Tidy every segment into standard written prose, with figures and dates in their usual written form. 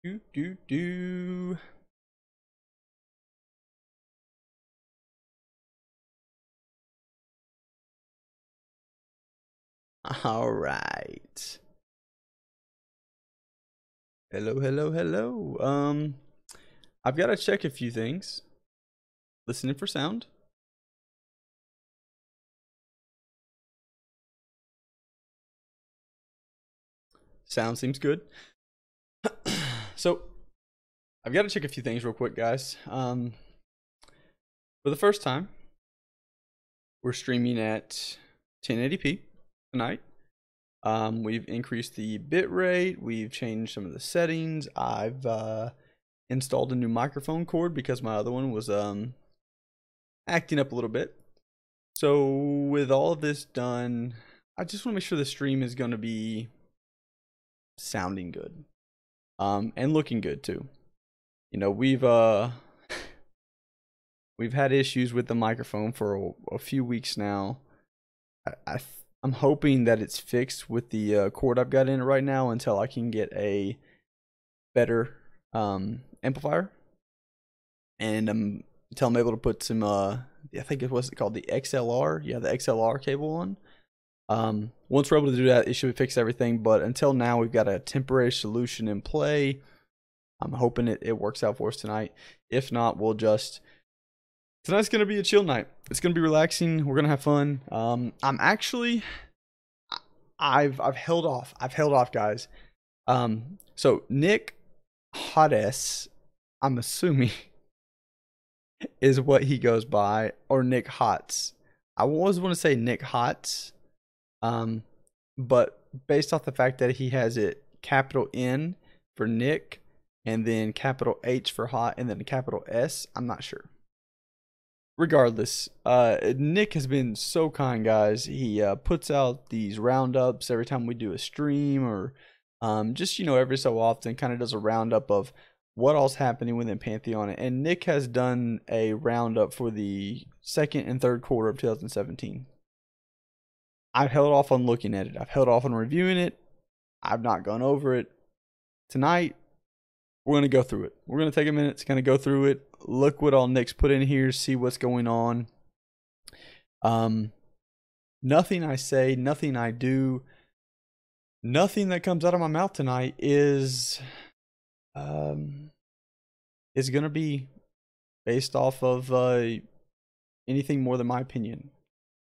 Do. All right. Hello. I've got to check a few things. Listening for sound. Sound seems good. So, I've got to check a few things real quick, guys. For the first time, we're streaming at 1080p tonight. We've increased the bit rate. We've changed some of the settings. I've installed a new microphone cord because my other one was acting up a little bit. So with all of this done, I just want to make sure the stream is going to be sounding good, and looking good too. You know, we've had issues with the microphone for a few weeks now. I'm hoping that it's fixed with the cord I've got in it right now until I can get a better amplifier, and until I'm able to put some I think it was called the XLR, yeah, the XLR cable on. Once we're able to do that, it should fix everything. But until now, we've got a temporary solution in play. I'm hoping it works out for us tonight. If not, we'll just tonight's gonna be a chill night. It's gonna be relaxing. We're gonna have fun. I'm actually I've held off. I've held off, guys. So Nick Hottess, I'm assuming is what he goes by, or Nick Hots. I always want to say Nick Hots, but based off the fact that he has it capital N for Nick, and then capital H for hot, and then a capital S, I'm not sure. Regardless, Nick has been so kind, guys. He puts out these roundups every time we do a stream, or just, you know, every so often kind of does a roundup of what all's happening within Pantheon. And Nick has done a roundup for the second and third quarter of 2017. I've held off on looking at it. I've held off on reviewing it. I've not gone over it. Tonight, we're going to go through it. We're going to take a minute to kind of go through it. Look what all Nick's put in here. See what's going on. Nothing I say, nothing I do, nothing that comes out of my mouth tonight is going to be based off of anything more than my opinion.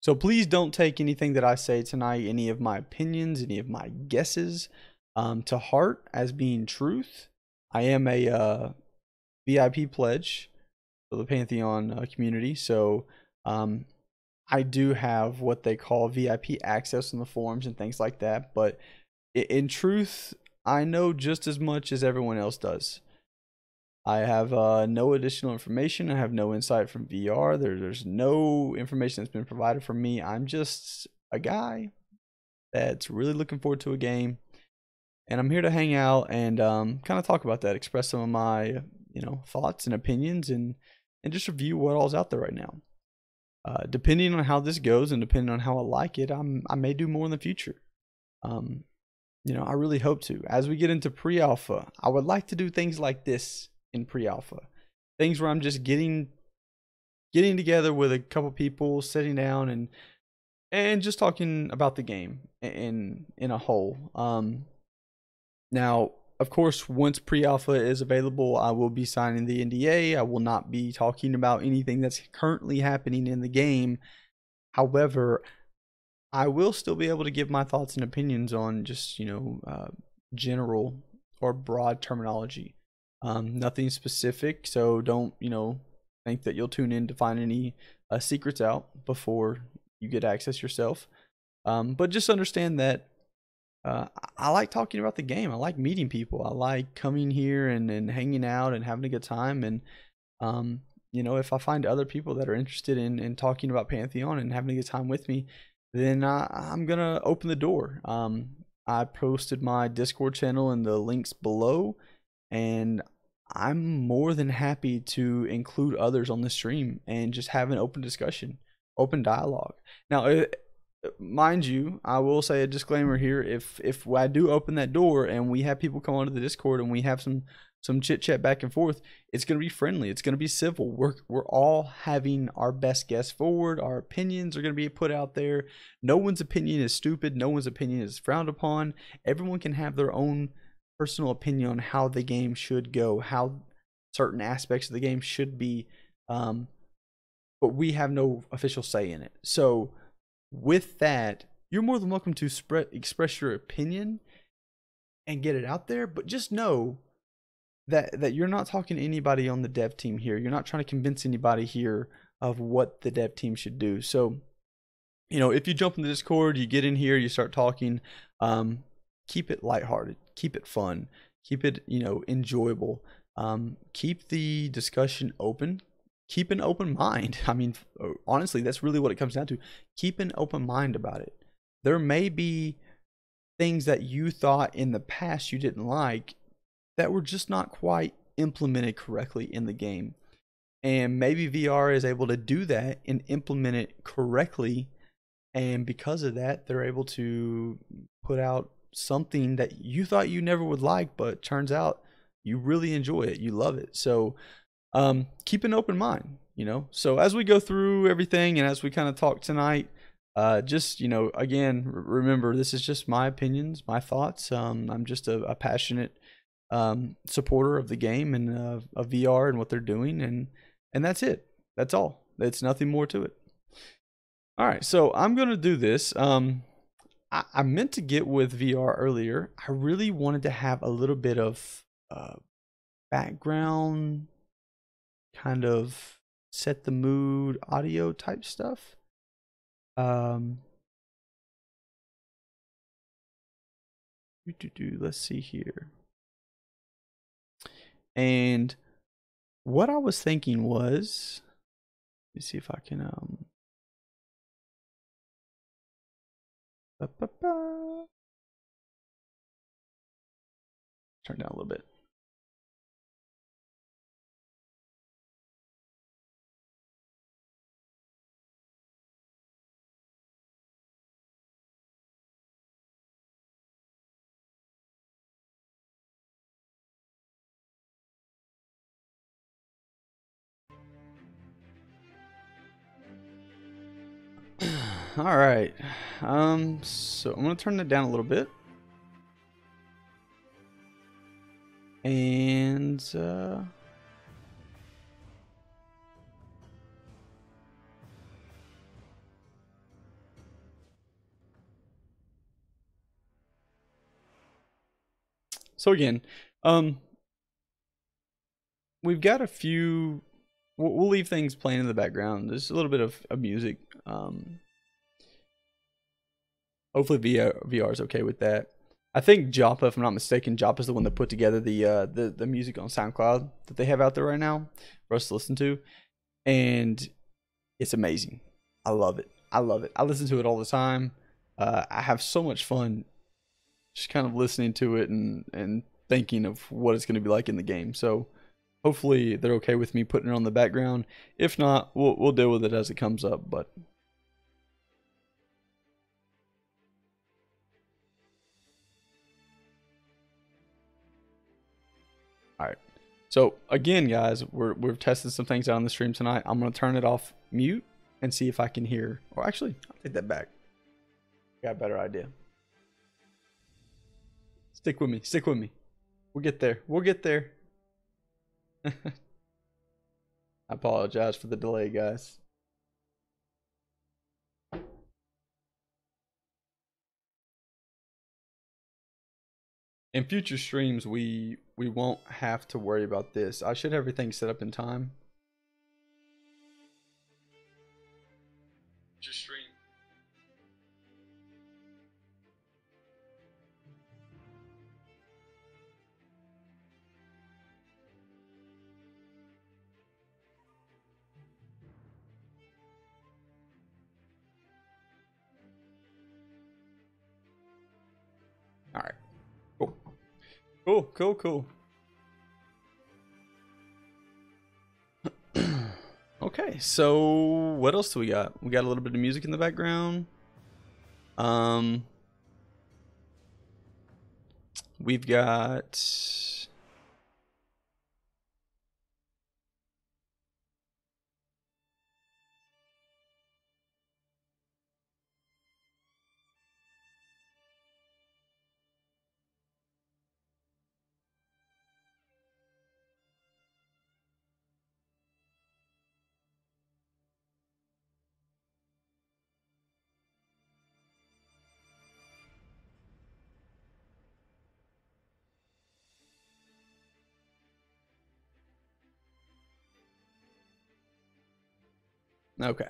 So please don't take anything that I say tonight, any of my opinions, any of my guesses, to heart as being truth. I am a VIP pledge for the Pantheon community, so I do have what they call VIP access in the forums and things like that. But in truth, I know just as much as everyone else does. I have no additional information. I have no insight from VR. There's no information that's been provided for me. I'm just a guy that's really looking forward to a game, and I'm here to hang out and kind of talk about that, express some of my thoughts and opinions, and just review what all's out there right now. Depending on how this goes and depending on how I like it, I may do more in the future. I really hope to. As we get into pre-alpha, I would like to do things like this in pre-alpha. Things where I'm just getting together with a couple people, sitting down and just talking about the game in a whole. Now, of course, once pre-alpha is available, I will be signing the NDA. I will not be talking about anything that's currently happening in the game. However, I will still be able to give my thoughts and opinions on just, general or broad terminology. Nothing specific, so don't, think that you'll tune in to find any secrets out before you get access yourself. But just understand that I like talking about the game. I like meeting people. I like coming here and hanging out and having a good time. And, if I find other people that are interested in talking about Pantheon and having a good time with me, then I'm going to open the door. I posted my Discord channel in the links below, and I'm more than happy to include others on the stream and just have an open discussion, open dialogue. Now, mind you, I will say a disclaimer here. If I do open that door and we have people come onto the Discord and we have some chit chat back and forth, it's gonna be friendly. It's gonna be civil. We're all having our best guess forward. Our opinions are gonna be put out there. No one's opinion is stupid. No one's opinion is frowned upon. Everyone can have their own personal opinion on how the game should go, how certain aspects of the game should be, but we have no official say in it. So with that, you're more than welcome to express your opinion and get it out there, but just know that you're not talking to anybody on the dev team here. You're not trying to convince anybody here of what the dev team should do. So, if you jump in the Discord, you get in here, you start talking, keep it lighthearted, keep it fun, keep it, enjoyable. Keep the discussion open. Keep an open mind. I mean, honestly, that's really what it comes down to. Keep an open mind about it. There may be things that you thought in the past you didn't like that were just not quite implemented correctly in the game. And maybe VR is able to do that and implement it correctly. And because of that, they're able to put out something that you thought you never would like, but turns out you really enjoy it. You love it. So keep an open mind, So as we go through everything and as we kind of talk tonight, just, again, remember, this is just my opinions, my thoughts. I'm just a passionate supporter of the game and of VR and what they're doing. And that's it. That's all. It's nothing more to it. All right. So I'm going to do this. I meant to get with VR earlier. I really wanted to have a little bit of background, kind of set the mood audio type stuff. Let's see here. And what I was thinking was, let's see if I can turn down a little bit. All right. So I'm gonna turn that down a little bit. And so again, we've got a few. We'll leave things playing in the background. There's a little bit of music. Hopefully VR is okay with that. I think Joppa, if I'm not mistaken, Joppa is the one that put together the music on SoundCloud that they have out there right now for us to listen to, and it's amazing. I love it. I love it. I listen to it all the time. I have so much fun just kind of listening to it and thinking of what it's going to be like in the game. So hopefully they're okay with me putting it on the background. If not, we'll deal with it as it comes up. But all right. So again, guys, we're testing some things out on the stream tonight. I'm gonna turn it off mute and see if I can hear. Or actually, I'll take that back. Got a better idea. Stick with me. Stick with me. We'll get there. We'll get there. I apologize for the delay, guys. In future streams, we won't have to worry about this. I should have everything set up in time. Just stream. All right. Cool. Cool, cool, cool. Okay, so what else do we got? We got a little bit of music in the background. Um, we've got. Okay.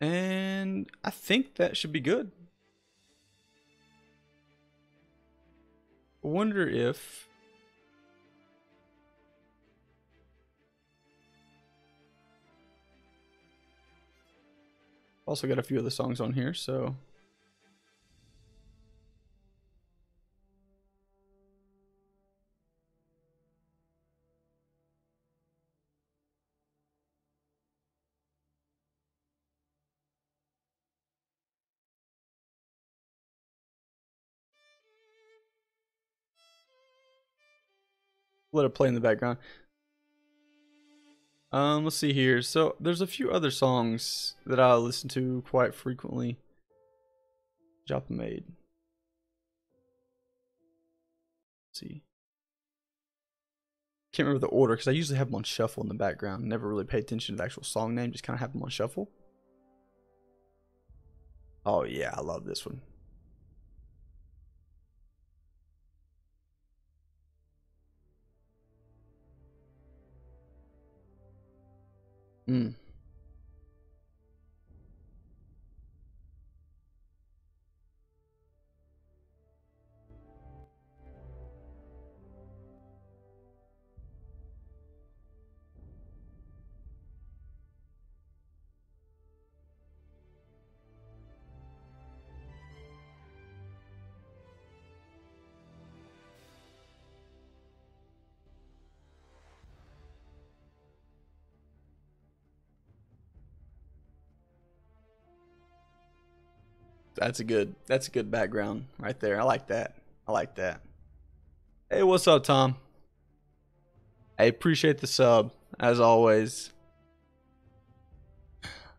And I think that should be good. I wonder if. Also got a few other songs on here, so. Let it play in the background. Let's see here. So there's a few other songs that I listen to quite frequently. Joppa made. Let's see. Can't remember the order because I usually have them on shuffle in the background. Never really pay attention to the actual song name. Just kind of have them on shuffle. Oh yeah, I love this one. Mm. That's a good background right there. I like that. I like that. Hey, what's up, Tom? I appreciate the sub as always.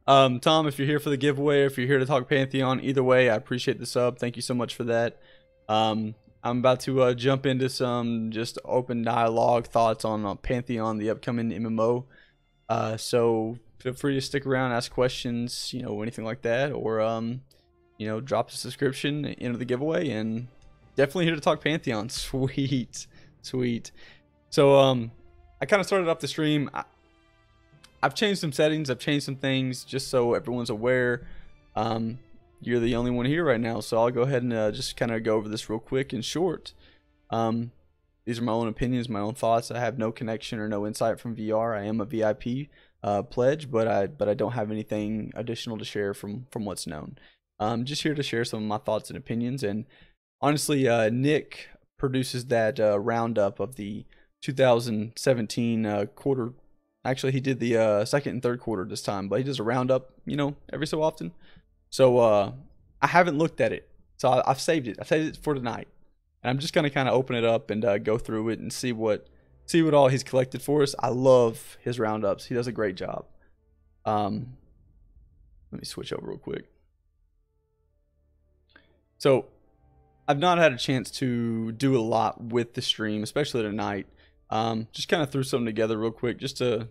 Tom, if you're here for the giveaway, or if you're here to talk Pantheon, either way, I appreciate the sub. Thank you so much for that. I'm about to jump into some just open dialogue thoughts on Pantheon, the upcoming MMO. So feel free to stick around, ask questions, you know, anything like that, or you know, drop a subscription into the giveaway, and definitely here to talk Pantheon. Sweet, sweet. So I kind of started off the stream. I've changed some settings. I've changed some things just so everyone's aware. You're the only one here right now, so I'll go ahead and just kind of go over this real quick and short. These are my own opinions, my own thoughts. I have no connection or no insight from VR. I am a VIP pledge, but I don't have anything additional to share from what's known. Just here to share some of my thoughts and opinions. And honestly, Nick produces that roundup of the 2017 quarter. Actually, he did the second and third quarter this time, but he does a roundup, you know, every so often. So I haven't looked at it, so I've saved it. I saved it for tonight, and I'm just gonna kind of open it up and go through it and see what all he's collected for us. I love his roundups. He does a great job. Let me switch over real quick. So I've not had a chance to do a lot with the stream, especially tonight. Just kind of threw something together real quick, just to,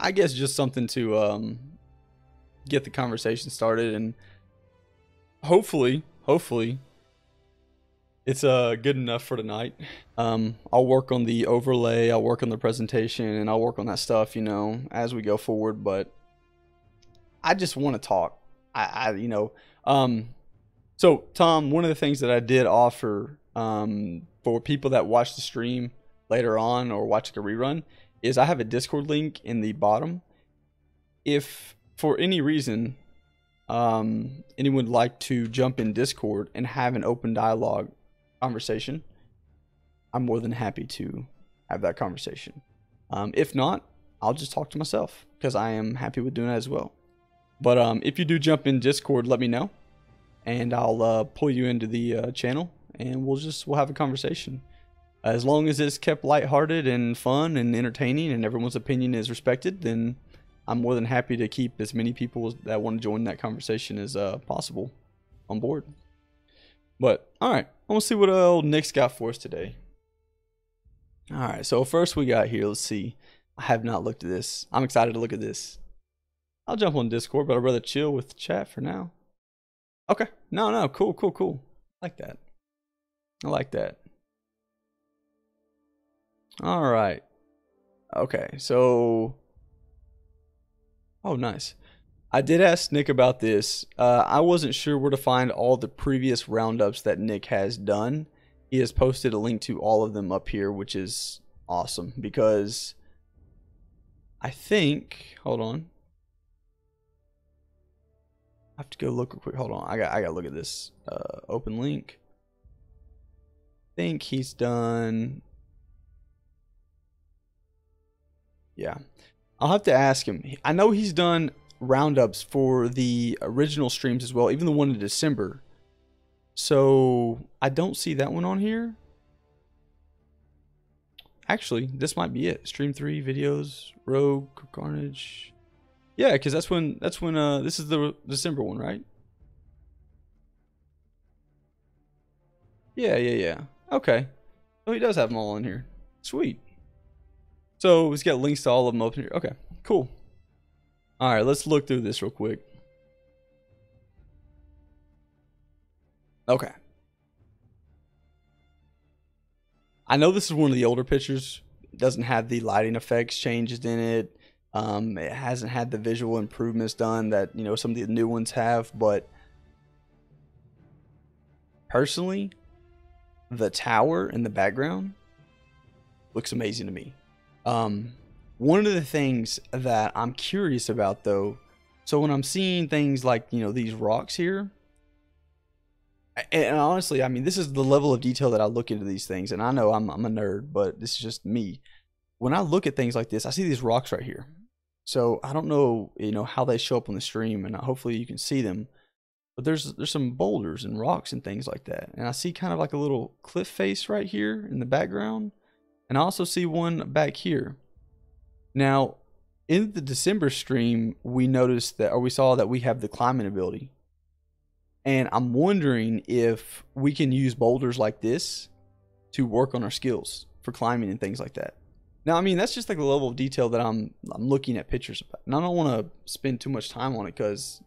I guess, just something to get the conversation started, and hopefully it's good enough for tonight. I'll work on the overlay, I'll work on the presentation, and I'll work on that stuff, you know, as we go forward. But I just want to talk. You know, so Tom, one of the things that I did offer for people that watch the stream later on or watch like a rerun is I have a Discord link in the bottom. If for any reason anyone would like to jump in Discord and have an open dialogue conversation, I'm more than happy to have that conversation. If not, I'll just talk to myself because I am happy with doing that as well. But if you do jump in Discord, let me know, and I'll pull you into the channel, and we'll have a conversation. As long as it's kept lighthearted and fun and entertaining, and everyone's opinion is respected, then I'm more than happy to keep as many people that want to join that conversation as possible on board. But all right, I want to see what old Nick's got for us today. All right, so first we got here. Let's see. I have not looked at this. I'm excited to look at this. I'll jump on Discord, but I'd rather chill with chat for now. Okay. No. Cool. I like that. I like that. All right. Okay. So. Oh, nice. I did ask Nick about this. I wasn't sure where to find all the previous roundups that Nick has done. He has posted a link to all of them up here, which is awesome because I think. Hold on. I have to go look real quick. Hold on. I gotta look at this. Open link. I think he's done. Yeah. I'll have to ask him. I know he's done roundups for the original streams as well, even the one in December. So I don't see that one on here. Actually, this might be it. Stream 3 videos, Rogue, Carnage. Yeah, because that's when this is the December one, right? Yeah. Okay. Oh, he does have them all in here. Sweet. So he's got links to all of them up here. Okay, cool. All right, let's look through this real quick. Okay. I know this is one of the older pictures. It doesn't have the lighting effects changes in it. It hasn't had the visual improvements done that, you know, some of the new ones have, but personally, the tower in the background looks amazing to me. One of the things that I'm curious about though, so when I'm seeing things like, you know, these rocks here, and honestly, I mean, this is the level of detail that I look into these things, and I know I'm a nerd, but this is just me. When I look at things like this, I see these rocks right here. So I don't know, you know, how they show up on the stream, and hopefully you can see them. But there's some boulders and rocks and things like that. And I see kind of like a little cliff face right here in the background. And I also see one back here. Now, in the December stream, we noticed that, or we saw that we have the climbing ability. And I'm wondering if we can use boulders like this to work on our skills for climbing and things like that. Now, I mean, that's just like the level of detail that I'm looking at pictures about. And I don't want to spend too much time on it because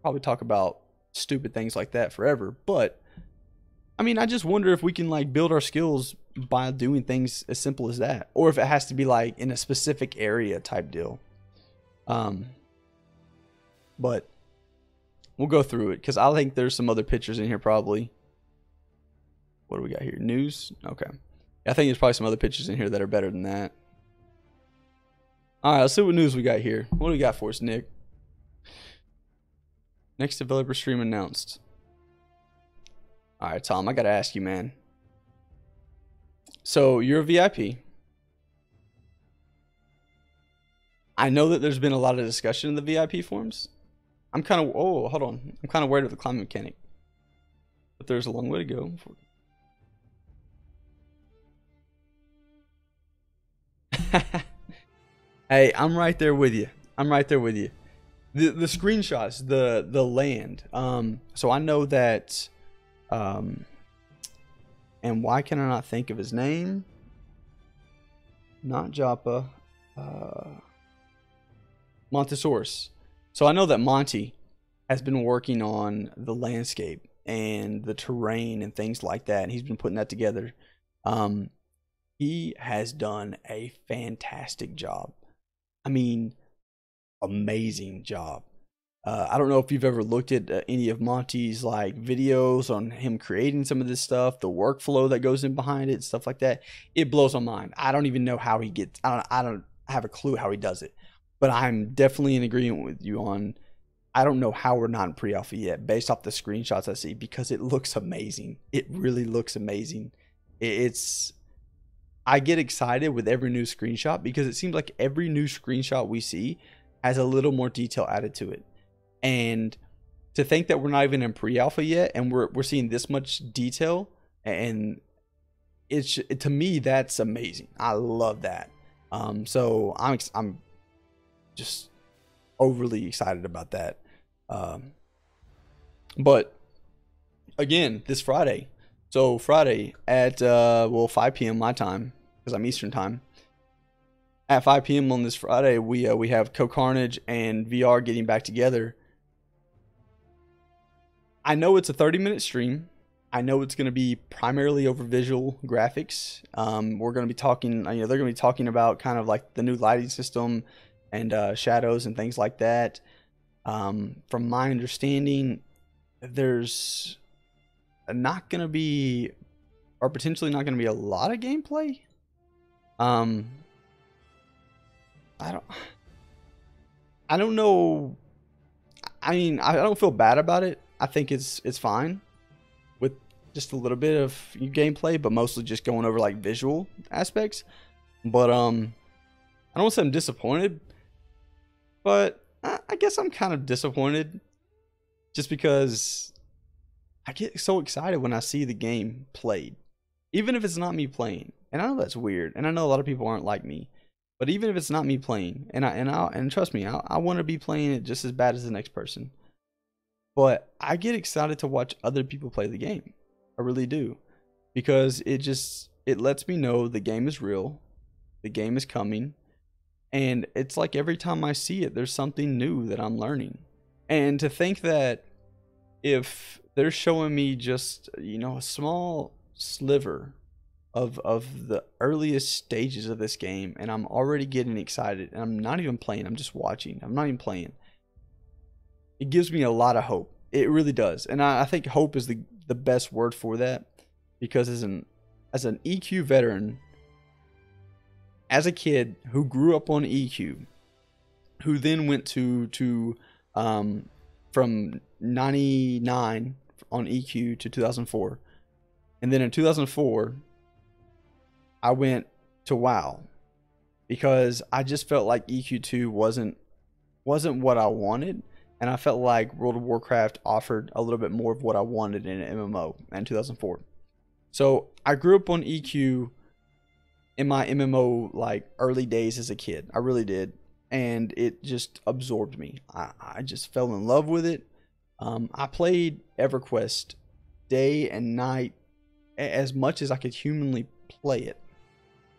probably talk about stupid things like that forever. But I mean, I just wonder if we can like build our skills by doing things as simple as that, or if it has to be like in a specific area type deal. But we'll go through it because I think there's some other pictures in here probably. What do we got here? News? Okay. I think there's probably some other pictures in here that are better than that. All right, let's see what news we got here. What do we got for us, Nick? Next developer stream announced. All right, Tom, I got to ask you, man. So you're a VIP. I know that there's been a lot of discussion in the VIP forums. I'm kind of, oh, hold on. I'm kind of worried of the climbing mechanic. But there's a long way to go. Hey, I'm right there with you. I'm right there with you. The screenshots, the land. So I know that. And why can I not think of his name? Not Joppa. Montesaurus. So I know that Monty has been working on the landscape and the terrain and things like that. And he's been putting that together. He has done a fantastic job. I mean, amazing job. I don't know if you've ever looked at any of Monty's like videos on him creating some of this stuff, the workflow that goes in behind it, stuff like that. It blows my mind. I don't even know how he gets. I don't have a clue how he does it. But I'm definitely in agreement with you on. I don't know how we're not in pre-alpha yet, based off the screenshots I see, because it looks amazing. It really looks amazing. It's I get excited with every new screenshot because it seems like every new screenshot we see has a little more detail added to it. And to think that we're not even in pre-alpha yet and we're seeing this much detail, and to me that's amazing. I love that. So I'm just overly excited about that. But again, this Friday. So Friday at 5 p.m. my time, because I'm Eastern time. At 5 p.m. on this Friday, we have Co-Carnage and VR getting back together. I know it's a 30-minute stream. I know it's going to be primarily over visual graphics. We're going to be talking, they're going to be talking about kind of like the new lighting system and shadows and things like that. From my understanding, there's not going to be, or potentially not going to be, a lot of gameplay. I don't know. I mean, I don't feel bad about it. I think it's fine with just a little bit of gameplay, but mostly just going over like visual aspects. But I don't want to say I'm disappointed, but I guess I'm kind of disappointed just because I get so excited when I see the game played, even if it's not me playing. And I know that's weird, and I know a lot of people aren't like me, but even if it's not me playing, and trust me, I want to be playing it just as bad as the next person. But I get excited to watch other people play the game. I really do, because it lets me know the game is real, the game is coming, and it's like every time I see it, there's something new that I'm learning. And to think that if they're showing me just, a small sliver of the earliest stages of this game, and I'm already getting excited, and I'm not even playing, I'm just watching, I'm not even playing, it gives me a lot of hope. It really does. And I think hope is the best word for that, because as an EQ veteran, as a kid who grew up on EQ, who then went to from 99 on EQ to 2004, and then in 2004 I went to WoW, because I just felt like EQ2 wasn't what I wanted, and I felt like World of Warcraft offered a little bit more of what I wanted in an MMO in 2004. So I grew up on EQ in my MMO like early days as a kid. I really did, and it just absorbed me. I just fell in love with it. I played EverQuest day and night as much as I could humanly play it.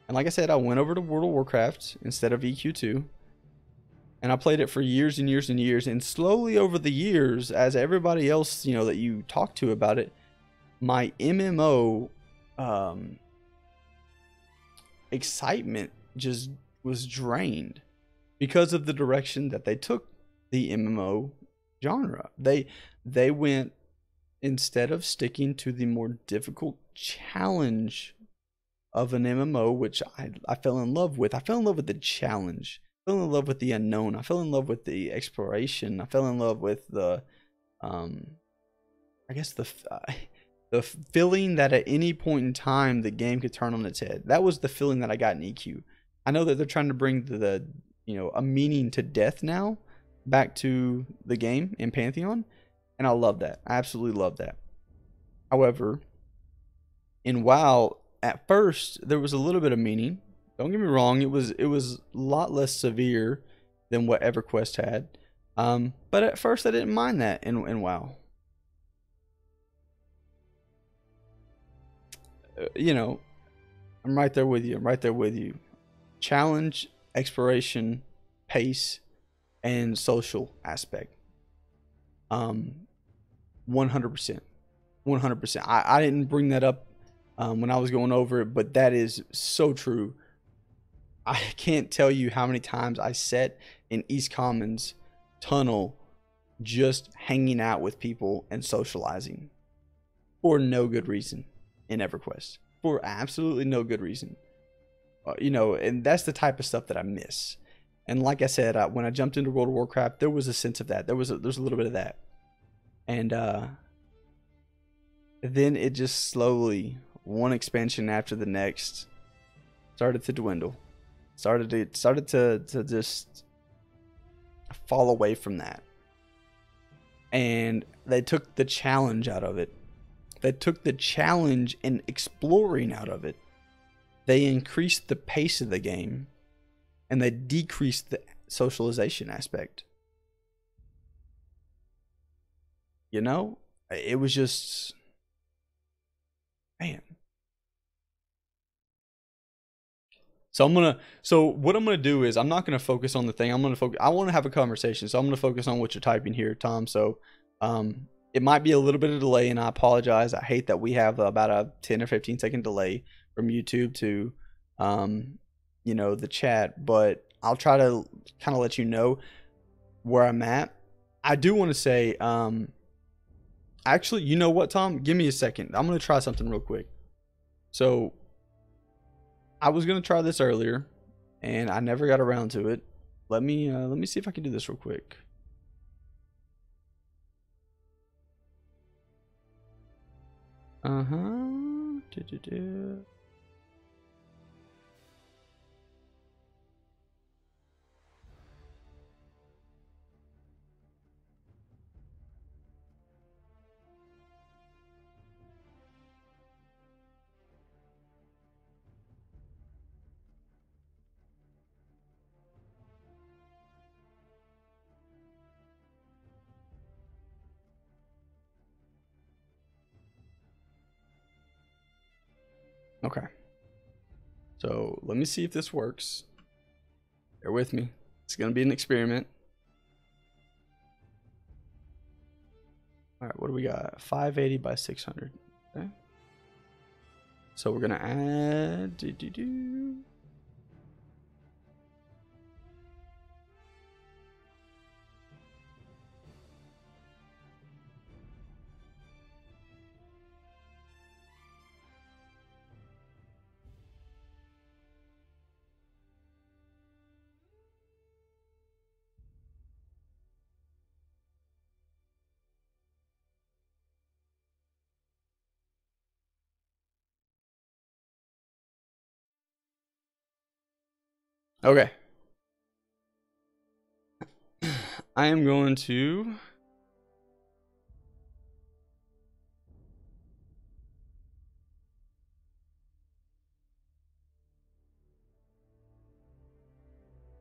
And like I said, I went over to World of Warcraft instead of EQ2. And I played it for years and years and years. And slowly over the years, as everybody else, that you talk to about it, my MMO excitement just was drained because of the direction that they took the MMO genre. They went, instead of sticking to the more difficult challenge of an MMO, which I fell in love with. I fell in love with the challenge. I fell in love with the unknown. I fell in love with the exploration. I fell in love with the the feeling that at any point in time the game could turn on its head. That was the feeling that I got in EQ. I know that they're trying to bring the a meaning to death now back to the game in Pantheon, and I love that. I absolutely love that. However, in WoW, at first there was a little bit of meaning. Don't get me wrong, it was a lot less severe than what EverQuest had. But at first I didn't mind that in WoW. I'm right there with you. I'm right there with you. Challenge, exploration, pace, and social aspect. 100%. 100%. I didn't bring that up when I was going over it, but that is so true. I can't tell you how many times I sat in East Commons tunnel just hanging out with people and socializing for no good reason in EverQuest. For absolutely no good reason. And that's the type of stuff that I miss. And like I said, when I jumped into World of Warcraft, there was a sense of that. There's a little bit of that. And then it just slowly, one expansion after the next, started to dwindle. Started to just fall away from that. And they took the challenge out of it. They took the challenge in exploring out of it. They increased the pace of the game, and they decreased the socialization aspect. You know, it was just, man. So what I'm gonna do is I'm not gonna focus on the thing. I want to have a conversation. So I'm gonna focus on what you're typing here, Tom. So, it might be a little bit of delay, and I apologize. I hate that we have about a 10 or 15-second delay from YouTube to, the chat. But I'll try to kind of let you know where I'm at. I do want to say, actually, you know what, Tom? Give me a second. I'm gonna try something real quick. So, I was gonna try this earlier, and I never got around to it. Let me see if I can do this real quick. Okay. So let me see if this works. Bear with me. It's gonna be an experiment. All right, what do we got? 580 by 600. Okay. So we're gonna add. Okay. I am going to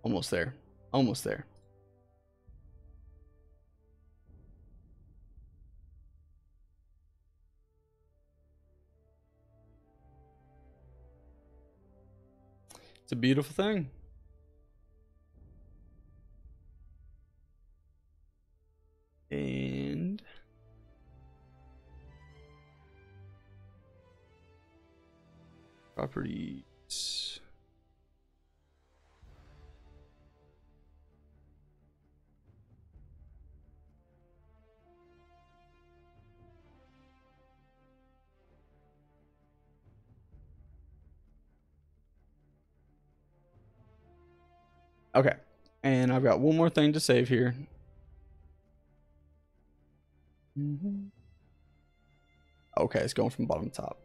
almost there. Almost there. It's a beautiful thing. And properties. Okay. And I've got one more thing to save here. Okay, it's going from bottom to top.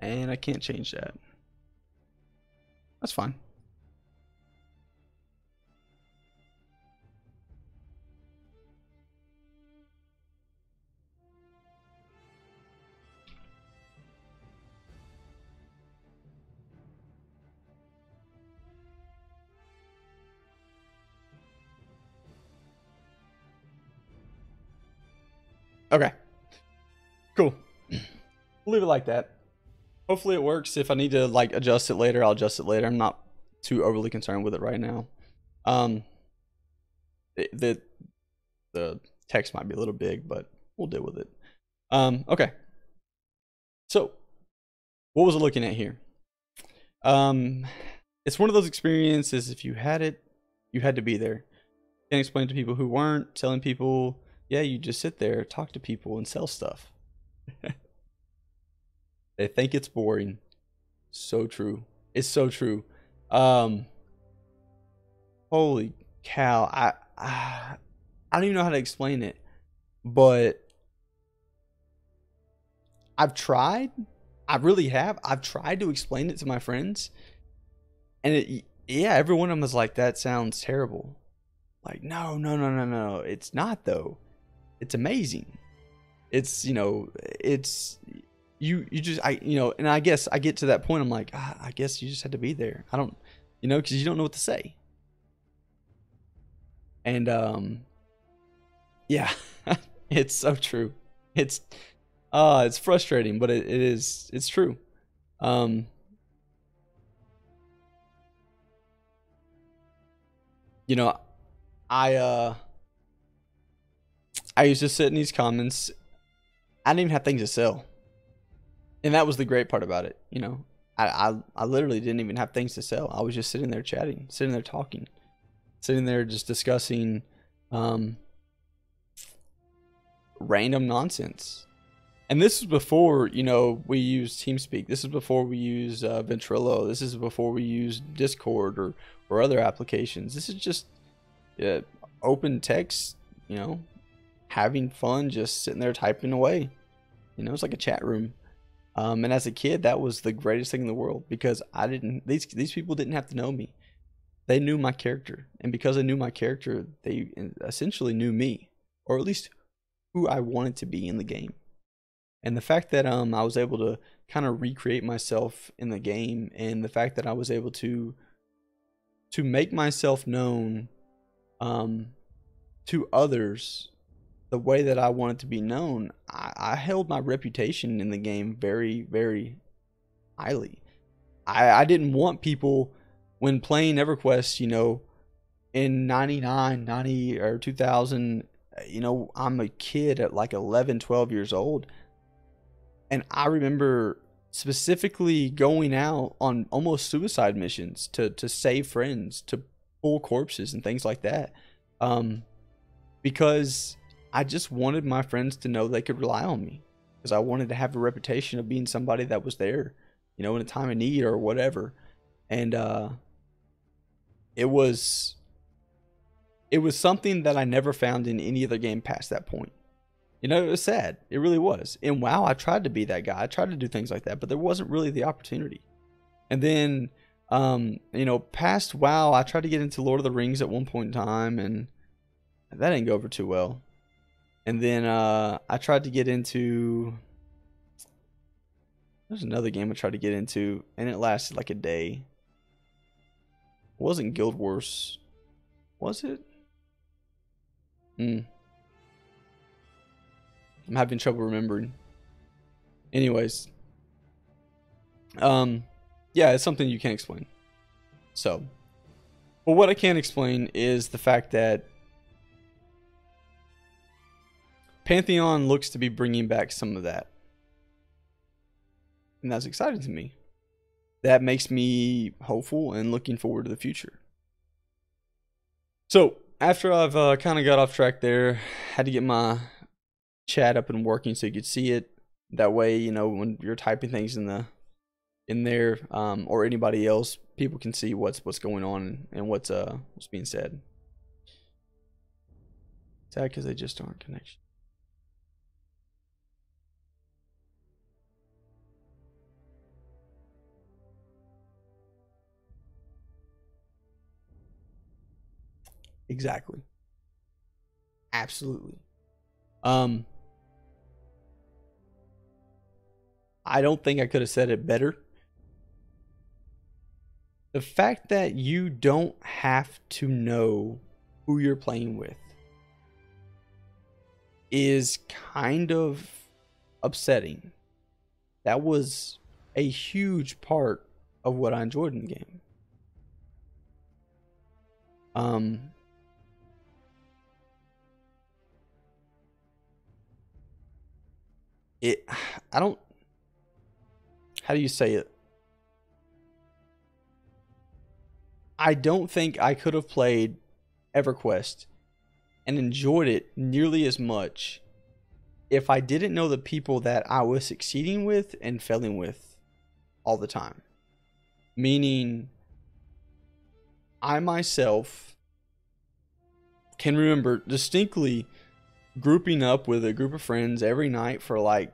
And I can't change that. That's fine. Okay. Cool. We'll leave it like that. Hopefully it works. If I need to like adjust it later, I'll adjust it later. I'm not too overly concerned with it right now. The text might be a little big, but we'll deal with it. Okay. So, what was I looking at here? It's one of those experiences. If you had it, you had to be there. Can't explain to people who weren't. Telling people, yeah, you just sit there, talk to people, and sell stuff. They think it's boring. So true. It's so true. Holy cow. I don't even know how to explain it, but I've tried. I really have. I've tried to explain it to my friends, And yeah, every one of them was like, that sounds terrible. Like, no, no, no, no, no. It's not though. It's amazing. It's, it's you just and I guess I get to that point. I'm like, I guess you just had to be there. I don't, because you don't know what to say. And yeah, it's so true. It's frustrating, but it's true. Um, you know, I I used to sit in these comments. I didn't even have things to sell, and that was the great part about it. I literally didn't even have things to sell. I was just sitting there chatting, sitting there talking, sitting there just discussing random nonsense. And this was before, we used TeamSpeak. This is before we used Ventrilo. This is before we used Discord or other applications. This is just open text, having fun, just sitting there typing away. It's like a chat room. And as a kid, that was the greatest thing in the world, because these people didn't have to know me. They knew my character. And because they knew my character, they essentially knew me, or at least who I wanted to be in the game. And the fact that I was able to kind of recreate myself in the game, and the fact that I was able to make myself known to others the way that I wanted to be known, I held my reputation in the game very, very highly. I didn't want people, when playing EverQuest, in 99, 90, or 2000, I'm a kid at like 11, 12 years old. And I remember specifically going out on almost suicide missions to save friends, to pull corpses and things like that. Because I just wanted my friends to know they could rely on me. Because I wanted to have a reputation of being somebody that was there, in a time of need or whatever. And it was something that I never found in any other game past that point. It was sad. It really was. In WoW, I tried to be that guy. I tried to do things like that, but there wasn't really the opportunity. And then, past WoW, I tried to get into Lord of the Rings at one point in time, and that didn't go over too well. And then I tried to get into... There's another game I tried to get into, and it lasted like a day. It wasn't Guild Wars. Was it? I'm having trouble remembering. Anyways. Yeah, it's something you can't explain. So. But what I can explain is the fact that Pantheon looks to be bringing back some of that. And that's exciting to me. That makes me hopeful and looking forward to the future. So, after I've kind of got off track there, had to get my chat up and working so you could see it. That way, when you're typing things in there, or anybody else, people can see what's going on and what's being said. Is that because they just aren't connection? Exactly. Absolutely. I don't think I could have said it better. The fact that you don't have to know who you're playing with is kind of upsetting. That was a huge part of what I enjoyed in the game. I don't, how do you say it? I don't think I could have played EverQuest and enjoyed it nearly as much if I didn't know the people that I was succeeding with and failing with all the time. Meaning, I myself can remember distinctly grouping up with a group of friends every night for like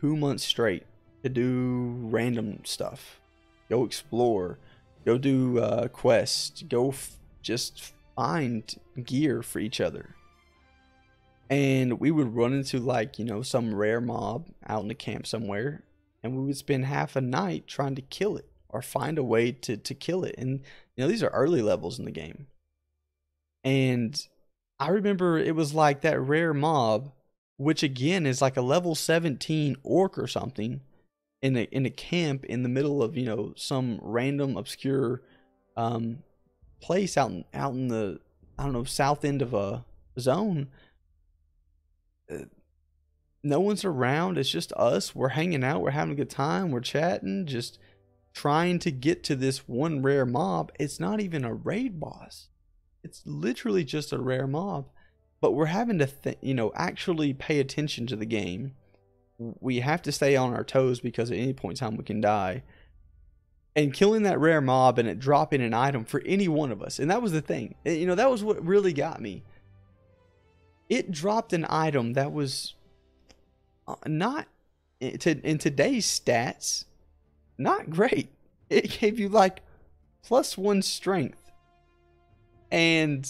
2 months straight to do random stuff, go explore, go do quests, just find gear for each other. And we would run into like, some rare mob out in the camp somewhere, and we would spend half a night trying to kill it or find a way to kill it. And these are early levels in the game. And I remember it was like that rare mob, which again is like a level 17 orc or something, in a camp in the middle of some random obscure place out in the, I don't know, south end of a zone. No one's around. It's just us. We're hanging out. We're having a good time. We're chatting, just trying to get to this one rare mob. It's not even a raid boss. It's literally just a rare mob. But we're having to, actually pay attention to the game. We have to stay on our toes because at any point in time we can die. And killing that rare mob and it dropping an item for any one of us. And that was the thing. That was what really got me. It dropped an item that was not, in today's stats, not great. It gave you like +1 strength. And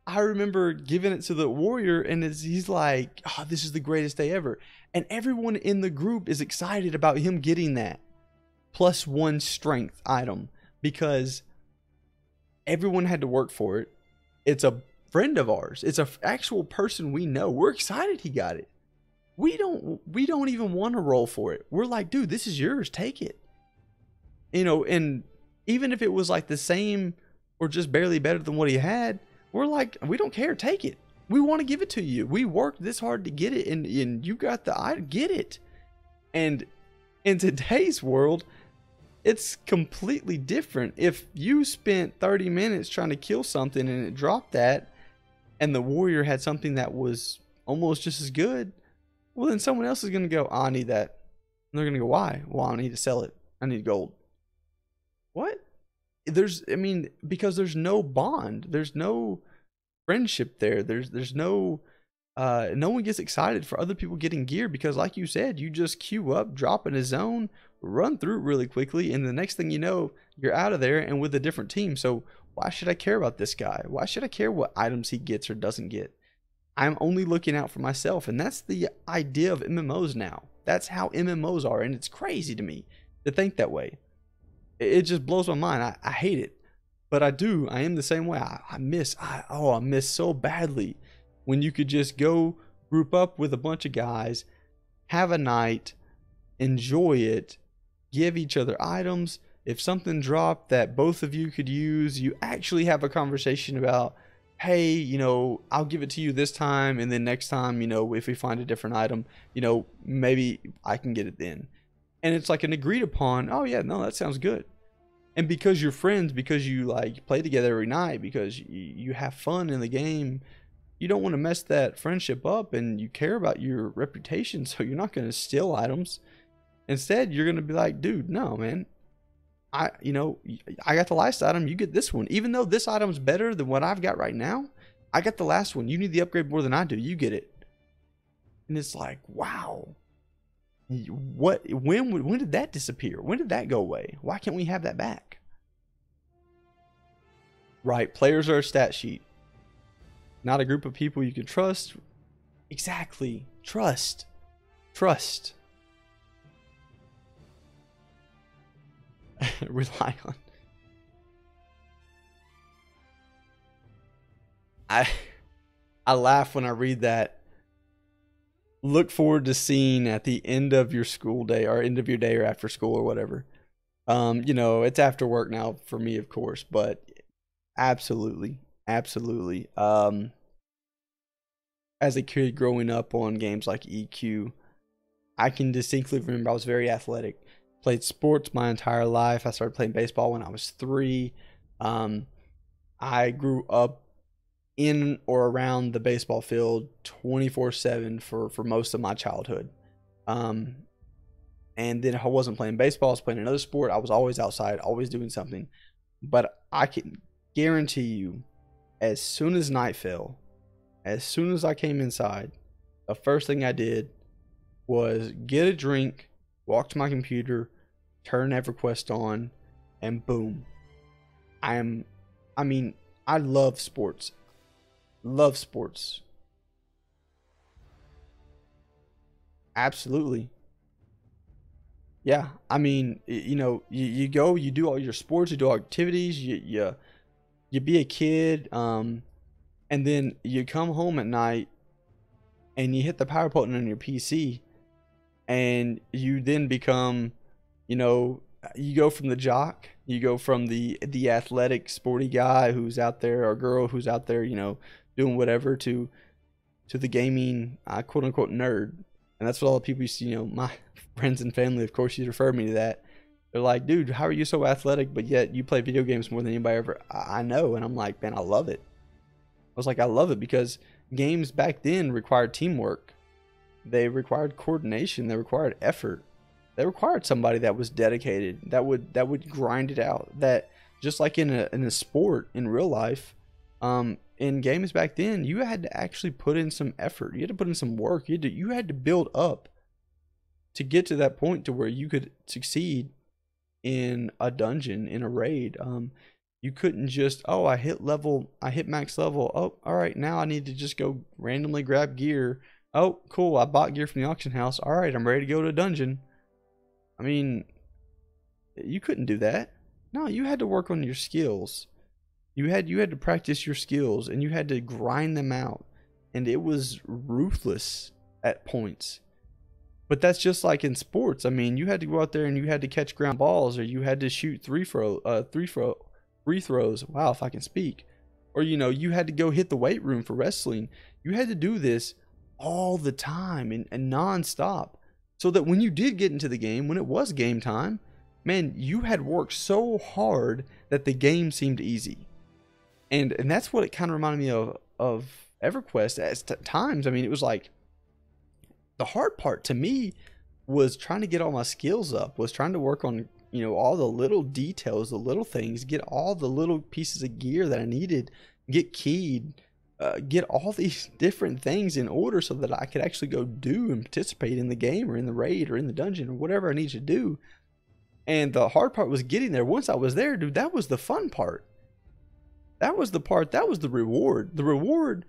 I remember giving it to the warrior, and he's like, "Oh, this is the greatest day ever." And everyone in the group is excited about him getting that +1 strength item because everyone had to work for it. It's a friend of ours. It's an actual person we know. We're excited he got it. We don't even want to roll for it. We're like, dude, this is yours. Take it. And even if it was like the same or just barely better than what he had, we're like, we don't care. Take it. We want to give it to you. We worked this hard to get it, and you got the item. Get it. And in today's world, it's completely different. If you spent 30 minutes trying to kill something and it dropped that, and the warrior had something that was almost just as good, well, then someone else is going to go, oh, I need that. And they're going to go, why? Well, I need to sell it. I need gold. What? Because there's no bond. There's no friendship there. There's no one gets excited for other people getting gear because, like you said, you just queue up, drop in a zone, run through it really quickly, and the next thing you know, you're out of there and with a different team. So why should I care about this guy? Why should I care what items he gets or doesn't get? I'm only looking out for myself, and that's the idea of MMOs now. That's how MMOs are, and it's crazy to me to think that way. It just blows my mind. I hate it, but I do. I am the same way. I miss so badly when you could just go group up with a bunch of guys, have a night, enjoy it, give each other items. If something dropped that both of you could use, you actually have a conversation about, hey, I'll give it to you this time, and then next time, if we find a different item, maybe I can get it then. And it's like an agreed upon, oh yeah, no, that sounds good. And because you're friends, because you like play together every night, because you have fun in the game, you don't want to mess that friendship up, and you care about your reputation, so you're not going to steal items. Instead, you're going to be like, dude, no, man. I got the last item, you get this one. Even though this item's better than what I've got right now, I got the last one. You need the upgrade more than I do. You get it. And it's like, wow. When did that disappear? When did that go away? Why can't we have that back? Right, players are a stat sheet. Not a group of people you can trust. Exactly. Trust. Rely on. I laugh when I read that. Look forward to seeing at the end of your school day or end of your day or after school or whatever. It's after work now for me, of course, but absolutely. As a kid growing up on games like EQ, I can distinctly remember I was very athletic. Played sports my entire life. I started playing baseball when I was 3. I grew up in or around the baseball field 24/7 for most of my childhood. And then if I wasn't playing baseball, I was playing another sport. I was always outside, always doing something. But I can guarantee you, as soon as night fell, as soon as I came inside, the first thing I did was get a drink, walk to my computer, turn EverQuest on, and boom, I mean, I love sports. Love sports. Absolutely. Yeah. I mean, you know, you go, you do all your sports, you do all activities, you be a kid, and then you come home at night and you hit the power button on your PC, and you then become, you know, you go from the jock, you go from the athletic sporty guy who's out there, or girl who's out there, you know, doing whatever, to the gaming, quote unquote, nerd. And that's what all the people used to, you know, my friends and family, of course, used to refer me to that. They're like, dude, how are you so athletic, but yet you play video games more than anybody ever? I know. And I'm like, man, I love it. I was like, I love it because games back then required teamwork. They required coordination. They required effort. They required somebody that was dedicated, that would grind it out. That, just like in a sport in real life, in games back then, you had to actually put in some effort. You had to put in some work. You had to build up to get to that point to where you could succeed in a dungeon, in a raid. You couldn't just, oh, I hit max level. Oh, all right, now I need to just go randomly grab gear. Oh, cool, I bought gear from the auction house. All right, I'm ready to go to a dungeon. I mean, you couldn't do that. No, you had to work on your skills. You had to practice your skills, and you had to grind them out. And it was ruthless at points. But that's just like in sports. I mean, you had to go out there and you had to catch ground balls, or you had to shoot free throws. Wow, if I can speak. Or, you know, you had to go hit the weight room for wrestling. You had to do this all the time and non-stop. So that when you did get into the game, when it was game time, man, you had worked so hard that the game seemed easy. And that's what it kind of reminded me of EverQuest at times. I mean, it was like, the hard part to me was trying to get all my skills up, was trying to work on, you know, all the little details, the little things, get all the little pieces of gear that I needed, get keyed, get all these different things in order so that I could actually go do and participate in the game or in the raid or in the dungeon or whatever I needed to do. And the hard part was getting there. Once I was there, dude, that was the fun part. That was the part, that was the reward. The reward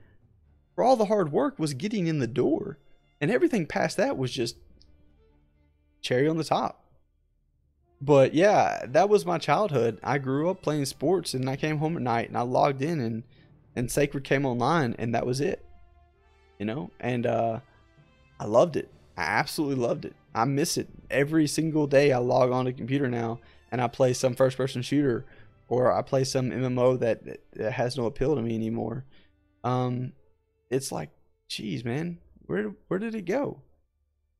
for all the hard work was getting in the door. And everything past that was just cherry on the top. But yeah, that was my childhood. I grew up playing sports, and I came home at night and I logged in and Sacred came online, and that was it. You know, and I loved it. I absolutely loved it. I miss it. Every single day I log on to the computer now and I play some first person shooter, or I play some MMO that has no appeal to me anymore. It's like, geez, man, where did it go?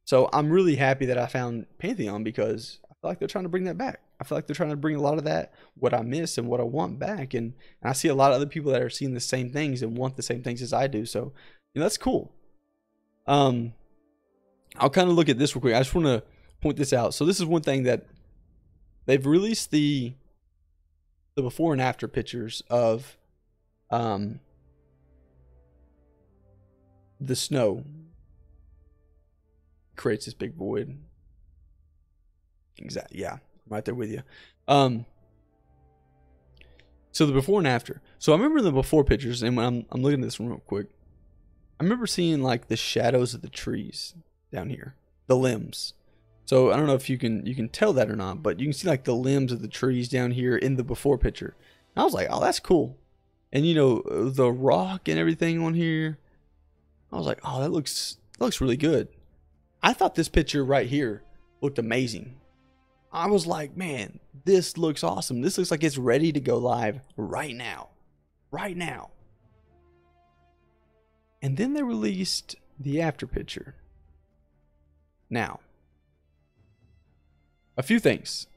So I'm really happy that I found Pantheon, because I feel like they're trying to bring that back. I feel like they're trying to bring a lot of that, what I miss and what I want, back. And I see a lot of other people that are seeing the same things and want the same things as I do. So, you know, that's cool. I'll kind of look at this real quick. I just want to point this out. So this is one thing that they've released the before and after pictures of the snow creates this big void. Exactly. Yeah, I'm right there with you. So the before and after. So I remember the before pictures, and when I'm looking at this one real quick, I remember seeing like the shadows of the trees down here, the limbs. So I don't know if you can tell that or not, but you can see like the limbs of the trees down here in the before picture. And I was like, oh, that's cool. And you know, the rock and everything on here, I was like, oh, that looks really good. I thought this picture right here looked amazing. I was like, man, this looks awesome. This looks like it's ready to go live right now. Right now. And then they released the after picture. Now, a few things.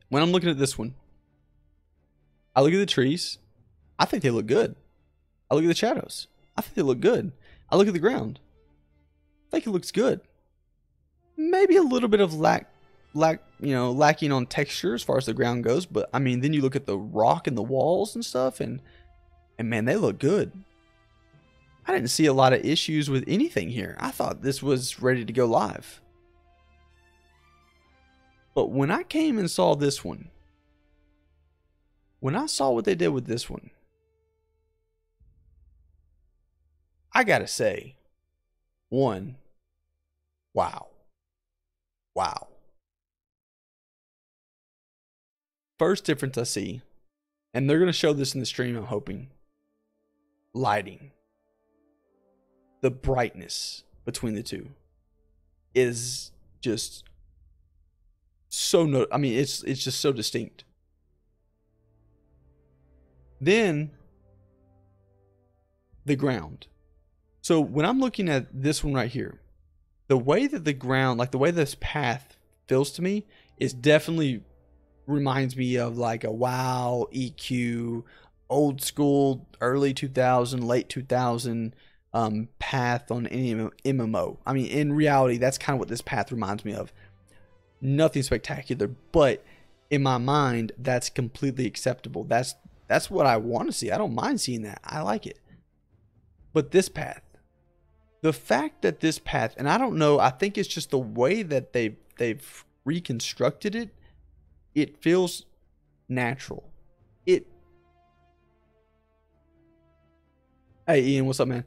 When I'm looking at this one, I look at the trees. I think they look good. I look at the shadows. I think they look good. I look at the ground. I think it looks good. Maybe a little bit of lacking on texture as far as the ground goes, but I mean, then you look at the rock and the walls and stuff, and man, they look good. I didn't see a lot of issues with anything here. I thought this was ready to go live. But when I came and saw this one, when I saw what they did with this one, I gotta say, one, wow. Wow. First difference I see, and they're going to show this in the stream, I'm hoping. Lighting. The brightness between the two is just so I mean, it's just so distinct. Then the ground. So when I'm looking at this one right here, the way that the ground, like the way this path feels to me, is definitely reminds me of like a WoW, EQ, old school, early 2000, late 2000 path on any MMO. I mean, in reality, that's kind of what this path reminds me of. Nothing spectacular, but in my mind, that's completely acceptable. That's what I want to see. I don't mind seeing that. I like it. But this path, the fact that this path, and I don't know, I think it's just the way that they've reconstructed it. It feels natural. Hey Ian, what's up, man?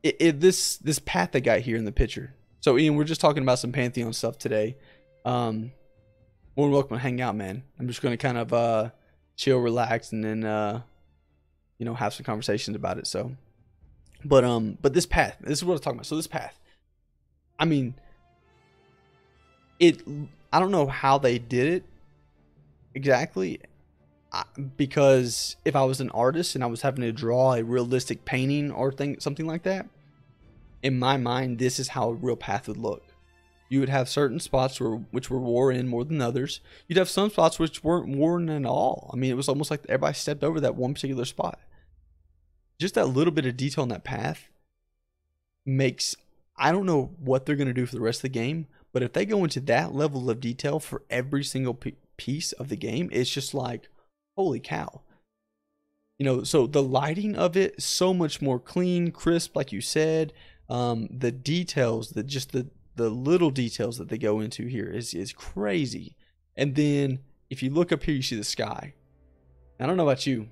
This path they got here in the picture. So Ian, we're just talking about some Pantheon stuff today. More than welcome to hang out, man. I'm just gonna kind of chill, relax, and then have some conversations about it. So, but this path, this is what I'm talking about. So this path, I mean, I don't know how they did it exactly, because if I was an artist and I was having to draw a realistic painting or something like that, in my mind, this is how a real path would look. You would have certain spots which were worn in more than others. You'd have some spots which weren't worn at all. I mean, it was almost like everybody stepped over that one particular spot. Just that little bit of detail in that path makes, I don't know what they're going to do for the rest of the game, but if they go into that level of detail for every single piece of the game, it's just like, holy cow. So the lighting of it is so much more clean, crisp, like you said. The details, the little details that they go into here is crazy. And then if you look up here, you see the sky. I don't know about you.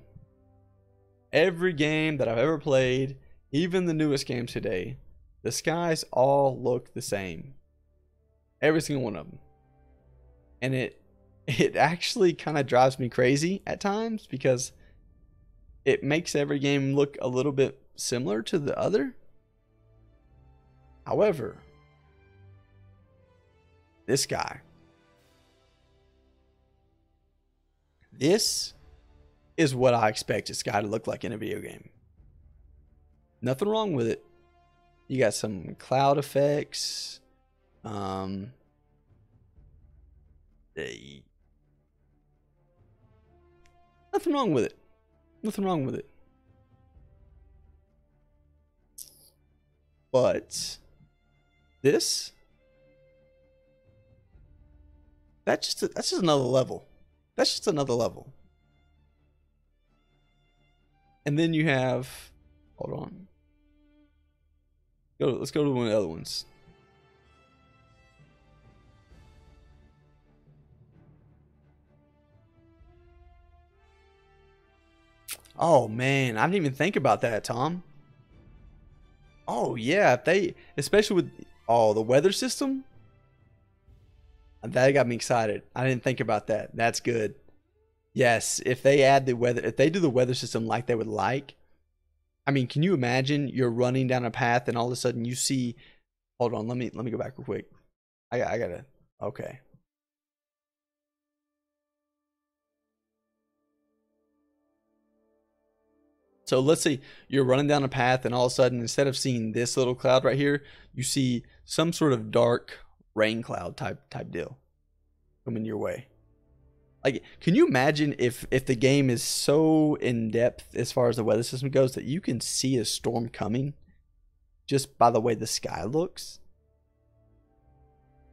Every game that I've ever played, even the newest games today, the skies all look the same. Every single one of them. And it actually kind of drives me crazy at times, because it makes every game look a little bit similar to the other. However, this guy, this is what I expect a sky to look like in a video game. Nothing wrong with it. You got some cloud effects. Nothing wrong with it. Nothing wrong with it. But this, that's just another level. That's just another level. And then you have, hold on. Let's go to one of the other ones. Oh man, I didn't even think about that, Tom. Oh yeah, if they, especially with the weather system, that got me excited. I didn't think about that. That's good. Yes, if they add the weather, if they do the weather system like they would like, I mean, can you imagine you're running down a path and all of a sudden you see, hold on, let me go back real quick. I gotta, okay. So let's say you're running down a path and all of a sudden, instead of seeing this little cloud right here, you see some sort of dark rain cloud type deal coming your way. Like, can you imagine if the game is so in depth as far as the weather system goes that you can see a storm coming just by the way the sky looks?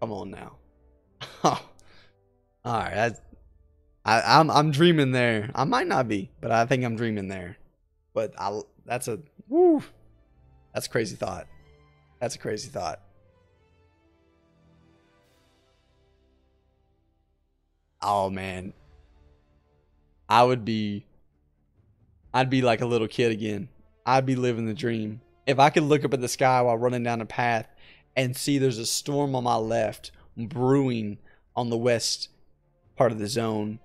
Come on now. Oh, all right. I'm dreaming there. I might not be, but I think I'm dreaming there. But that's a crazy thought. That's a crazy thought. Oh man, I would be I'd be like a little kid again. I'd be living the dream. If I could look up at the sky while running down a path and see there's a storm on my left brewing on the west part of the zone,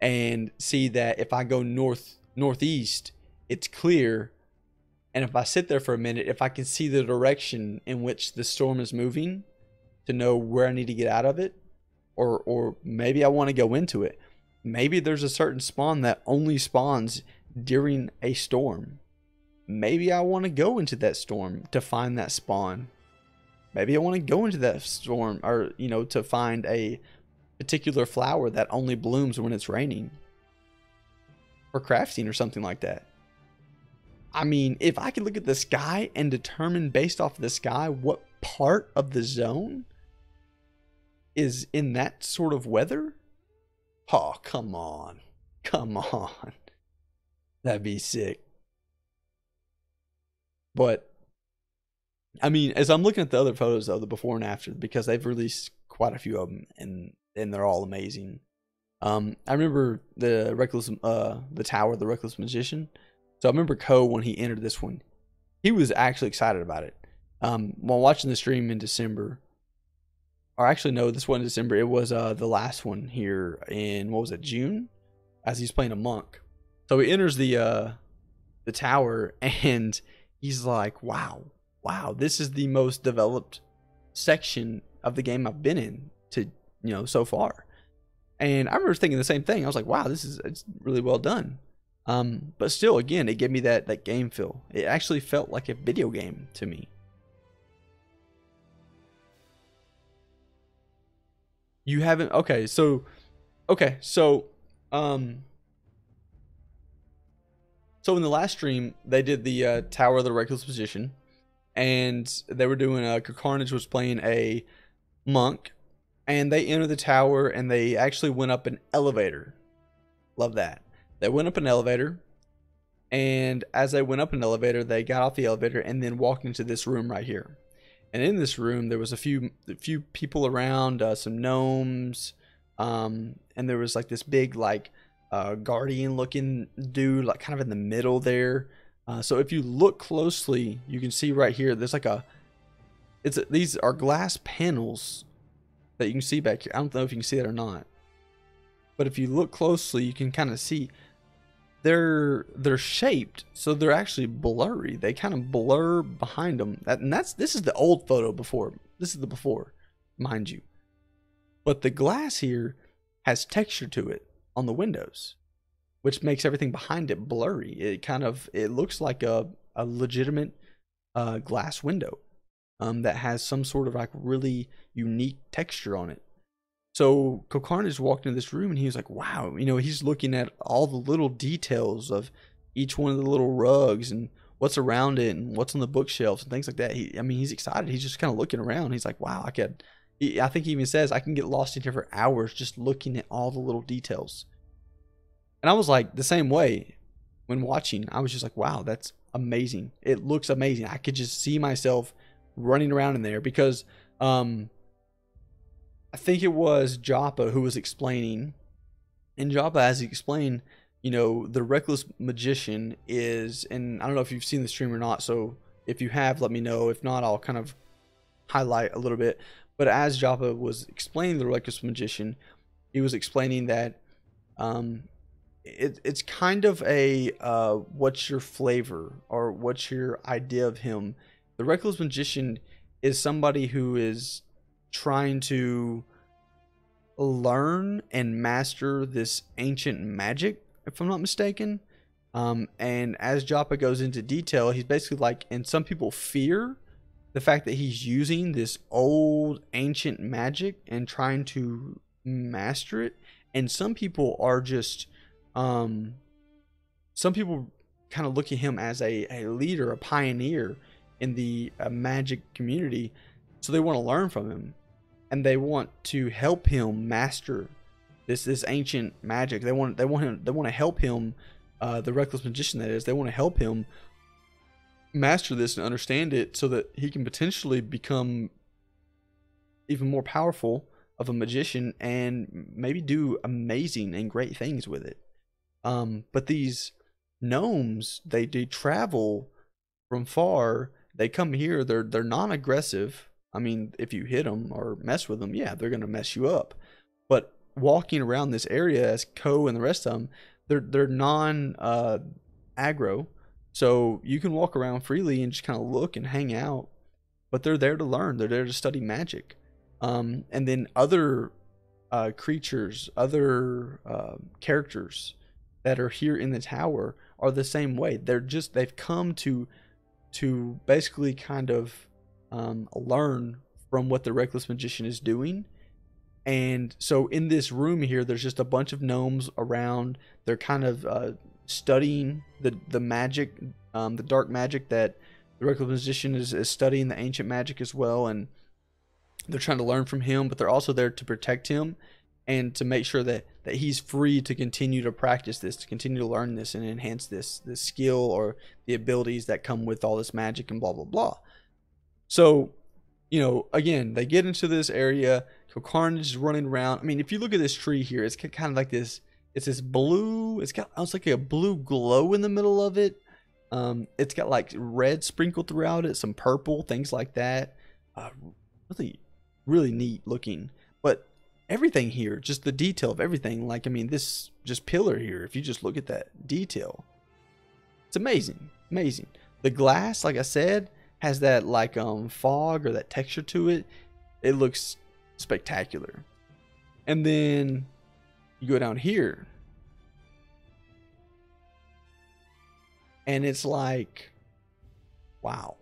and see that if I go northeast, it's clear, and if I sit there for a minute, if I can see the direction in which the storm is moving to know where I need to get out of it, or maybe I want to go into it. Maybe there's a certain spawn that only spawns during a storm. Maybe I want to go into that storm to find that spawn. Maybe I want to go into that storm, or to find a particular flower that only blooms when it's raining, or crafting or something like that. I mean, if I could look at the sky and determine based off of the sky what part of the zone is in that sort of weather, oh, come on. Come on. That'd be sick. But, I mean, as I'm looking at the other photos of the before and after, because they've released quite a few of them, and they're all amazing. I remember the Tower of the Reckless Magician. So I remember Ko, when he entered this one, he was actually excited about it. While watching the stream in December, or actually no, this wasn't December. It was the last one here in, what was it, June, as he's playing a monk. So he enters the tower, and he's like, wow, this is the most developed section of the game I've been in so far. And I remember thinking the same thing. I was like, wow, it's really well done. But still, again, it gave me that game feel. It actually felt like a video game to me. You haven't, okay, so in the last stream, they did the Tower of the Reckless Magician, and they were doing, Carnage was playing a monk, and they entered the tower, and they actually went up an elevator. Love that. They went up an elevator, and as they went up an elevator, they got off the elevator and then walked into this room right here. And in this room, there was a few people around, some gnomes, and there was like this big guardian-looking dude, like kind of in the middle there. So if you look closely, you can see right here, there's these are glass panels that you can see back here. I don't know if you can see that or not, but if you look closely, you can kind of see they're shaped, so they're actually blurry. They kind of blur behind them. This is the old photo before. This is the before, mind you. But the glass here has texture to it on the windows, which makes everything behind it blurry. It looks like a legitimate glass window that has some sort of really unique texture on it. So Carnage walked into this room, and he was like, wow, he's looking at all the little details of each one of the little rugs and what's around it and what's on the bookshelves and things like that. He's excited. He's just kind of looking around. He's like, wow, I think he even says, I can get lost in here for hours just looking at all the little details. And I was like the same way when watching. I was just like, wow, that's amazing. It looks amazing. I could just see myself running around in there, because I think it was Joppa who was explaining, and Joppa, as he explained, the Reckless Magician is, and I don't know if you've seen the stream or not, so if you have, let me know. If not, I'll kind of highlight a little bit. But as Joppa was explaining the Reckless Magician, he was explaining that it's kind of a what's your flavor, or what's your idea of him. The Reckless Magician is somebody who is trying to learn and master this ancient magic, if I'm not mistaken. And as Joppa goes into detail, he's basically like, and some people fear the fact that he's using this old ancient magic and trying to master it. And some people are just, some people kind of look at him as a leader, a pioneer in the magic community. So they want to learn from him, and they want to help him master this ancient magic. They want to help him, the Reckless Magician, that is. They want to help him master this and understand it, so that he can potentially become even more powerful of a magician and maybe do amazing and great things with it. But these gnomes, they travel from far. They come here. They're non-aggressive. I mean, if you hit them or mess with them, yeah, they're gonna mess you up. But walking around this area as Ko and the rest of them, they're non aggro, so you can walk around freely and just kind of look and hang out. But they're there to learn. They're there to study magic. And then other creatures, other characters that are here in the tower are the same way. They've come to basically kind of learn from what the Reckless Magician is doing. And so in this room here, there's just a bunch of gnomes around. They're kind of studying the magic, the dark magic that the Reckless Magician is studying, the ancient magic as well. And they're trying to learn from him, but they're also there to protect him and to make sure that he's free to continue to practice this, to continue to learn this and enhance this skill or the abilities that come with all this magic and blah, blah, blah. So, you know, again, they get into this area. Carnage is running around. I mean, if you look at this tree here, it's kind of like this. It's this blue. It's got almost like a blue glow in the middle of it. It's got like red sprinkled throughout it, some purple, things like that. Really, really neat looking. But everything here, just the detail of everything. Like, I mean, this just pillar here. If you just look at that detail, it's amazing, amazing. The glass, like I said, has that like fog or that texture to it. It looks spectacular. And then you go down here and it's like, wow.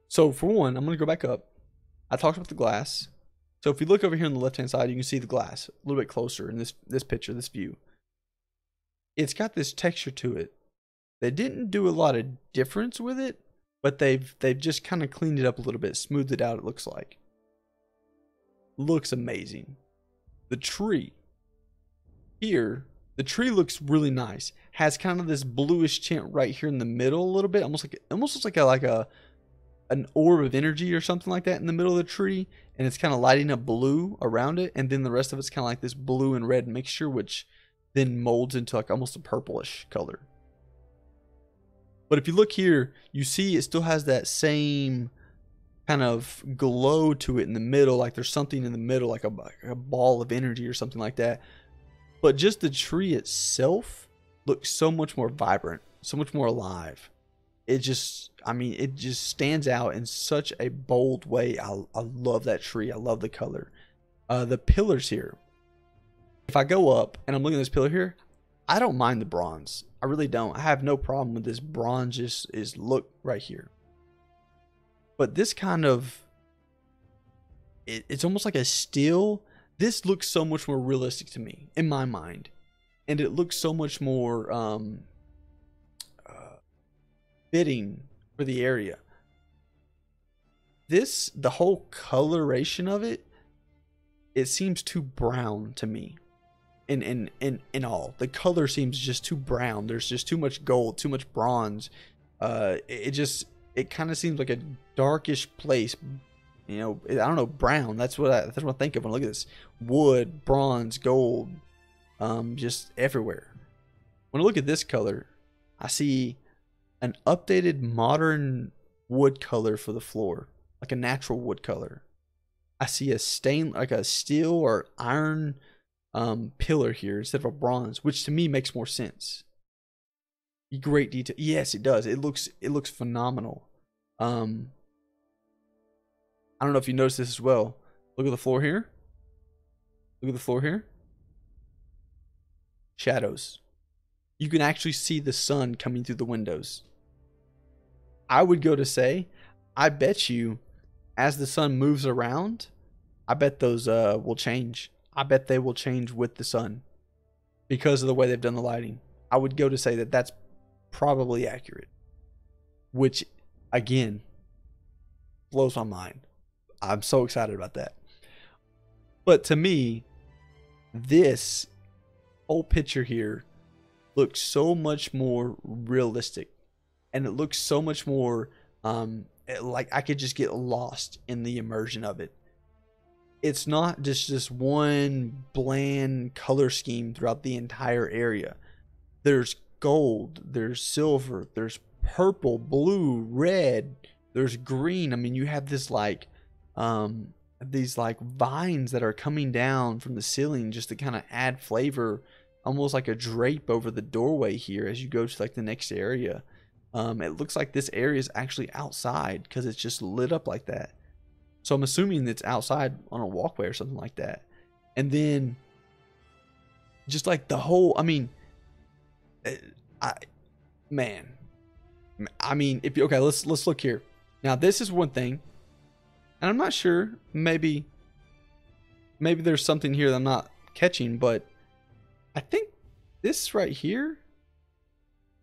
So for one, I'm going to go back up. I talked about the glass. So if you look over here on the left hand side, you can see the glass a little bit closer in this picture, this view. It's got this texture to it. They didn't do a lot of difference with it, but they've just kind of cleaned it up a little bit, smoothed it out, it looks like. Looks amazing. The tree here, the tree looks really nice. Has kind of this bluish tint right here in the middle a little bit, almost looks like an orb of energy or something like that in the middle of the tree, and it's kind of lighting up blue around it, and then the rest of it's kind of like this blue and red mixture, which then molds into like almost a purplish color. But if you look here, you see it still has that same kind of glow to it in the middle, like there's something in the middle, like a ball of energy or something like that. But just the tree itself looks so much more vibrant, so much more alive. It just, I mean, it just stands out in such a bold way. I love that tree. I love the color. The pillars here. If I go up and I'm looking at this pillar here, I don't mind the bronze. I really don't. I have no problem with this bronze is look right here. But this kind of, it's almost like a steel. This looks so much more realistic to me in my mind. And it looks so much more fitting for the area. The whole coloration of it, it seems too brown to me. In all, the color seems just too brown. There's just too much gold, too much bronze. It kind of seems like a darkish place. You know, I don't know, brown. That's what I think of when I look at this. Wood, bronze, gold, just everywhere. When I look at this color, I see an updated modern wood color for the floor, like a natural wood color. I see like a steel or iron pillar here instead of a bronze, which to me makes more sense. Great detail. Yes, it does. It looks phenomenal. I don't know if you noticed this as well. Look at the floor here. Look at the floor here. Shadows. You can actually see the sun coming through the windows. I would go to say, I bet you as the sun moves around, I bet those will change. I bet they will change with the sun because of the way they've done the lighting. I would go to say that that's probably accurate, which again blows my mind. I'm so excited about that. But to me, this whole picture here looks so much more realistic, and it looks so much more like I could just get lost in the immersion of it. It's not just this one bland color scheme throughout the entire area. There's gold, there's silver, there's purple, blue, red, there's green. I mean, you have this like these like vines that are coming down from the ceiling just to kind of add flavor, almost like a drape over the doorway here as you go to like the next area. It looks like this area is actually outside because it's just lit up like that. So I'm assuming it's outside on a walkway or something like that. And then just like the whole, I mean, man, I mean, if you, okay, let's look here. Now this is one thing, and I'm not sure, maybe there's something here that I'm not catching, but I think this right here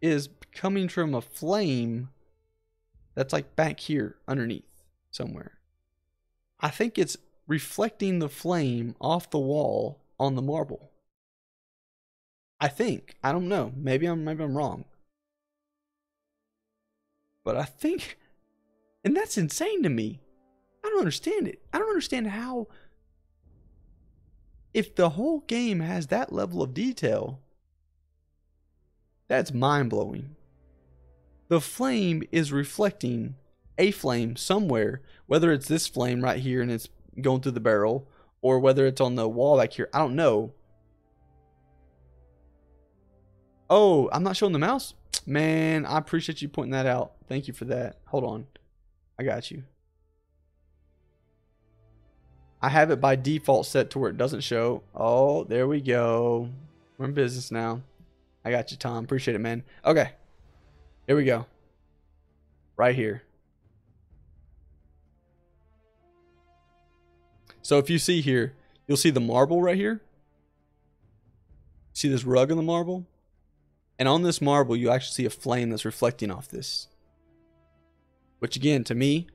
is coming from a flame that's like back here underneath somewhere. I think it's reflecting the flame off the wall on the marble. I think. I don't know. Maybe I'm wrong. But I think, and that's insane to me. I don't understand it. I don't understand how, if the whole game has that level of detail, that's mind-blowing. The flame is reflecting a flame somewhere, whether it's this flame right here and it's going through the barrel, or whether it's on the wall back here. I don't know. Oh, I'm not showing the mouse? Man, I appreciate you pointing that out. Thank you for that. Hold on. I got you. I have it by default set to where it doesn't show. Oh, there we go. We're in business now. I got you, Tom. Appreciate it, man. Okay. Here we go. Right here. So if you see here, you'll see the marble right here. See this rug on the marble? And on this marble, you actually see a flame that's reflecting off this. Which again, to me,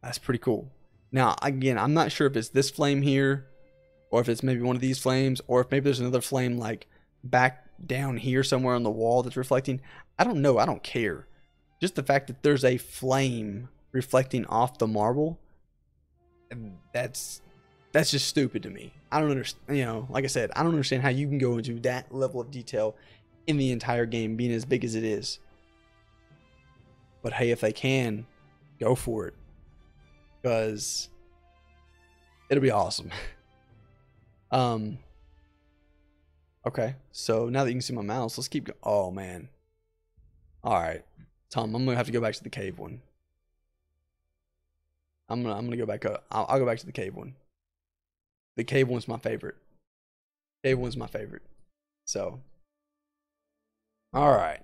that's pretty cool. Now, again, I'm not sure if it's this flame here, or if it's maybe one of these flames, or if maybe there's another flame like back down here somewhere on the wall that's reflecting. I don't know. I don't care. Just the fact that there's a flame reflecting off the marble, that's just stupid to me. I don't understand. You know, like I said, I don't understand how you can go into that level of detail in the entire game being as big as it is. But hey, if they can, go for it, because it'll be awesome. Okay, so now that you can see my mouse, let's keep going. Oh man. All right, Tom, I'm gonna have to go back to the cave one. I'm gonna go back up. I'll go back to the cave one. The cave one's my favorite. Cave one's my favorite. So, all right.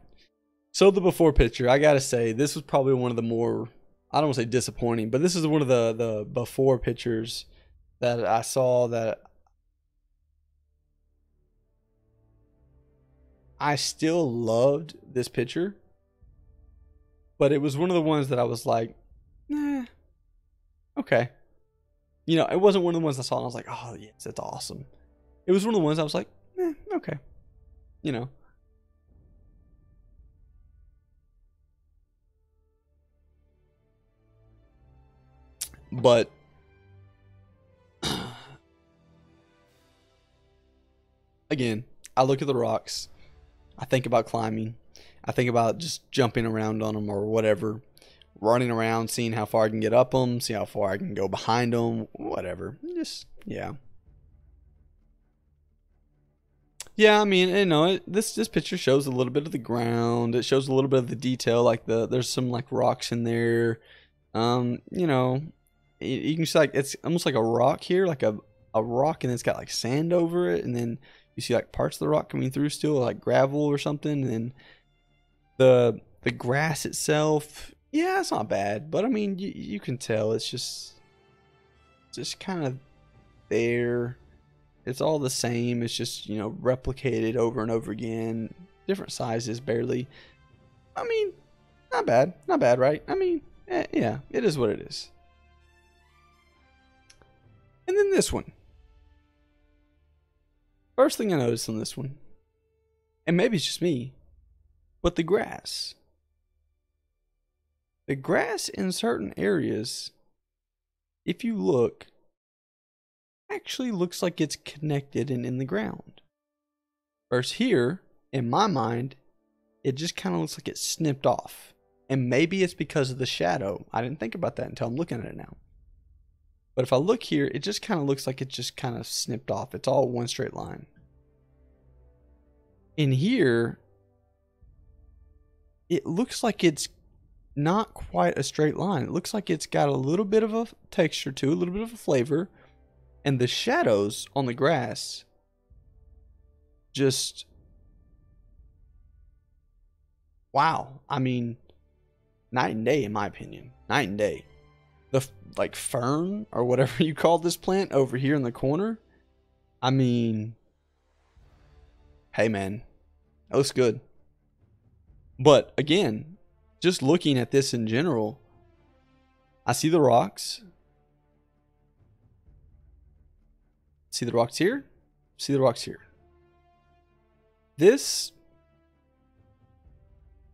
So the before picture, I gotta say, this was probably one of the more, I don't want to say disappointing, but this is one of the before pictures that I saw that I still loved this picture, but it was one of the ones that I was like, nah, okay. You know, it wasn't one of the ones I saw and I was like, oh yes, that's awesome. It was one of the ones I was like, okay. You know. But again, I look at the rocks. I think about climbing. I think about just jumping around on them or whatever. Running around, seeing how far I can get up them, see how far I can go behind them, whatever. Just, yeah. Yeah, I mean, you know, this picture shows a little bit of the ground. It shows a little bit of the detail, like there's some like rocks in there. You know, you can see like it's almost like a rock here, like a rock, and it's got like sand over it, and then you see like parts of the rock coming through still, like gravel or something, and then the grass itself. Yeah, it's not bad, but I mean, you can tell it's just kind of there. It's all the same. It's just, you know, replicated over and over again, different sizes, barely. I mean, not bad, right? I mean, yeah, it is what it is. And then this one. First thing I noticed on this one, and maybe it's just me, but the grass. the grass in certain areas, if you look, actually looks like it's connected and in the ground. Versus here, in my mind, it just kind of looks like it's snipped off. And maybe it's because of the shadow. I didn't think about that until I'm looking at it now. But if I look here, it just kind of looks like it just kind of snipped off. It's all one straight line. In here, it looks like it's not quite a straight line. It looks like it's got a little bit of a texture to it, a little bit of a flavor. And the shadows on the grass just, wow. I mean, night and day in my opinion. Night and day. The like fern or whatever you call this plant over here in the corner. I mean, hey man, that looks good. But again, just looking at this in general, I see the rocks. See the rocks here? See the rocks here. This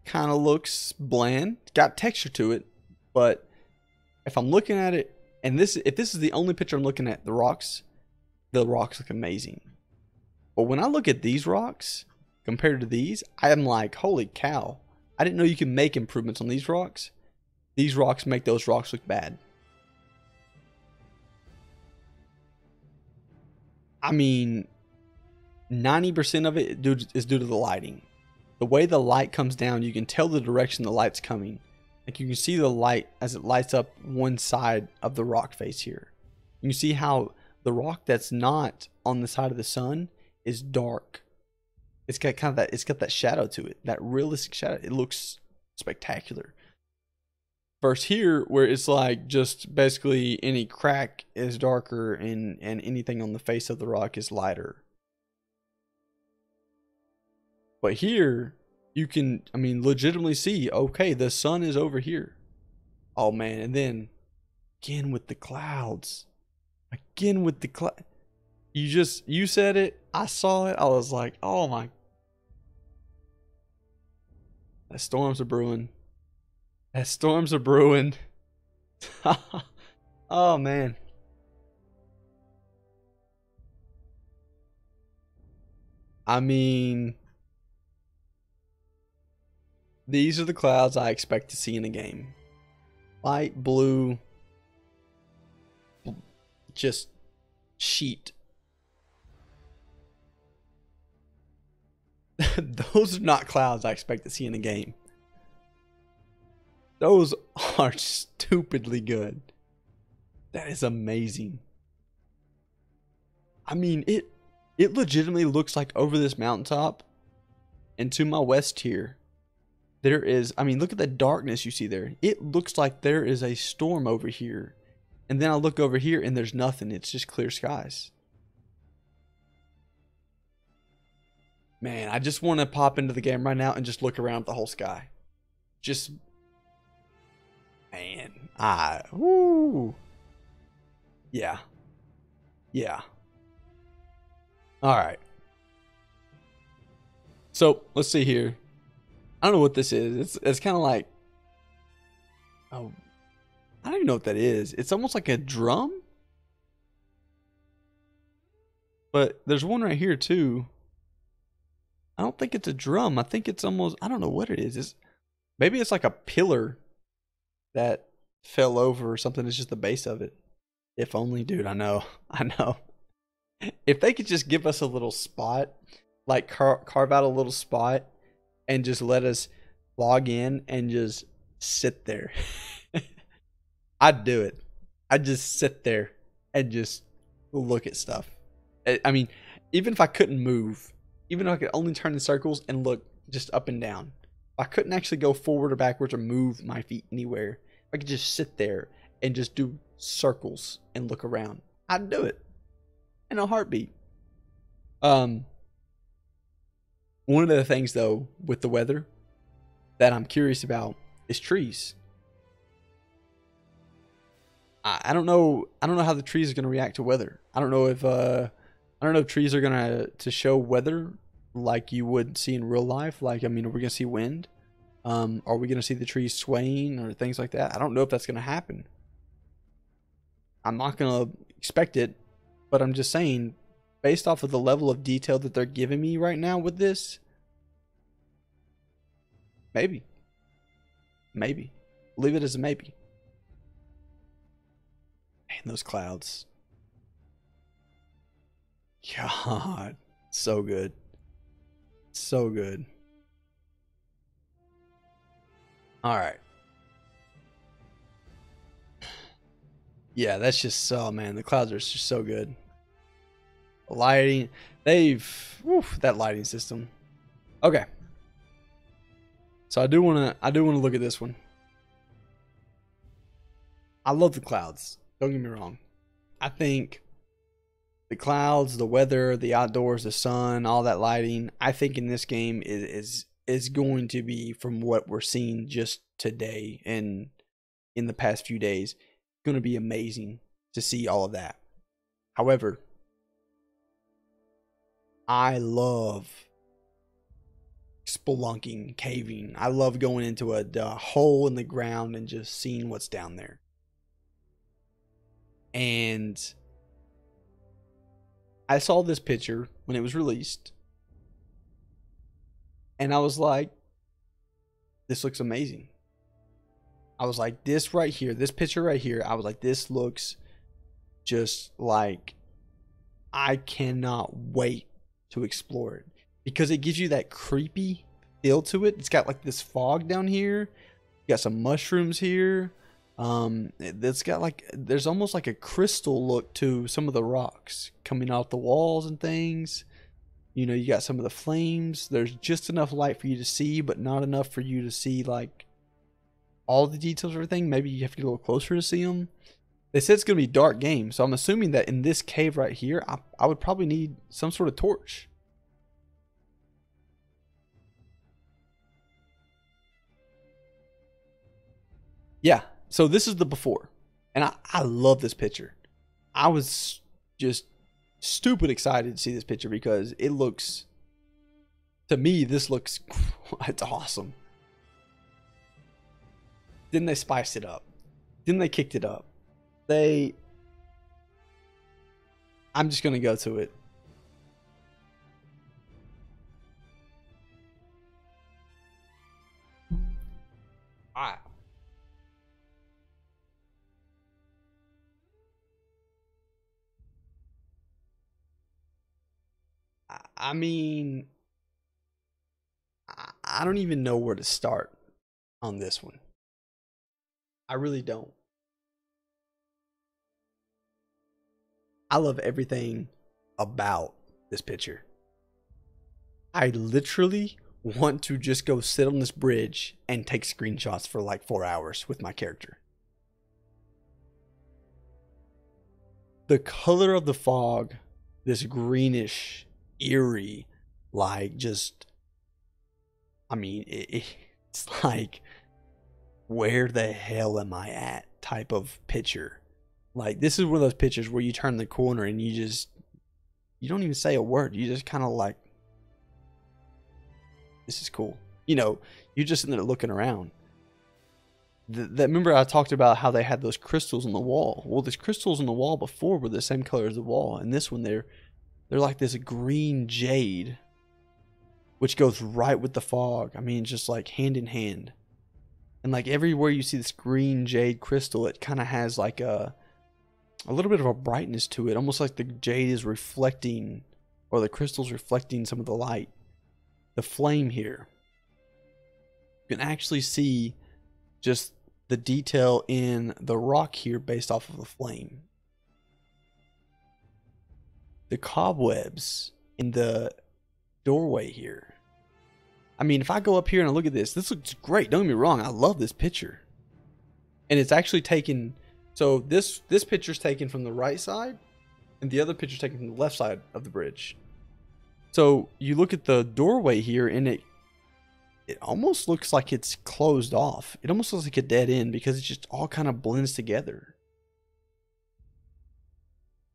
kind of looks bland. Got texture to it, but if I'm looking at it, and if this is the only picture I'm looking at, the rocks look amazing. But when I look at these rocks compared to these, I am like, holy cow. I didn't know you can make improvements on these rocks. These rocks make those rocks look bad. I mean, 90% of it is due to the lighting. The way the light comes down, you can tell the direction the light's coming. Like you can see the light as it lights up one side of the rock face here. You can see how the rock that's not on the side of the sun is dark. It's got kind of that, it's got that shadow to it, that realistic shadow. It looks spectacular. Versus here, where it's like just basically any crack is darker and anything on the face of the rock is lighter. But here, you can, I mean, legitimately see, okay, the sun is over here. Oh man, and then again with the clouds. Again with the cloud. You said it, I saw it, I was like, oh my. The storms are brewing. As storms are brewing. Oh man. I mean, these are the clouds I expect to see in a game. Light blue, just sheet. Those are not clouds I expect to see in a game. Those are stupidly good. That is amazing. I mean, it legitimately looks like over this mountaintop and to my west here, there is, I mean, look at the darkness you see there. It looks like there is a storm over here. And then I look over here and there's nothing. It's just clear skies. Man, I just want to pop into the game right now and just look around at the whole sky. Just, man, woo. Yeah. Yeah. All right. So let's see here. I don't know what this is. It's kind of like, oh, I don't even know what that is. It's almost like a drum. But there's one right here too. I don't think it's a drum. I think it's almost, I don't know what it is. Maybe it's like a pillar that fell over or something. It's just the base of it. If only, dude, I know. I know. If they could just give us a little spot, like carve out a little spot and just let us log in and just sit there. I'd do it. I'd just sit there and just look at stuff. I mean, even if I couldn't move, even if I could only turn in circles and look just up and down, if I couldn't actually go forward or backwards or move my feet anywhere, if I could just sit there and just do circles and look around, I'd do it in a heartbeat. One of the things though with the weather that I'm curious about is trees. I don't know how the trees are going to react to weather. I don't know if trees are going to show weather like you would see in real life. Like, I mean, are we going to see wind? Are we going to see the trees swaying or things like that? I don't know if that's going to happen. I'm not going to expect it, but I'm just saying, based off of the level of detail that they're giving me right now with this, maybe. Maybe. Leave it as a maybe. Man, those clouds. God, so good. So good. All right. Yeah, that's just so, man, the clouds are just so good. Lighting, that lighting system. Okay. So I do want to look at this one. I love the clouds. Don't get me wrong. I think the clouds, the weather, the outdoors, the sun, all that lighting, I think in this game is going to be, from what we're seeing just today and in the past few days, going to be amazing to see all of that. However, I love spelunking, caving. I love going into a hole in the ground and just seeing what's down there. And I saw this picture when it was released, and I was like, this looks amazing. I was like, this right here, this picture right here, I was like, this looks just like, I cannot wait to explore it, because it gives you that creepy feel to it. It's got like this fog down here. You got some mushrooms here. It's got like, there's almost like a crystal look to some of the rocks coming off the walls and things. You know, you got some of the flames. There's just enough light for you to see, but not enough for you to see like all the details of everything. Maybe you have to get a little closer to see them. They said it's going to be a dark game, so I'm assuming that in this cave right here, I would probably need some sort of torch. Yeah, so this is the before, and I love this picture. I was just stupid excited to see this picture because it looks, to me, this looks, it's awesome. Then they spiced it up. Then they kicked it up. I'm just going to go to it. I I mean, I don't even know where to start on this one. I really don't. I love everything about this picture. I literally want to just go sit on this bridge and take screenshots for like 4 hours with my character. The color of the fog, this greenish, eerie, like just, I mean, it's like, where the hell am I at type of picture. Like, this is one of those pictures where you turn the corner and you don't even say a word. You just kind of like, this is cool. You know, you're just sitting there looking around. Remember I talked about how they had those crystals on the wall. Well, these crystals on the wall before were the same color as the wall. And this one, they're like this green jade, which goes right with the fog. I mean, just like hand in hand. And like everywhere you see this green jade crystal, it kind of has like a little bit of a brightness to it. Almost like the jade is reflecting, or the crystal's reflecting some of the light. The flame here, you can actually see just the detail in the rock here based off of the flame. The cobwebs in the doorway here. I mean, if I go up here and I look at this looks great. Don't get me wrong, I love this picture. And it's actually taken, so this picture's taken from the right side, and the other picture's taken from the left side of the bridge. So you look at the doorway here, and it almost looks like it's closed off. It almost looks like a dead end because it just all kind of blends together.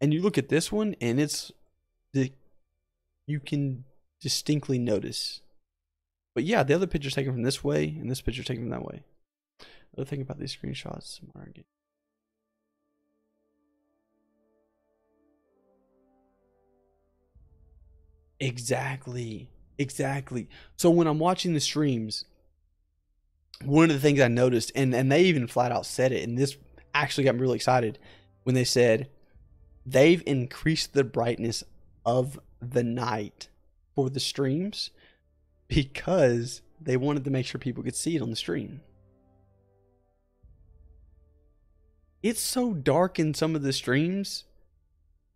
And you look at this one, and you can distinctly notice But yeah, the other picture's taken from this way, and this picture's taken from that way. Other thing about these screenshots. Exactly. Exactly. So when I'm watching the streams, one of the things I noticed, and they even flat out said it, and this actually got me really excited when they said they've increased the brightness of the night for the streams because they wanted to make sure people could see it on the stream. It's so dark in some of the streams,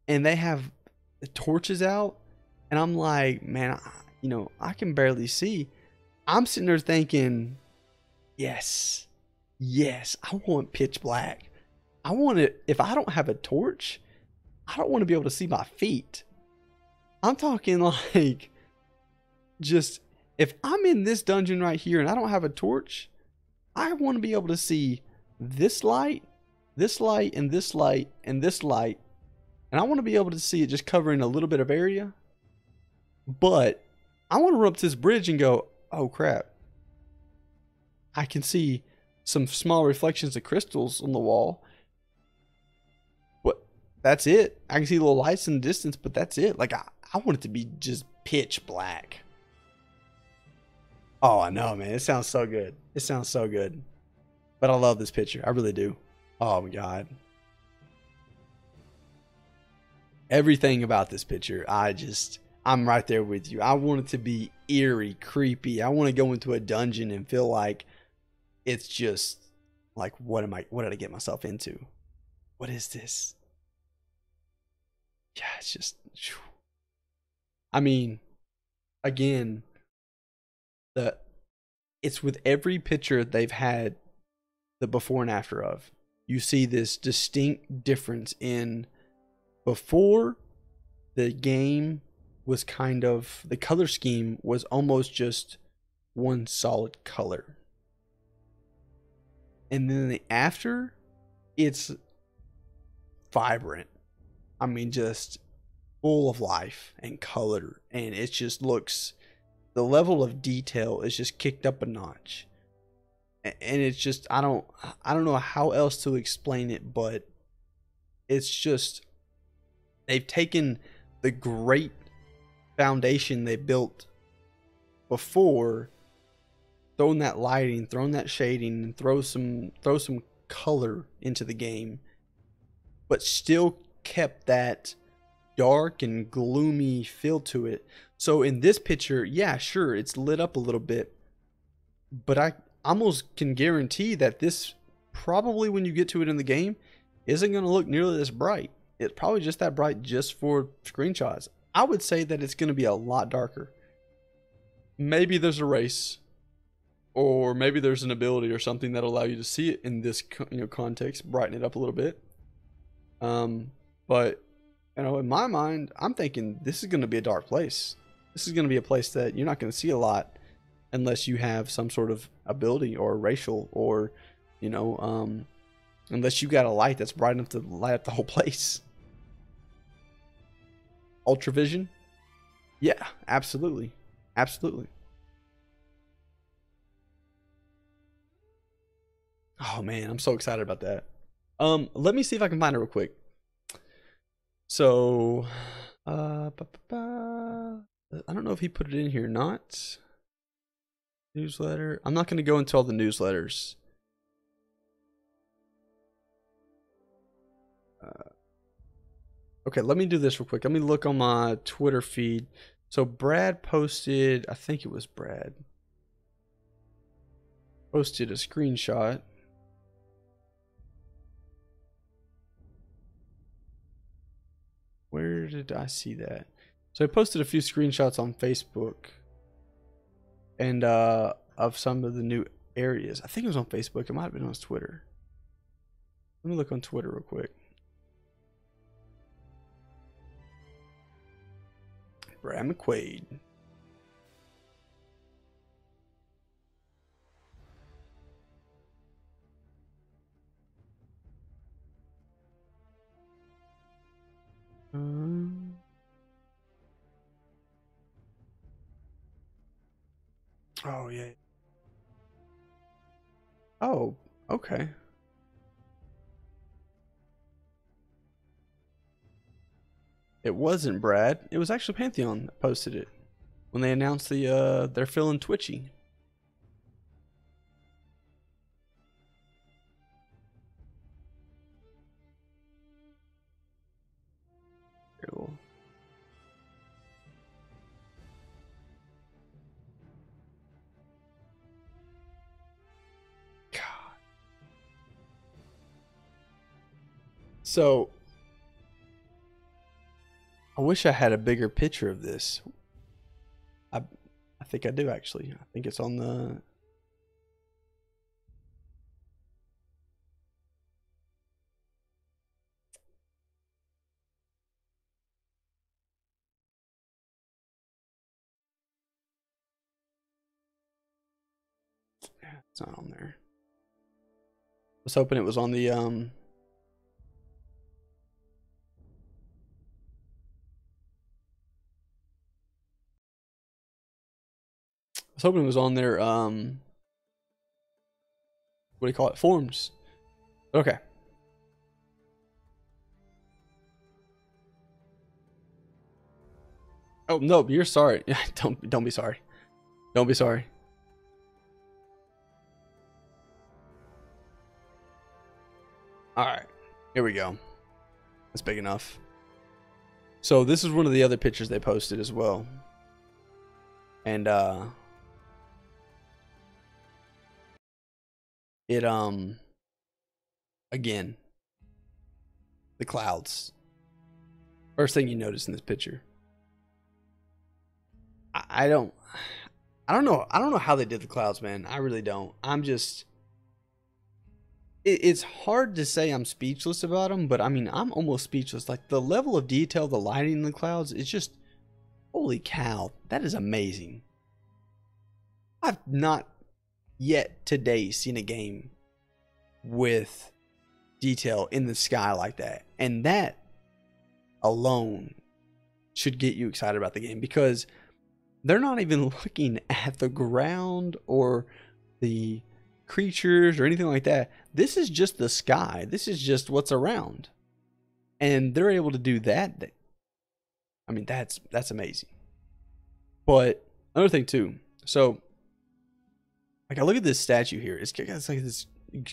and they have the torches out, and I'm like, man, I can barely see. I'm sitting there thinking, yes, I want pitch black. I want it. If I don't have a torch, I don't want to be able to see my feet. I'm talking like, just, if I'm in this dungeon right here and I don't have a torch, I want to be able to see this light, and this light, and this light. And I want to be able to see it just covering a little bit of area. But I want to run up to this bridge and go, oh crap. I can see some small reflections of crystals on the wall. But that's it. I can see little lights in the distance, but that's it. Like, I want it to be just pitch black. Oh, I know, man. It sounds so good. It sounds so good. But I love this picture. I really do. Oh my God. Everything about this picture, I'm right there with you. I want it to be eerie, creepy. I want to go into a dungeon and feel like it's just like, what did I get myself into? What is this? Yeah, it's just, I mean, again, it's with every picture they've had the before and after of. You see this distinct difference in before the game was kind of, the color scheme was almost just one solid color. And then the after, it's vibrant. I mean, just full of life and color. And it just looks, the level of detail is just kicked up a notch. And it's just, I don't know how else to explain it, but it's just, they've taken the great foundation they built before, thrown that lighting, thrown that shading, and throw some color into the game, but still kept that dark and gloomy feel to it. So in this picture, yeah, sure, it's lit up a little bit, but I almost can guarantee that this, probably when you get to it in the game, isn't going to look nearly this bright. It's probably just that bright just for screenshots. I would say that it's going to be a lot darker. Maybe there's a race, or maybe there's an ability or something that'll allow you to see it in this context, brighten it up a little bit. But in my mind, I'm thinking this is going to be a dark place. This is going to be a place that you're not going to see a lot unless you have some sort of ability or racial, or unless you got a light that's bright enough to light up the whole place. Ultravision? Yeah, absolutely. Absolutely. Oh man, I'm so excited about that. Let me see if I can find it real quick. So, I don't know if he put it in here or not. Newsletter. I'm not going to go into all the newsletters. Okay, let me do this real quick. Let me look on my Twitter feed. So Brad posted, I think it was Brad, posted a screenshot. Where did I see that? So I posted a few screenshots on Facebook, and of some of the new areas. I think it was on Facebook. It might have been on his Twitter. Let me look on Twitter real quick. Brad McQuaid. Oh yeah. Oh, okay. It wasn't Brad. It was actually Pantheon that posted it when they announced they're feeling twitchy. Cool. God. So I wish I had a bigger picture of this. I think I do actually. I think it's on the. It's not on there. I was hoping it was on the I was hoping it was on their what do you call it? Forums. Okay. Oh no, you're sorry. Don't be sorry. Don't be sorry. All right. Here we go. That's big enough. So this is one of the other pictures they posted as well. And it again, the clouds. First thing you notice in this picture. I don't know. I don't know how they did the clouds, man. I really don't. I'm just it's hard to say I'm speechless about them, but I mean, I'm almost speechless. Like the level of detail, the lighting in the clouds, it's just holy cow. That is amazing. I've not yet today seen a game with detail in the sky like that. And that alone should get you excited about the game, because they're not even looking at the ground or the creatures or anything like that. This is just the sky. This is just what's around. And they're able to do that. I mean, that's amazing. But another thing too. So like I look at this statue here. It's got like this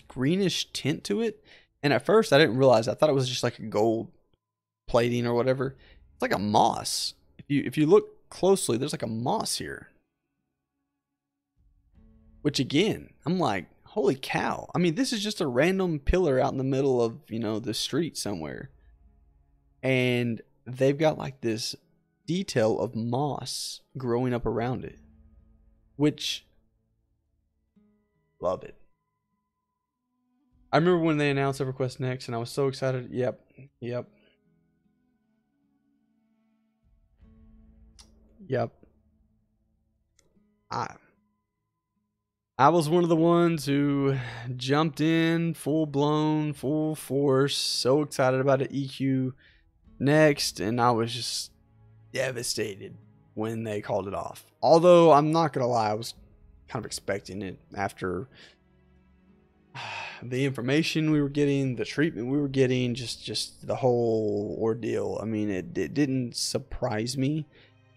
greenish tint to it. And at first I didn't realize. I thought it was just like a gold plating or whatever. It's like a moss. If you look closely, there's like a moss here. Which again, I'm like, holy cow. I mean, this is just a random pillar out in the middle of, the street somewhere. And they've got like this detail of moss growing up around it. Which, love it. I remember when they announced EverQuest Next and I was so excited. Yep. I was one of the ones who jumped in full blown, full force, so excited about it. EQ Next, and I was just devastated when they called it off. Although I'm not gonna lie, I was kind of expecting it after the information we were getting, the treatment we were getting, just the whole ordeal. I mean, it didn't surprise me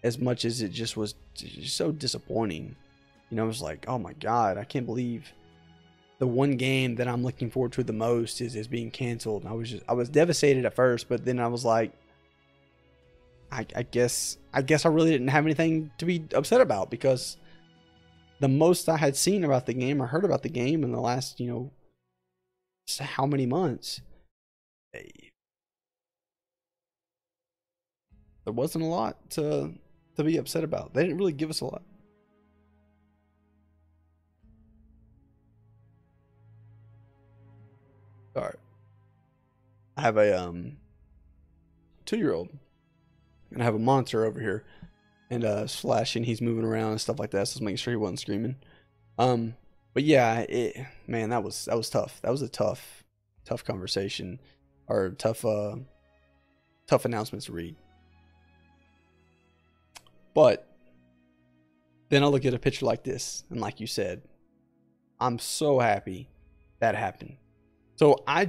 as much as it just was just so disappointing. I was like, oh my God, I can't believe the one game that I'm looking forward to the most is being canceled. And I was devastated at first, but then I was like, I guess I really didn't have anything to be upset about, because the most I had seen about the game or heard about the game in the last, how many months, there wasn't a lot to be upset about. They didn't really give us a lot. All right. I have a 2-year-old, and I have a monitor over here, and slashing. He's moving around and stuff like that, so I was making sure he wasn't screaming. But yeah, man, that was tough. That was a tough conversation, or tough announcements to read. But Then I look at a picture like this, and like you said, I'm so happy that happened. So I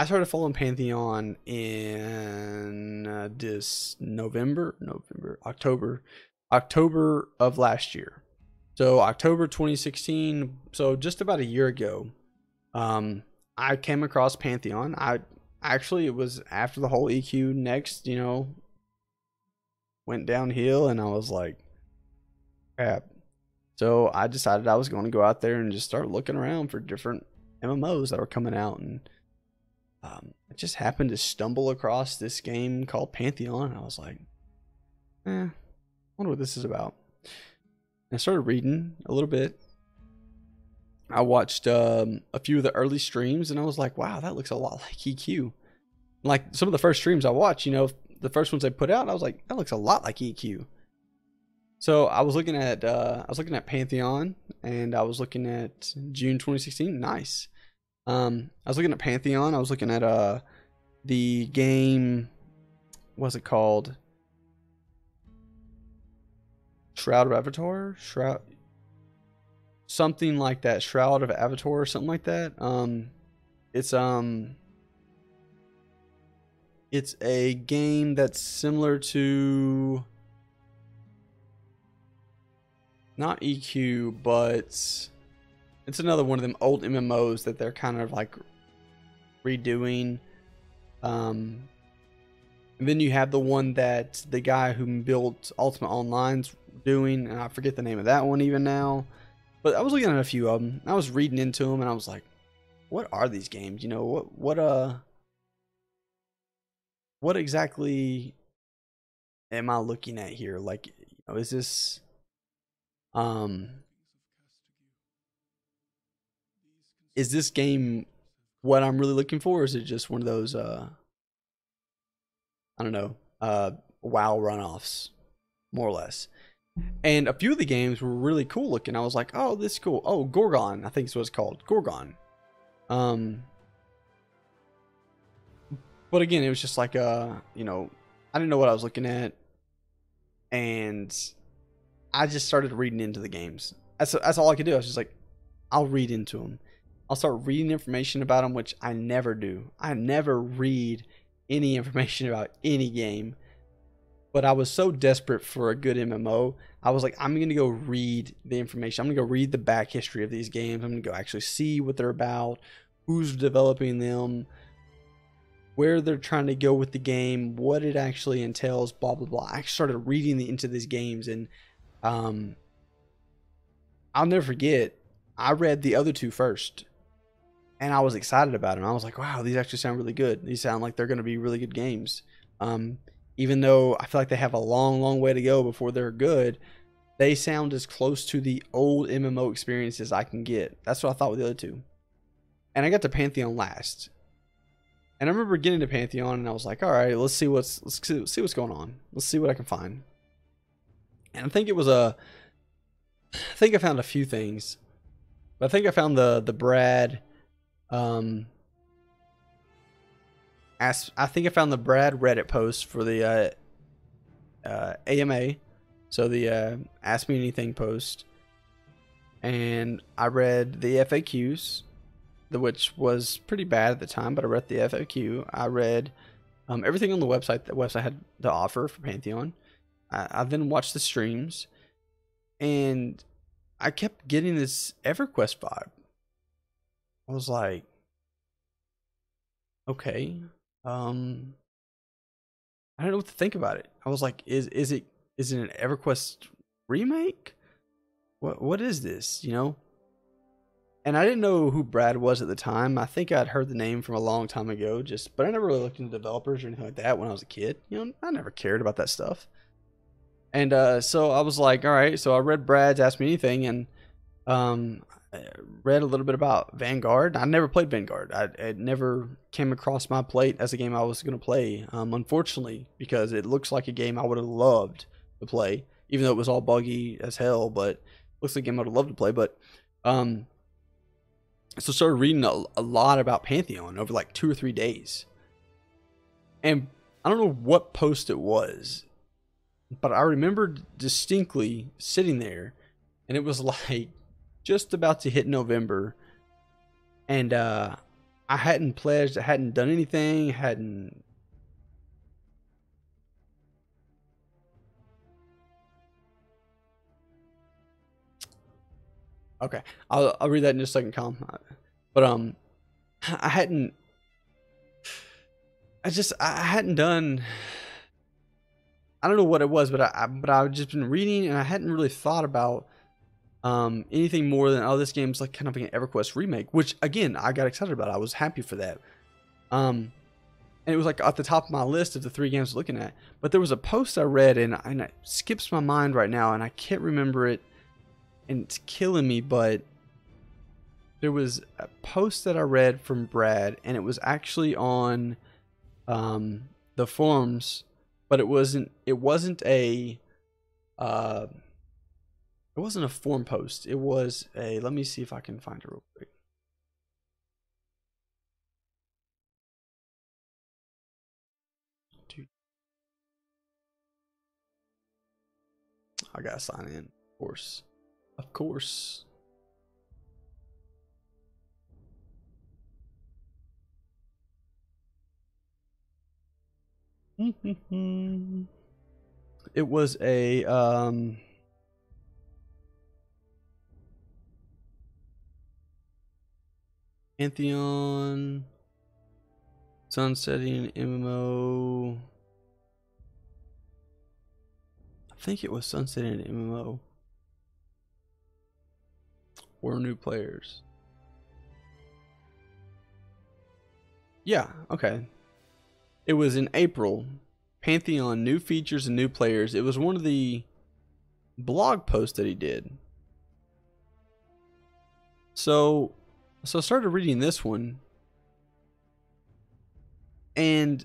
started following Pantheon in October of last year. So October 2016, so just about a year ago, I came across Pantheon. It was after the whole EQ next, went downhill, and I was like, crap. So I decided I was going to go out there and just start looking around for different MMOs that were coming out, and I just happened to stumble across this game called Pantheon, and I was like, I wonder what this is about. And I started reading a little bit. I watched a few of the early streams, and I was like, wow, that looks a lot like EQ. Like some of the first streams I watched, the first ones they put out, I was like, that looks a lot like EQ. So I was looking at Pantheon, and I was looking at June 2016. Nice. I was looking at Pantheon. I was looking at the game. What's it called? Shroud of Avatar? Something like that. Shroud of Avatar or something like that. It's a game that's similar to not EQ, but it's another one of them old MMOs that they're kind of like redoing. And then you have the one that the guy who built Ultimate Online's doing, and I forget the name of that one even now. But I was looking at a few of them. I was reading into them, and I was like, "What are these games? What exactly am I looking at here? Like, is this is this game what I'm really looking for, or is it just one of those I don't know, WoW runoffs, more or less?" And a few of the games were really cool looking. I was like, oh, this is cool. Oh, Gorgon, I think is what it's called. Gorgon. But again, it was just like, I didn't know what I was looking at. And I just started reading into the games. That's all I could do. I was just like, I'll read into them. I'll start reading information about them, which I never do. I never read any information about any game. But I was so desperate for a good MMO. I was like, I'm going to go read the information. I'm going to go read the back history of these games. I'm going to go actually see what they're about, who's developing them, where they're trying to go with the game, what it actually entails, blah, blah, blah. I started reading into these games, and I'll never forget, I read the other two first, and I was excited about them. I was like, wow, these actually sound really good. These sound like they're going to be really good games. Even though I feel like they have a long, long way to go before they're good, they sound as close to the old MMO experience as I can get. That's what I thought with the other two. And I got to Pantheon last. And I remember getting to Pantheon, and I was like, all right, let's see what's going on. Let's see what I can find. And I think I found a few things. But I think I found the Brad I think I found the Brad Reddit post for the AMA, so the Ask Me Anything post, and I read the FAQs, which was pretty bad at the time, but I read the FAQ. I read everything on the website that website had to offer for Pantheon. I then watched the streams, and I kept getting this EverQuest vibe. I was like, okay. I don't know what to think about it. I was like, is it an EverQuest remake? What is this, And I didn't know who Brad was at the time. I think I'd heard the name from a long time ago, but I never really looked into developers or anything like that when I was a kid. I never cared about that stuff. And so I was like, all right. So I read Brad's Ask Me Anything, and I read a little bit about Vanguard. I never played Vanguard. It never came across my plate as a game I was going to play, unfortunately, because it looks like a game I would have loved to play, even though it was all buggy as hell, but it looks like a game I would have loved to play. But so I started reading a lot about Pantheon over like 2 or 3 days. And I don't know what post it was, but I remember distinctly sitting there, and it was like just about to hit November, and I hadn't pledged, I hadn't done anything, hadn't. Okay, I'll read that in just a second, Colin. But I hadn't. I hadn't done. I don't know what it was, but I've just been reading, and I hadn't really thought about anything more than, oh, this game's like kind of like an EverQuest remake, which again I got excited about. I was happy for that. And it was like at the top of my list of the 3 games I was looking at. But there was a post I read, and it skips my mind right now, and I can't remember it, and it's killing me. But there was a post that I read from Brad, and it was actually on the forums, but it wasn't a forum post. It was a, let me see if I can find it real quick. Dude, I gotta sign in, of course. Of course. It was a Pantheon sunsetting MMO. I think it was sunsetting an MMO or new players. Yeah, okay. It was in April. Pantheon, new features and new players. It was one of the blog posts that he did. So I started reading this one, and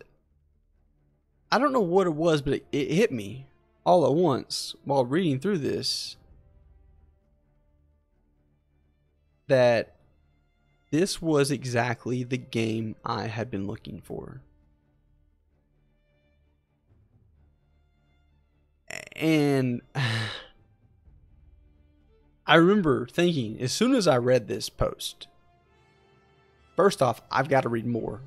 I don't know what it was, but it hit me all at once while reading through this, that this was exactly the game I had been looking for. And I remember thinking, as soon as I read this post, first off, I've got to read more.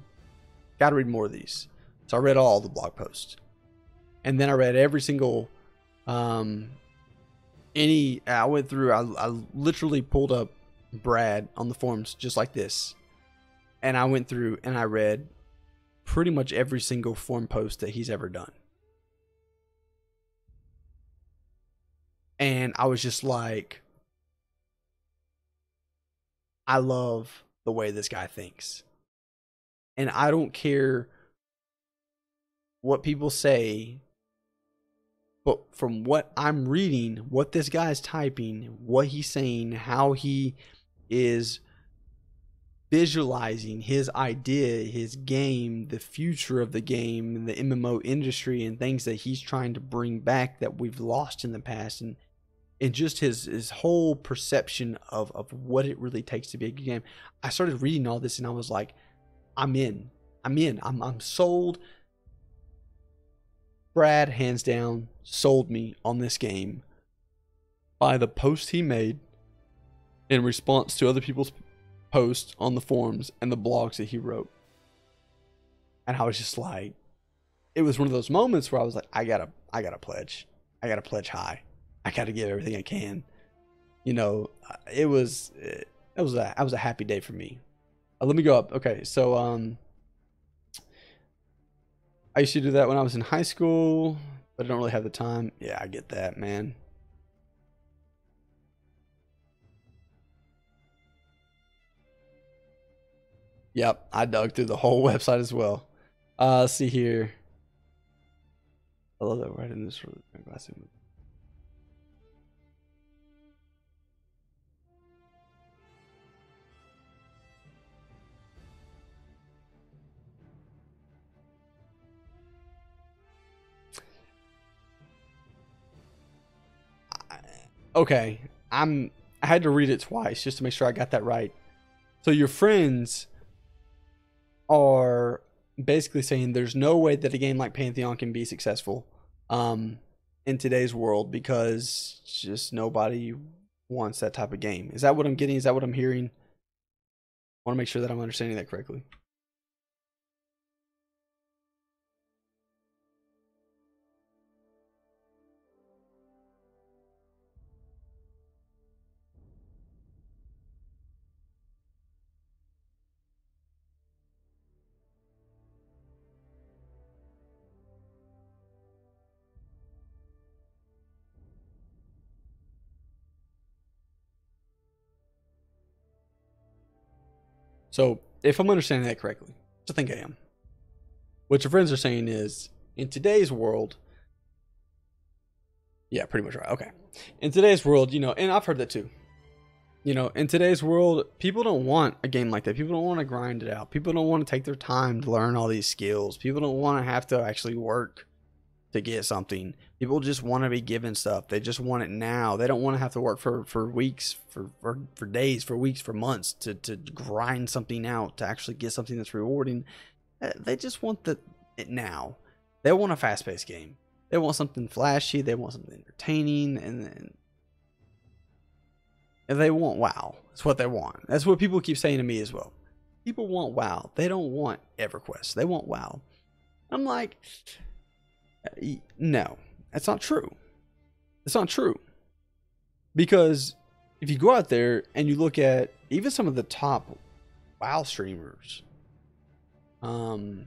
Got to read more of these. So I read all the blog posts. And then I read every single, I went through, I literally pulled up Brad on the forums just like this. And I went through and I read pretty much every single forum post that he's ever done. And I was just like, I love the way this guy thinks. And I don't care what people say, but from what I'm reading, what this guy's typing, what he's saying, how he is visualizing his idea, his game, the future of the game, the MMO industry, and things that he's trying to bring back that we've lost in the past, and just his whole perception of what it really takes to be a good game. I started reading all this and I was like, I'm in. I'm sold. Brad, hands down, sold me on this game by the post he made in response to other people's posts on the forums and the blogs that he wrote. And I was just like, it was one of those moments where I was like, I gotta pledge. I gotta pledge high. I got to give everything I can. You know, it was a happy day for me. Let me go up. Okay, so I used to do that when I was in high school, but I don't really have the time. Yeah, I get that, man. Yep, I dug through the whole website as well. Let's see here. I love that right in this glass. Okay, I had to read it twice just to make sure I got that right. So your friends are basically saying there's no way that a game like Pantheon can be successful. in today's world because just nobody wants that type of game. Is that what I'm getting? Is that what I'm hearing? I want to make sure that I'm understanding that correctly. So if I'm understanding that correctly, which I think I am, what your friends are saying is in today's world, yeah, pretty much right. Okay. In today's world, and I've heard that too. In today's world, people don't want a game like that. People don't want to grind it out. People don't want to take their time to learn all these skills. People don't want to have to actually work to get something. People just want to be given stuff. They just want it now. They don't want to have to work for weeks, for days, for weeks, for months to grind something out to actually get something that's rewarding. They just want it now. They want a fast-paced game. They want something flashy. They want something entertaining, and they want WoW. That's what they want. That's what people keep saying to me as well. People want WoW. They don't want EverQuest. They want WoW. I'm like, no, that's not true. It's not true. Because if you go out there and you look at even some of the top WoW streamers, wow.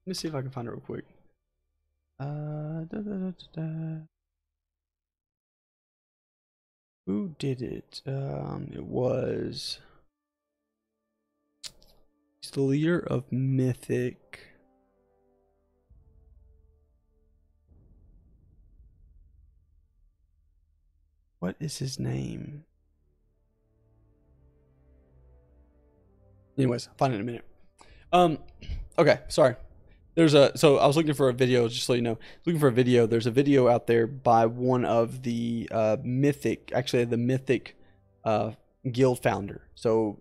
Let me see if I can find it real quick. Who did it? It was. He's the leader of Mythic. What is his name? Anyways, I'll find it in a minute. Okay, sorry. So I was looking for a video, just so you know, looking for a video. There's a video out there by one of the Mythic guild founder. So,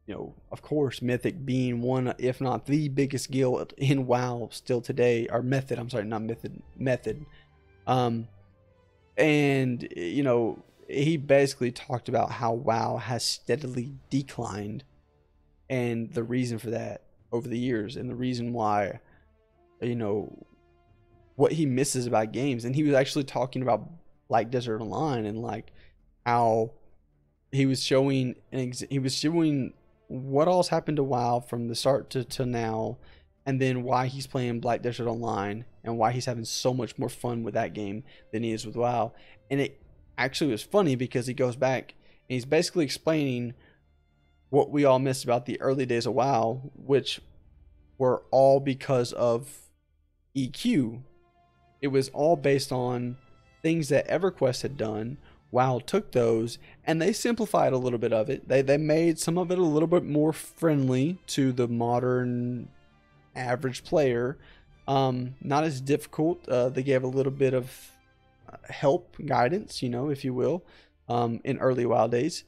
of course, Mythic being one, if not the biggest guild in WoW still today, or Method, I'm sorry, not Method. And, he basically talked about how WoW has steadily declined and the reason for that over the years, and the reason why, what he misses about games. And he was actually talking about Black Desert Online and like how he was showing what all's happened to WoW from the start to now, and then why he's playing Black Desert Online and why he's having so much more fun with that game than he is with WoW. And it actually was funny because he goes back and he's basically explaining what we all missed about the early days of WoW, which were all because of EQ. It was all based on things that EverQuest had done. WoW took those and they simplified a little bit of it. They made some of it a little bit more friendly to the modern average player. Not as difficult. They gave a little bit of help, guidance, if you will, in early WoW days.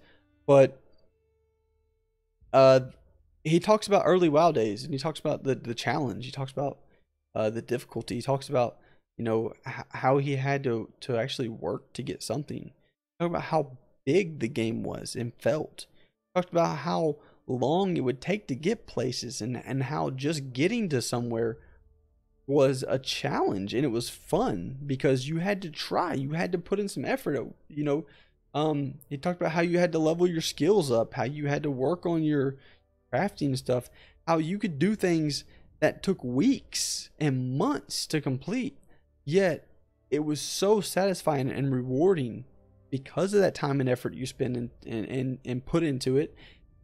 But he talks about early WoW days, and he talks about the challenge. He talks about the difficulty. He talks about how he had to actually work to get something. Talk about how big the game was and felt. Talked about how long it would take to get places, and how just getting to somewhere was a challenge, and it was fun because you had to try. You had to put in some effort. He talked about how you had to level your skills up, how you had to work on your crafting and stuff, how you could do things that took weeks and months to complete, yet it was so satisfying and rewarding because of that time and effort you spend and put into it.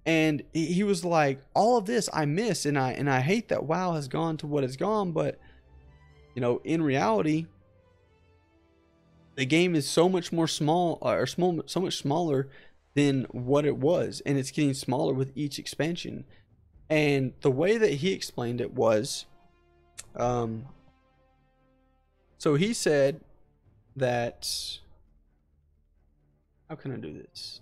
And he was like, all of this I miss, and I hate that WoW has gone to what it's gone, but in reality, the game is so much more so much smaller than what it was, and it's getting smaller with each expansion. And the way that he explained it was, Um, so he said that, how can I do this?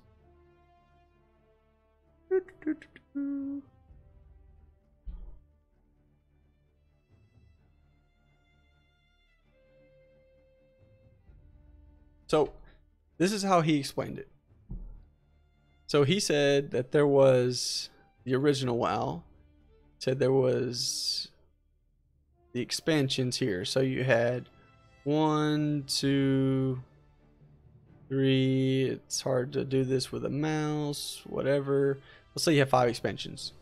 So this is how he explained it. So he said that there was the original WoW, said there was the expansions here. So you had 1, 2, 3. It's hard to do this with a mouse, whatever. Let's say you have 5 expansions.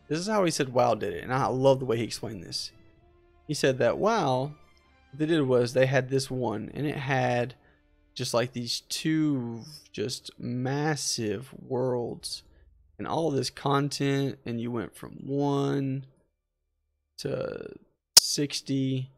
This is how he said WoW did it, and I love the way he explained this. He said that WoW, what they did was they had this one, and it had just like these 2 just massive worlds and all this content, and you went from 1 to 60.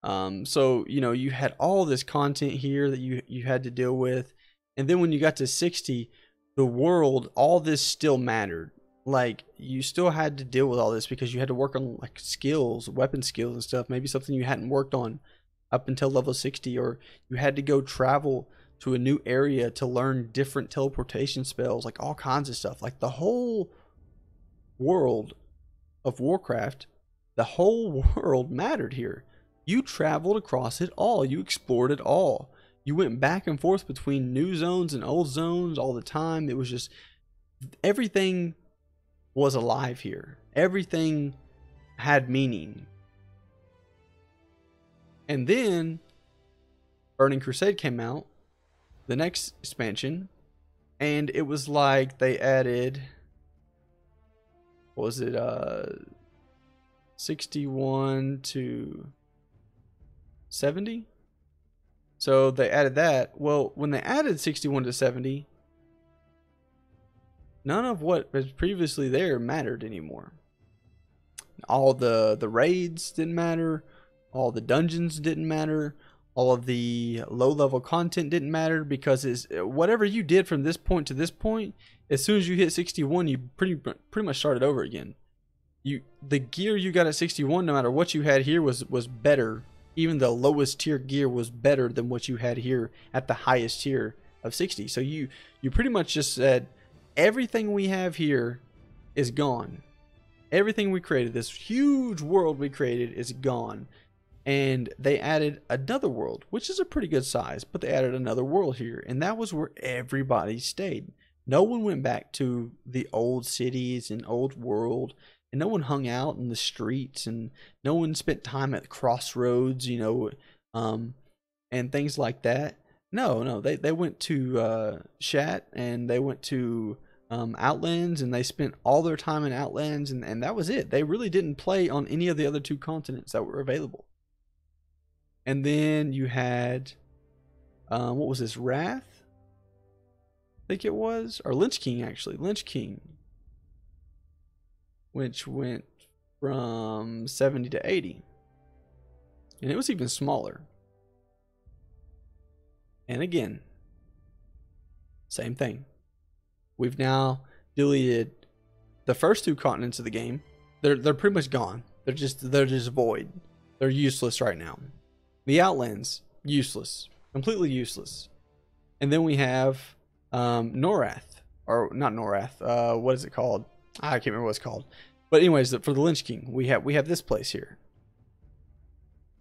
So you know, you had all this content here that you had to deal with, and then when you got to 60, the world, all this still mattered. Like, you still had to deal with all this because you had to work on like skills, weapon skills and stuff, maybe something you hadn't worked on up until level 60, or you had to go travel to a new area to learn different teleportation spells, like all kinds of stuff. Like, the whole world of Warcraft, the whole world mattered here. You traveled across it all, you explored it all, you went back and forth between new zones and old zones all the time. It was just, everything was alive here, everything had meaning. And then Burning Crusade came out, the next expansion, and it was like they added, what was it, 61 to 70? So they added that. Well, when they added 61 to 70, none of what was previously there mattered anymore. All the raids didn't matter. All the dungeons didn't matter. All of the low-level content didn't matter, because it's, whatever you did from this point to this point, as soon as you hit 61, you pretty much started over again. The gear you got at 61, no matter what you had here, was better. Even the lowest tier gear was better than what you had here at the highest tier of 60. So you pretty much just said, everything we have here is gone. Everything we created, this huge world we created, is gone. And they added another world, which is a pretty good size, but they added another world here, and that was where everybody stayed. No one went back to the old cities and old world, and no one hung out in the streets, and no one spent time at crossroads, you know, and things like that. No, they went to Shat, and they went to Outlands, and they spent all their time in Outlands, and that was it. They really didn't play on any of the other 2 continents that were available. And then you had, what was this, Wrath? I think it was, or Lynch King, actually. Lynch King, which went from 70 to 80. And it was even smaller. And again, same thing. We've now deleted the first 2 continents of the game. They're pretty much gone. They're just void. They're useless right now. The Outlands, useless, completely useless. And then we have Norath, or not Norath. What is it called? I can't remember what it's called. But anyways, for the Lynch King, we have this place here,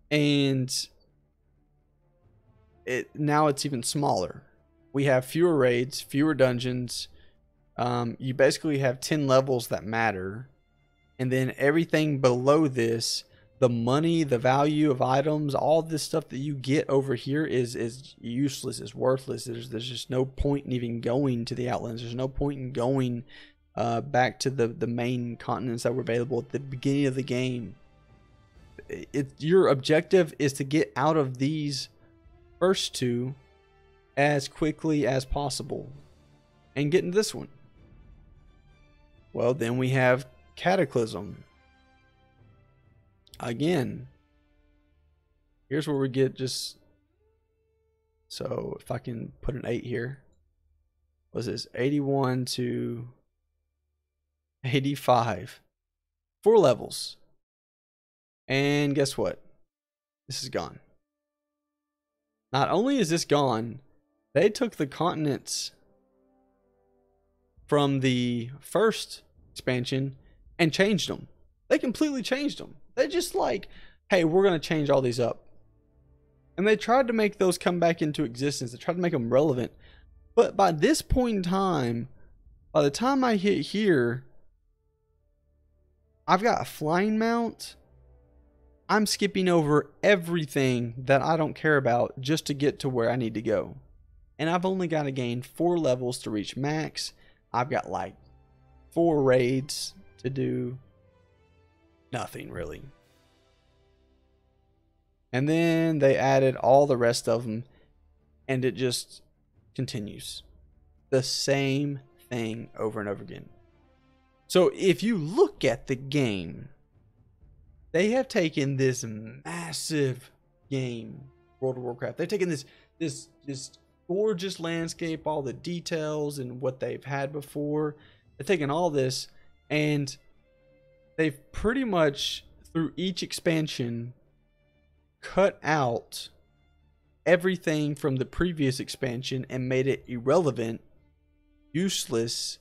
and now it's even smaller. We have fewer raids, fewer dungeons. You basically have 10 levels that matter, and then everything below this, the money, the value of items, all this stuff that you get over here is useless, is worthless. There's just no point in even going to the Outlands. There's no point in going back to the main continents that were available at the beginning of the game. Your objective is to get out of these first 2 as quickly as possible and get into this one. Well, then we have Cataclysm. Again, here's where we get just, so if I can put an 8 here, was this 81 to 85, 4 levels. And guess what? This is gone. Not only is this gone, they took the continents from the first expansion and changed them. They completely changed them. They just like, hey, we're going to change all these up. And they tried to make those come back into existence. They tried to make them relevant. But by this point in time, by the time I hit here, I've got a flying mount. I'm skipping over everything that I don't care about just to get to where I need to go. And I've only got to gain 4 levels to reach max. I've got like 4 raids to do. Nothing really. And then they added all the rest of them, and it just continues. The same thing over and over again. So if you look at the game, they have taken this massive game, World of Warcraft. They've taken this gorgeous landscape, all the details and what they've had before. They've taken all this, and they've pretty much, through each expansion, cut out everything from the previous expansion and made it irrelevant, useless,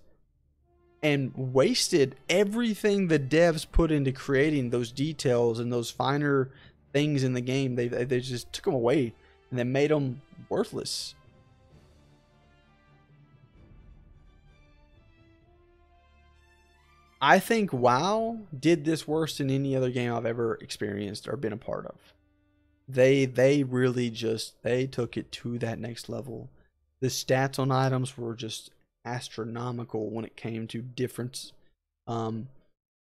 and wasted everything the devs put into creating those details and those finer things in the game. They just took them away and they made them worthless. I think WoW did this worse than any other game I've ever experienced or been a part of. They really just, they took it to that next level. The stats on items were just astronomical when it came to difference.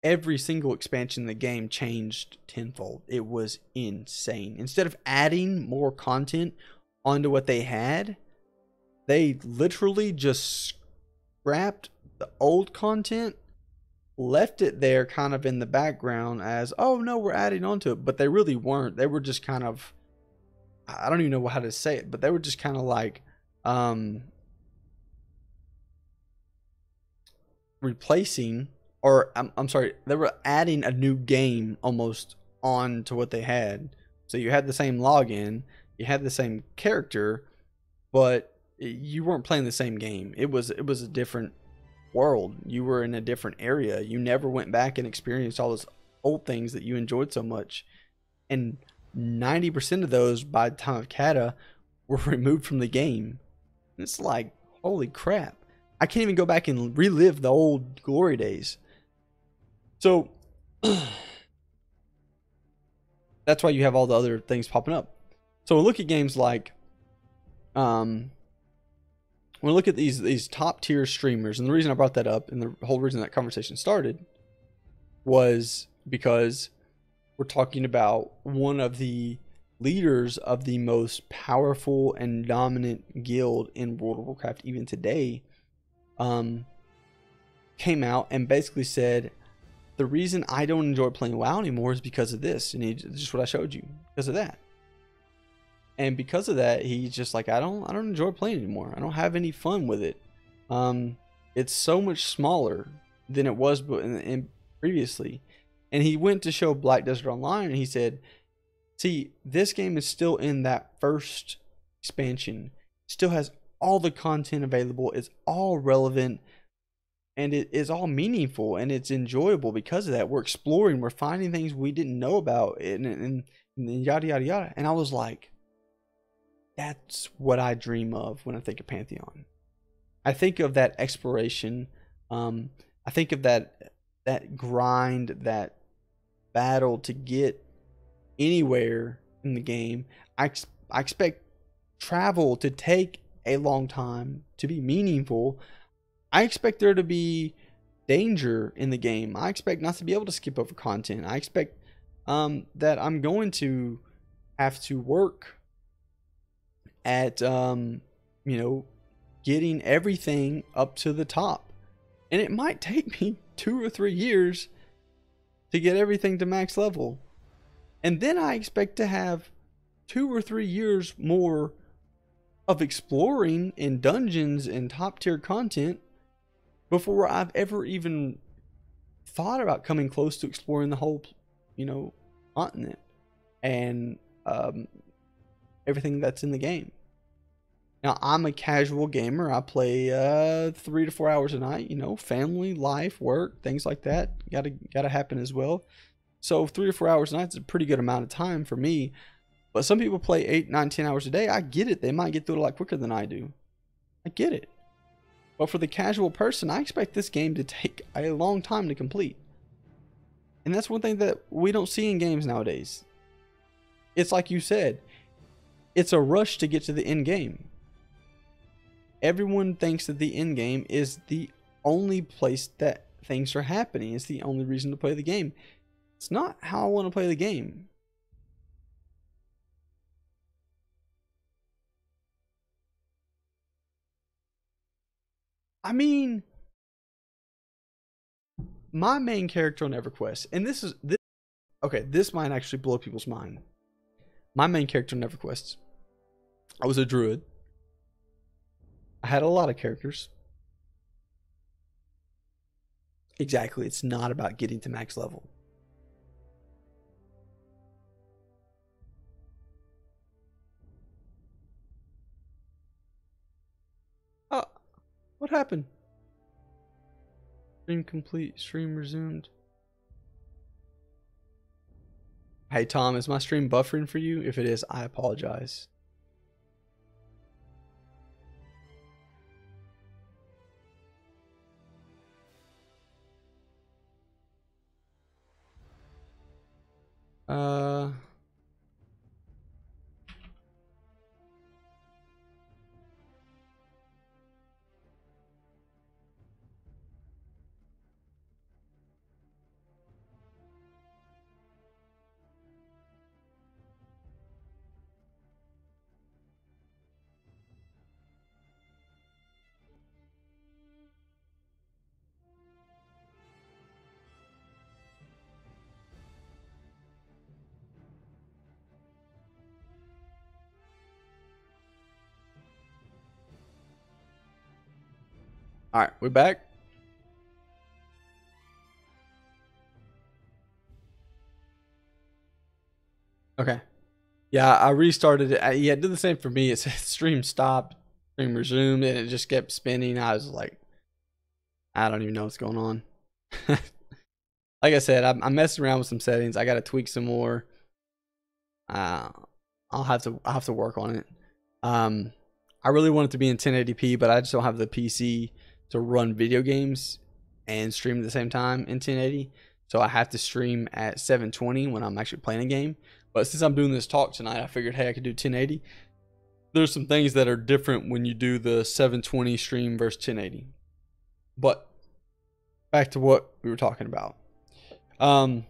Every single expansion in the game changed tenfold. It was insane. Instead of adding more content onto what they had, they literally just scrapped the old content, left it there kind of in the background as, oh no, we're adding onto it, but they really weren't. They were just kind of, I don't even know how to say it, but they were just kind of like replacing, or I'm sorry, they were adding a new game almost on to what they had. So you had the same login, you had the same character, but you weren't playing the same game. It was a different world. You were in a different area. You never went back and experienced all those old things that you enjoyed so much. And 90% of those by the time of Kata were removed from the game. It's like, holy crap. I can't even go back and relive the old glory days. So that's why you have all the other things popping up. So look at games like when I look at these top tier streamers, and the reason I brought that up and the whole reason that conversation started was because we're talking about one of the leaders of the most powerful and dominant guild in World of Warcraft even today, came out and basically said, the reason I don't enjoy playing WoW anymore is because of this, and just what I showed you, because of that. And because of that, he's just like, I don't enjoy playing anymore. I don't have any fun with it. It's so much smaller than it was in previously. And he went to show Black Desert Online, and he said, see, this game is still in that first expansion. It still has all the content available. It's all relevant, and it is all meaningful, and it's enjoyable because of that. We're exploring. We're finding things we didn't know about, and yada, yada, yada. And I was like, that's what I dream of when I think of Pantheon. I think of that exploration. I think of that grind, that battle to get anywhere in the game. I expect travel to take a long time, to be meaningful. I expect there to be danger in the game. I expect not to be able to skip over content. I expect that I'm going to have to work at getting everything up to the top, and it might take me 2 or 3 years to get everything to max level, and then I expect to have 2 or 3 years more of exploring in dungeons and top tier content before I've ever even thought about coming close to exploring the whole continent and everything that's in the game. Now, I'm a casual gamer. I play 3 to 4 hours a night. You know, family, life, work, things like that gotta happen as well. So 3 or 4 hours a night is a pretty good amount of time for me. But some people play 8, 9, 10 hours a day. I get it. They might get through it a lot quicker than I do. I get it. But for the casual person, I expect this game to take a long time to complete. And that's one thing that we don't see in games nowadays. It's like you said, it's a rush to get to the end game. Everyone thinks that the end game is the only place that things are happening. It's the only reason to play the game. It's not how I want to play the game. I mean, my main character on EverQuest, and this okay, this might actually blow people's mind. My main character on EverQuest, I was a druid. I had a lot of characters. Exactly, it's not about getting to max level. Oh, what happened? Stream complete, stream resumed. Hey Tom, is my stream buffering for you? If it is, I apologize. All right, we're back. Okay. Yeah, I restarted it. Yeah, it did the same for me. It said stream stopped, stream resumed, and it just kept spinning. I was like, I don't even know what's going on. Like I said, I'm messing around with some settings. I got to tweak some more. I'll have to work on it. I really want it to be in 1080p, but I just don't have the PC to run video games and stream at the same time in 1080. So I have to stream at 720 when I'm actually playing a game. But since I'm doing this talk tonight, I figured, hey, I could do 1080. There's some things that are different when you do the 720 stream versus 1080. But back to what we were talking about. I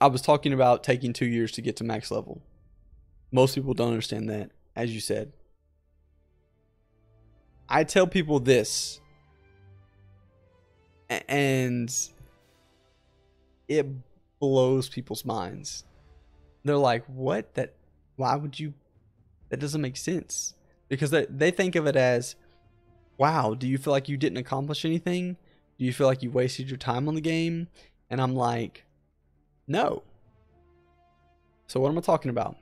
was talking about taking 2 years to get to max level. Most people don't understand that, as you said. I tell people this, and it blows people's minds. They're like, what? Why would you? That doesn't make sense. Because they think of it as, wow, do you feel like you didn't accomplish anything? Do you feel like you wasted your time on the game? And I'm like, no. So what am I talking about?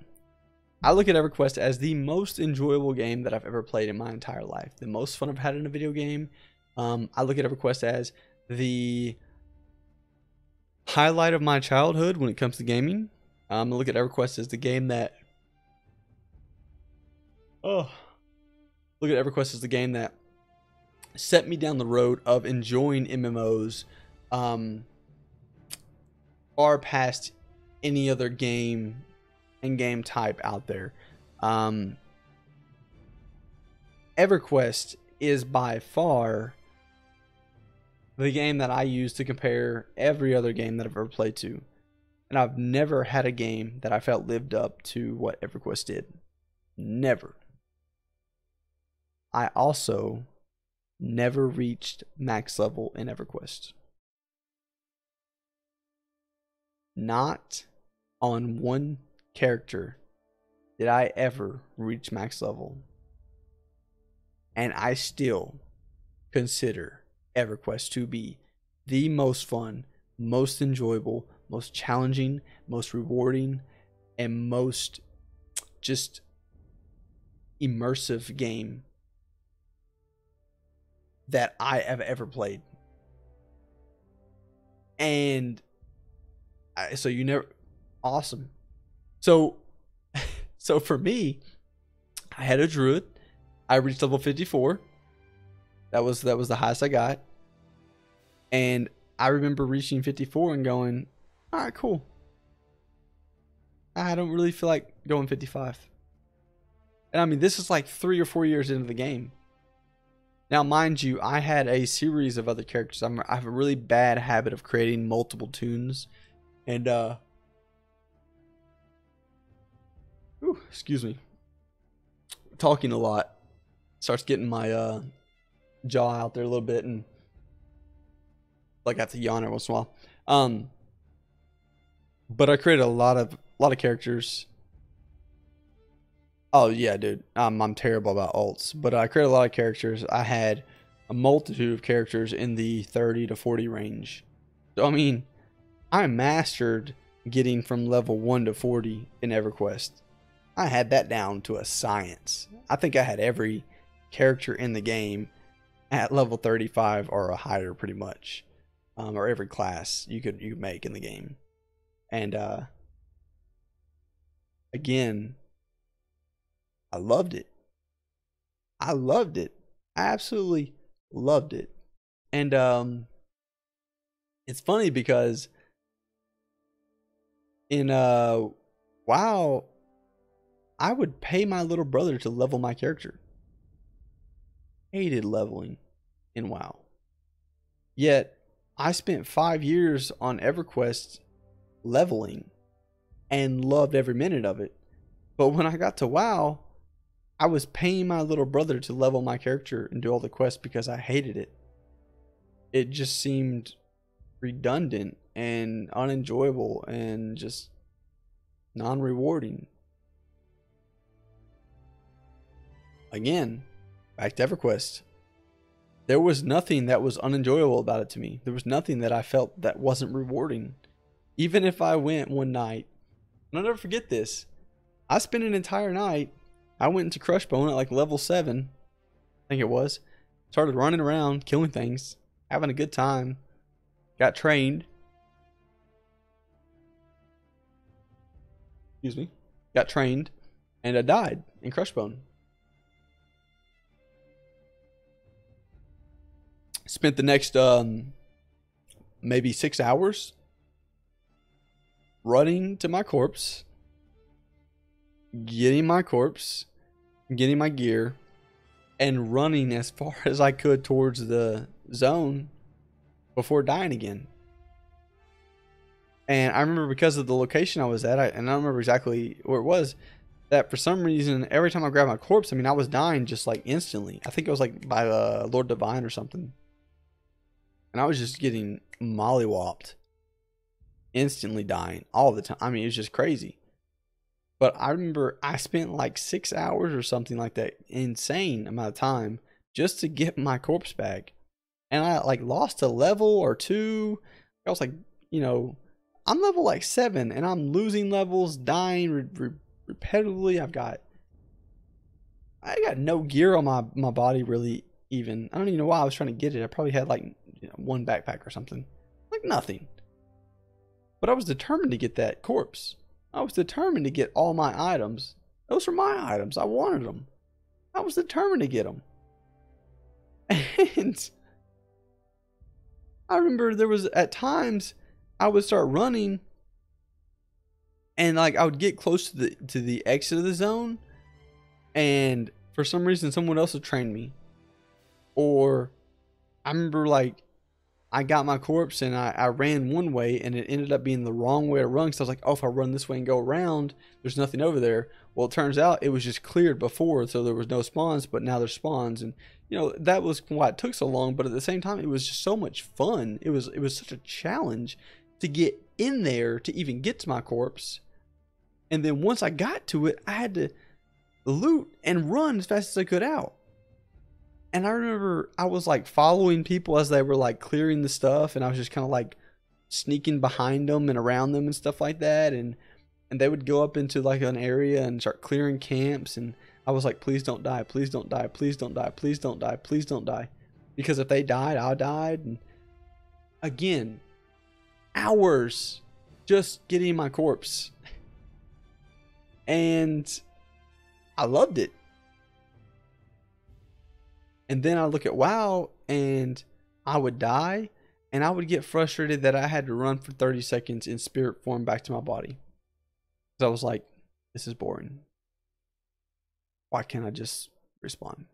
I look at EverQuest as the most enjoyable game that I've ever played in my entire life. The most fun I've had in a video game. I look at EverQuest as the highlight of my childhood when it comes to gaming. I look at EverQuest as the game that... look at EverQuest as the game that set me down the road of enjoying MMOs far past any other game and game type out there. EverQuest is by far the game that I use to compare every other game that I've ever played to. And I've never had a game that I felt lived up to what EverQuest did. Never. I also never reached max level in EverQuest. Not on one character did I ever reach max level. And I still consider EverQuest to be the most fun, most enjoyable, most challenging, most rewarding, and most just immersive game that I have ever played. And so you never, awesome. So for me, I had a druid. I reached level 54. That was the highest I got. And I remember reaching 54 and going, all right, cool. I don't really feel like going 55. And I mean, this is like 3 or 4 years into the game. Now, mind you, I had a series of other characters. I have a really bad habit of creating multiple toons. And, excuse me. Talking a lot starts getting my jaw out there a little bit, and like I have to yawn every once in a while. But I created a lot of characters. Oh yeah, dude. I'm terrible about alts, but I created a lot of characters. I had a multitude of characters in the 30 to 40 range. So I mean, I mastered getting from level 1 to 40 in EverQuest. I had that down to a science. I think I had every character in the game at level 35 or higher, pretty much, or every class you could make in the game. And again, I loved it. I loved it. I absolutely loved it. And it's funny because in WoW, I would pay my little brother to level my character. Hated leveling in WoW. Yet I spent 5 years on EverQuest leveling and loved every minute of it. But when I got to WoW, I was paying my little brother to level my character and do all the quests because I hated it. It just seemed redundant and unenjoyable and just non-rewarding. Again, back to EverQuest. There was nothing that was unenjoyable about it to me. There was nothing that I felt that wasn't rewarding. Even if I went one night, and I'll never forget this, I spent an entire night, I went into Crushbone at like level 7, I think it was, started running around, killing things, having a good time, got trained, and I died in Crushbone. Spent the next maybe 6 hours running to my corpse, getting my corpse, getting my gear, and running as far as I could towards the zone before dying again. And I remember because of the location I was at, and I don't remember exactly where it was, that for some reason, every time I grabbed my corpse, I mean, I was dying just like instantly. I think it was like by Lord Divine or something. And I was just getting mollywopped, instantly dying all the time. I mean, it was just crazy. But I remember I spent like 6 hours or something like that, insane amount of time, just to get my corpse back. And I like lost a level or two. I was like, you know, I'm level like 7 and I'm losing levels, dying repetitively. I got no gear on my body really even. I don't even know why I was trying to get it. I probably had like, you know, one backpack or something. Like nothing. But I was determined to get that corpse. I was determined to get all my items. Those were my items. I wanted them. I was determined to get them. And I remember there was at times I would start running and like I would get close to the exit of the zone, and for some reason someone else would train me. Or I remember like I got my corpse and I ran one way and it ended up being the wrong way to run. So I was like, oh, if I run this way and go around, there's nothing over there. Well, it turns out it was just cleared before, so there was no spawns, but now there's spawns. And you know, that was why it took so long, but at the same time it was just so much fun. It was such a challenge to get in there to even get to my corpse. And then once I got to it, I had to loot and run as fast as I could out. And I remember I was like following people as they were like clearing the stuff, and I was just kind of like sneaking behind them and around them and stuff like that, and they would go up into like an area and start clearing camps, and I was like, please don't die, please don't die, please don't die, please don't die, please don't die, because if they died, I died. And again, hours just getting my corpse, and I loved it. And then I look at WoW and I would die, and I would get frustrated that I had to run for 30 seconds in spirit form back to my body. So I was like, this is boring. Why can't I just respawn?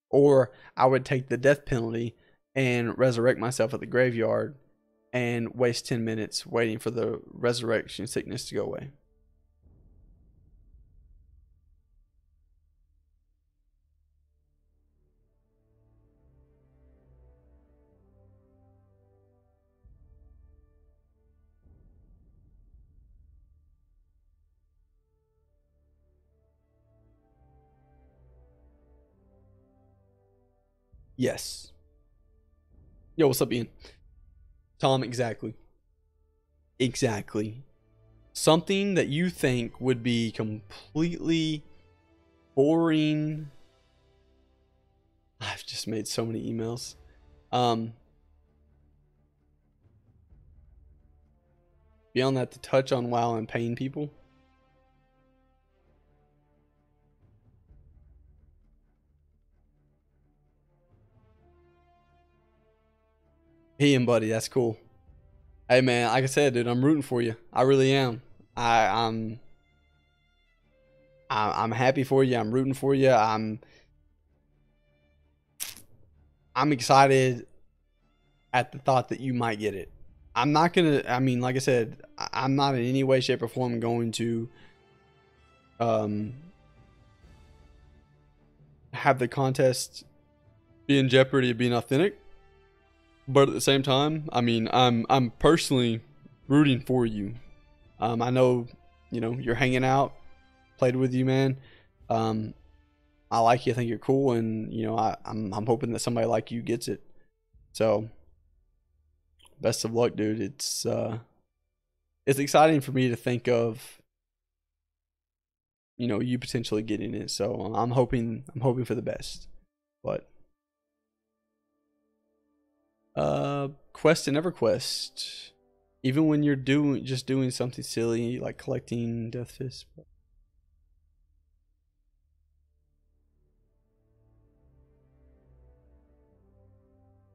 Or I would take the death penalty and resurrect myself at the graveyard and waste 10 minutes waiting for the resurrection sickness to go away. Yes. Yo, what's up, Ian? Tom, exactly. Exactly. Something that you think would be completely boring. I've just made so many emails. Beyond that, to touch on WoW and pain people. Ian, buddy, that's cool. Hey, man, like I said, dude, I'm rooting for you. I really am. I'm happy for you. I'm rooting for you. I'm excited at the thought that you might get it. I'm not gonna. I mean, like I said, I'm not in any way, shape, or form going to have the contest be in jeopardy of being authentic. But at the same time, I mean, I'm personally rooting for you. I know, you know, you're hanging out, played with you, man. I like you. I think you're cool, and you know, I'm hoping that somebody like you gets it. So, best of luck, dude. It's exciting for me to think of, you know, you potentially getting it. So I'm hoping for the best. But Quest and EverQuest, even when you're doing something silly like collecting Death Fist.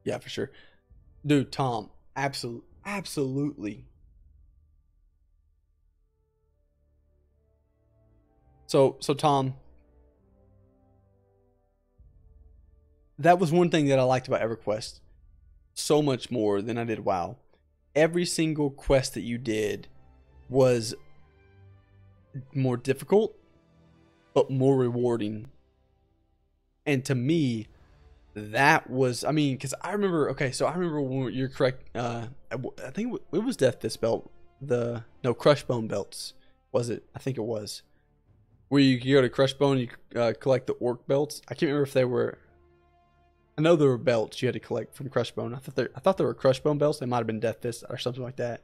Yeah, for sure, dude. Tom, absolutely. So Tom, that was one thing that I liked about EverQuest so much more than I did WoW. Every single quest that you did was more difficult, but more rewarding. And to me, that was, I mean, because I remember, okay, so I remember when you're correct, I think it was Death Fist belt, no, Crushbone belts, was it? I think it was. Where you go to Crushbone, you collect the orc belts. I can't remember if they were, I know there were belts you had to collect from Crushbone. I thought there were Crushbone belts. They might have been Death Fist or something like that.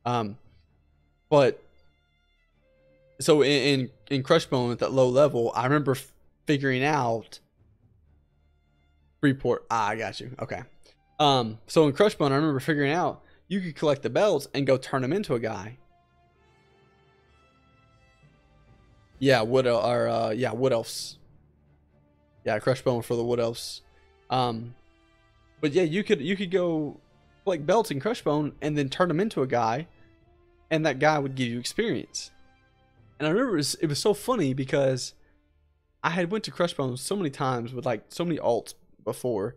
But so in Crushbone at that low level, I remember figuring out Freeport. I got you. Okay. So in Crushbone, I remember figuring out you could collect the belts and go turn them into a guy. Yeah, wood elves. Yeah, Crushbone for the wood elves. But yeah, you could go collect belts in Crushbone and then turn them into a guy, and that guy would give you experience. And I remember it was so funny because I had went to Crushbone so many times with like so many alts before,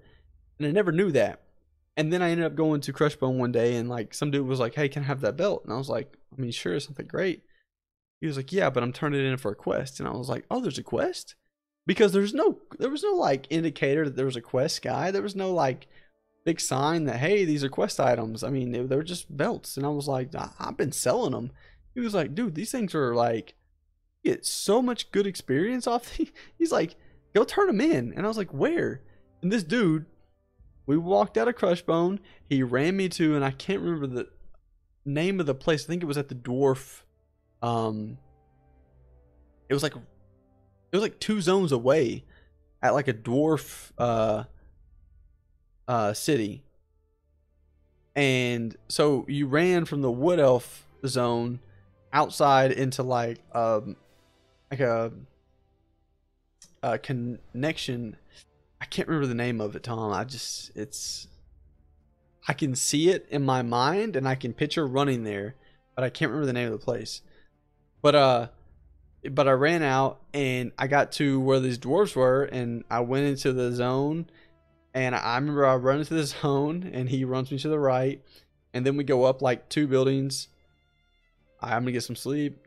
and I never knew that. And then I ended up going to Crushbone one day, and like some dude was like, "Hey, can I have that belt?" And I was like, "I mean, sure, something great." He was like, "Yeah, but I'm turning it in for a quest." And I was like, "Oh, there's a quest?" Because there was no like indicator that there was a quest guy. There was no like big sign that, hey, these are quest items. I mean, they were just belts. And I was like, I've been selling them. He was like, dude, these things are like, you get so much good experience off. He's like, go turn them in. And I was like, where? And this dude We walked out of Crushbone. He ran me to, and I can't remember the name of the place. I think it was at the dwarf. It was like 2 zones away at like a dwarf city. And so you ran from the wood elf zone outside into like a connection. I can't remember the name of it, Tom. I can see it in my mind and I can picture running there, but I can't remember the name of the place. But I ran out and I got to where these dwarves were, and I went into the zone. And I remember I run into the zone and he runs me to the right, and then we go up like 2 buildings. I'm gonna get some sleep.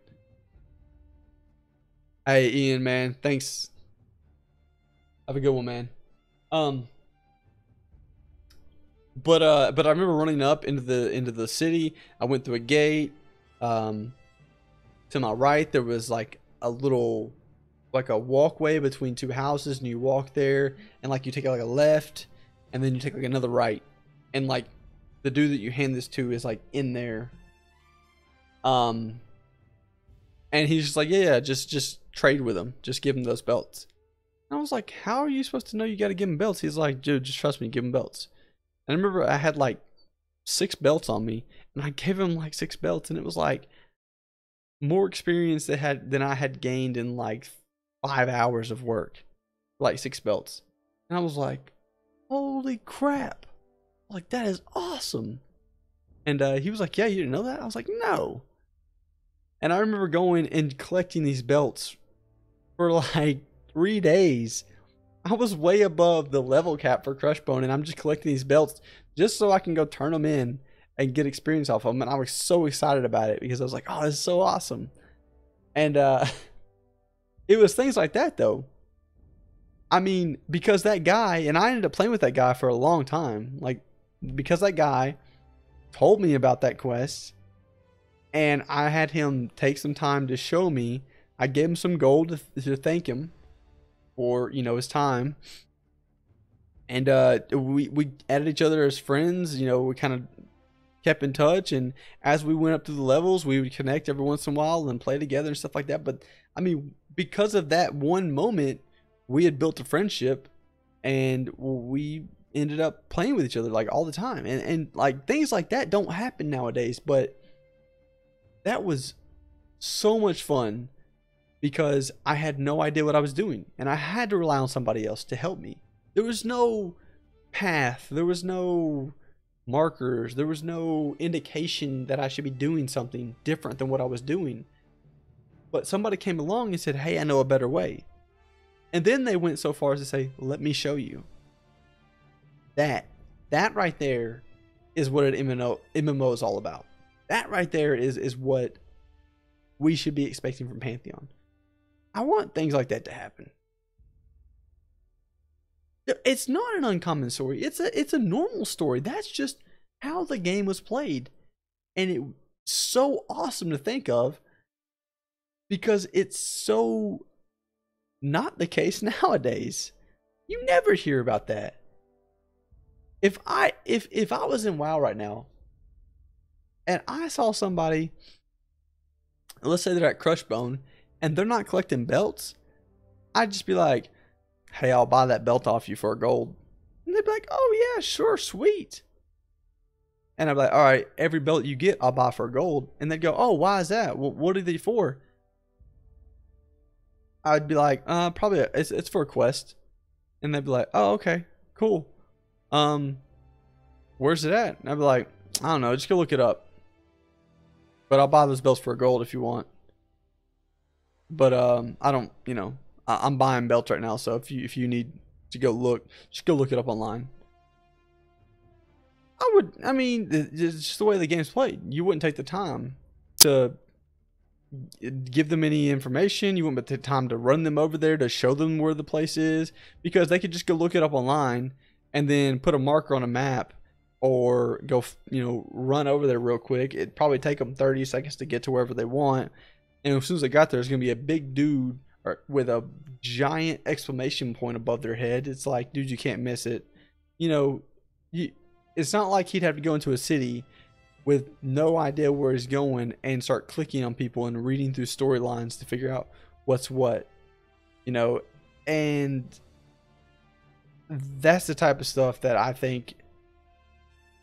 Hey Ian, man, thanks. Have a good one, man. But I remember running up into the city. I went through a gate. To my right there was like a little, like a walkway between 2 houses, and you walk there, and like you take like a left, and then you take like another right, and like the dude that you hand this to is like in there. And he's just like, yeah, just trade with him, just give him those belts. And I was like, how are you supposed to know you got to give him belts? He's like, dude, just trust me, give him belts. And I remember I had like 6 belts on me, and I gave him like 6 belts, and it was like more experience than I had gained in like 5 hours of work, like 6 belts. And I was like, holy crap, like that is awesome. And he was like, yeah, you didn't know that? I was like, no. And I remember going and collecting these belts for like 3 days. I was way above the level cap for Crushbone, and I'm just collecting these belts just so I can go turn them in and get experience off of them. And I was so excited about it because I was like, oh, this is so awesome. And it was things like that though. I mean, because that guy, and I ended up playing with that guy for a long time, like because that guy told me about that quest, and I had him take some time to show me. I gave him some gold to thank him for, you know, his time. And we added each other as friends. You know, we kind of kept in touch, and as we went up through the levels, we would connect every once in a while and play together and stuff like that. But I mean, because of that one moment, we had built a friendship, and we ended up playing with each other like all the time. And like things like that don't happen nowadays, but that was so much fun because I had no idea what I was doing, and I had to rely on somebody else to help me. There was no path, there was no markers, there was no indication that I should be doing something different than what I was doing. But somebody came along and said, hey, I know a better way. And then they went so far as to say, let me show you. That right there is what an MMO is all about. That right there is what we should be expecting from Pantheon. I want things like that to happen. It's not an uncommon story. It's a normal story. That's just how the game was played. And it's so awesome to think of because it's so not the case nowadays. You never hear about that. If I was in WoW right now and I saw somebody, let's say they're at Crushbone and they're not collecting belts, I'd just be like, hey, I'll buy that belt off you for a gold. And they'd be like, oh yeah, sure, sweet. And I'd be like, all right, every belt you get, I'll buy for a gold. And they'd go, oh, why is that? Well, what are they for? I'd be like, probably it's for a quest. And they'd be like, oh, okay, cool. Where's it at? And I'd be like, I don't know, just go look it up. But I'll buy those belts for a gold if you want. But I don't, you know, I'm buying belts right now, so if you need to go look, just go look it up online. I mean, it's just the way the game's played. You wouldn't take the time to give them any information. You wouldn't take the time to run them over there to show them where the place is, because they could just go look it up online and then put a marker on a map or go, you know, run over there real quick. It'd probably take them 30 seconds to get to wherever they want. And as soon as they got there, there's going to be a big dude with a giant exclamation point above their head. It's like, dude, you can't miss it. You know, you, it's not like he'd have to go into a city with no idea where he's going and start clicking on people and reading through storylines to figure out what's what, you know. And that's the type of stuff that I think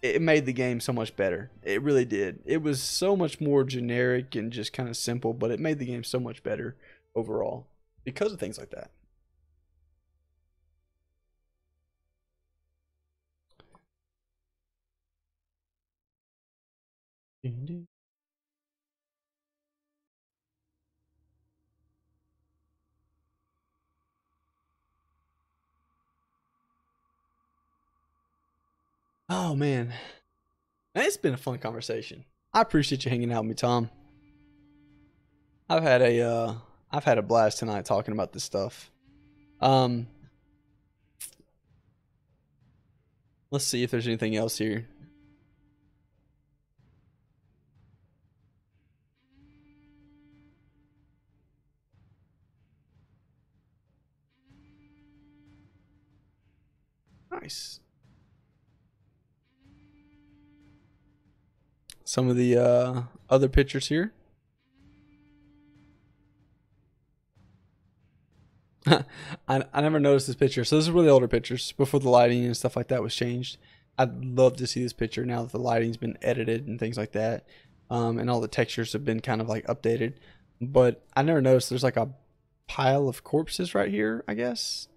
it made the game so much better. It really did. It was so much more generic and just kind of simple, but it made the game so much better overall because of things like that. Oh man, it's been a fun conversation. I appreciate you hanging out with me, Tom. I've had a I've had a blast tonight talking about this stuff. Um, let's see if there's anything else here. Nice. Some of the other pictures here. I never noticed this picture. So this is really older pictures before the lighting and stuff like that was changed. I'd love to see this picture now that the lighting's been edited and things like that. And all the textures have been kind of like updated. But I never noticed there's like a pile of corpses right here, I guess.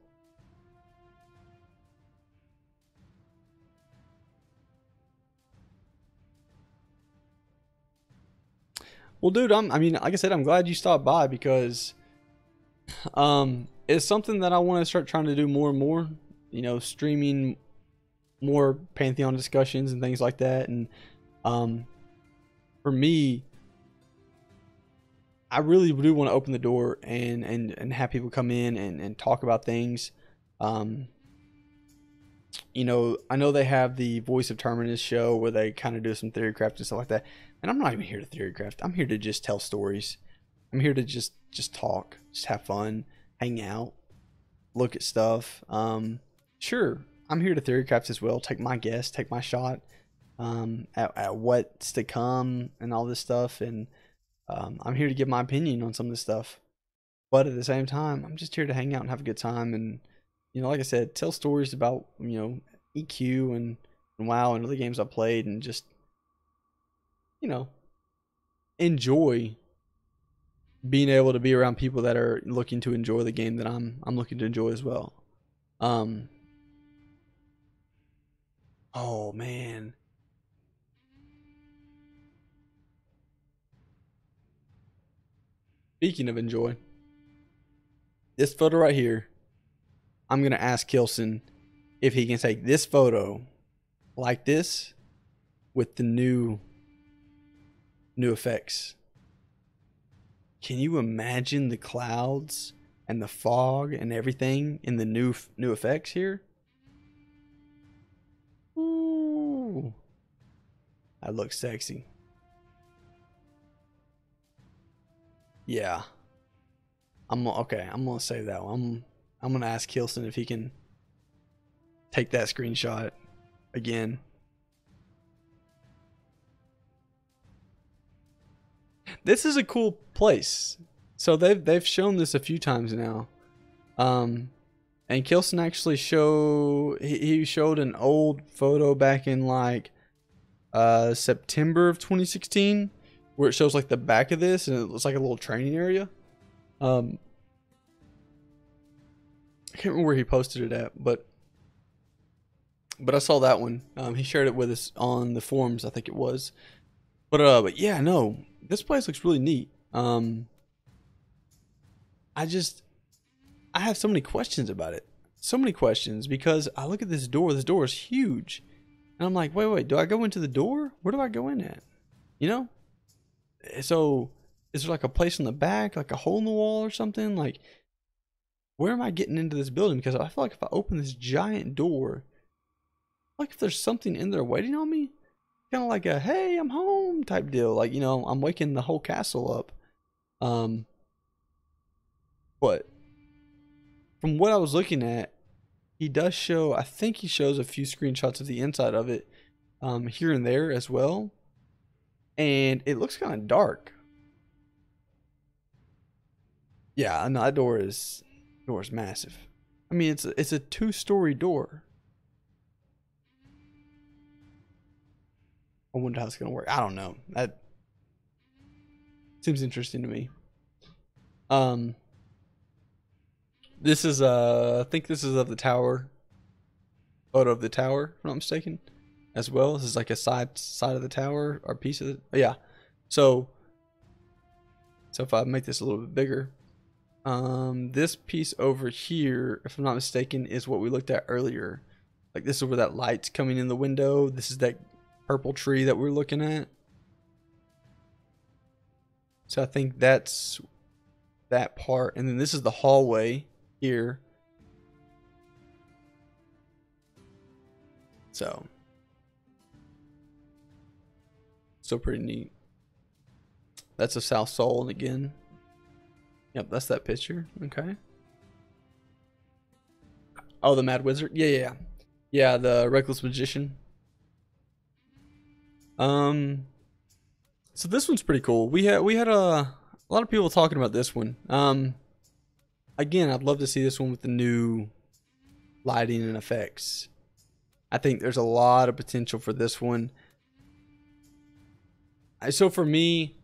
Well, dude, I mean, like I said, I'm glad you stopped by because it's something that I want to start trying to do more and more. You know, streaming more Pantheon discussions and things like that. And for me, I really do want to open the door and have people come in and talk about things. You know, I know they have the Voice of Terminus show where they kind of do some theory craft and stuff like that. And I'm not even here to theory craft. I'm here to just tell stories. I'm here to just talk, just have fun, hang out, look at stuff. Sure, I'm here to theory craft as well. Take my guess, take my shot at what's to come and all this stuff. And I'm here to give my opinion on some of this stuff. But at the same time, I'm just here to hang out and have a good time. And, you know, like I said, tell stories about, you know, EQ and WoW and other games I played and just, you know, enjoy being able to be around people that are looking to enjoy the game that I'm looking to enjoy as well. Oh man. Speaking of enjoy, this photo right here, I'm gonna ask Kilson if he can take this photo like this with the new effects. Can you imagine the clouds and the fog and everything in the new effects here? Ooh, that looks sexy. Yeah, okay. I'm gonna save that one. I'm gonna ask Kilson if he can take that screenshot again. This is a cool place. So they've shown this a few times now. And Kilson actually he showed an old photo back in like September of 2016 where it shows like the back of this and it looks like a little training area. I can't remember where he posted it at, but I saw that one. He shared it with us on the forums, I think it was. But yeah, no, this place looks really neat. I have so many questions about it. So many questions because I look at this door. This door is huge. And I'm like, wait, do I go into the door? Where do I go in at? You know? So is there like a place in the back, like a hole in the wall or something? Like, where am I getting into this building? Because I feel like if I open this giant door, like if there's something in there waiting on me, kind of like a, hey, I'm home type deal. Like, you know, I'm waking the whole castle up. But from what I was looking at, he does show, I think he shows a few screenshots of the inside of it here and there as well. And it looks kind of dark. Yeah, no, that door is massive. I mean, it's a 2-story door. I wonder how it's gonna work. I don't know. That seems interesting to me. This is I think this is of the tower. Photo of the tower, if I'm not mistaken, as well. This is like a side of the tower or piece of it. Oh, yeah. So if I make this a little bit bigger, this piece over here, if I'm not mistaken, is what we looked at earlier. Like this is where that light's coming in the window. This is that purple tree that we're looking at. So I think that's that part, and then this is the hallway here. So pretty neat. That's a South Soul, and again, yep, that's that picture. Okay. Oh, the Mad Wizard. Yeah, the Reckless Magician. So this one's pretty cool. We had a lot of people talking about this one. Again, I'd love to see this one with the new lighting and effects. I think there's a lot of potential for this one. So for me,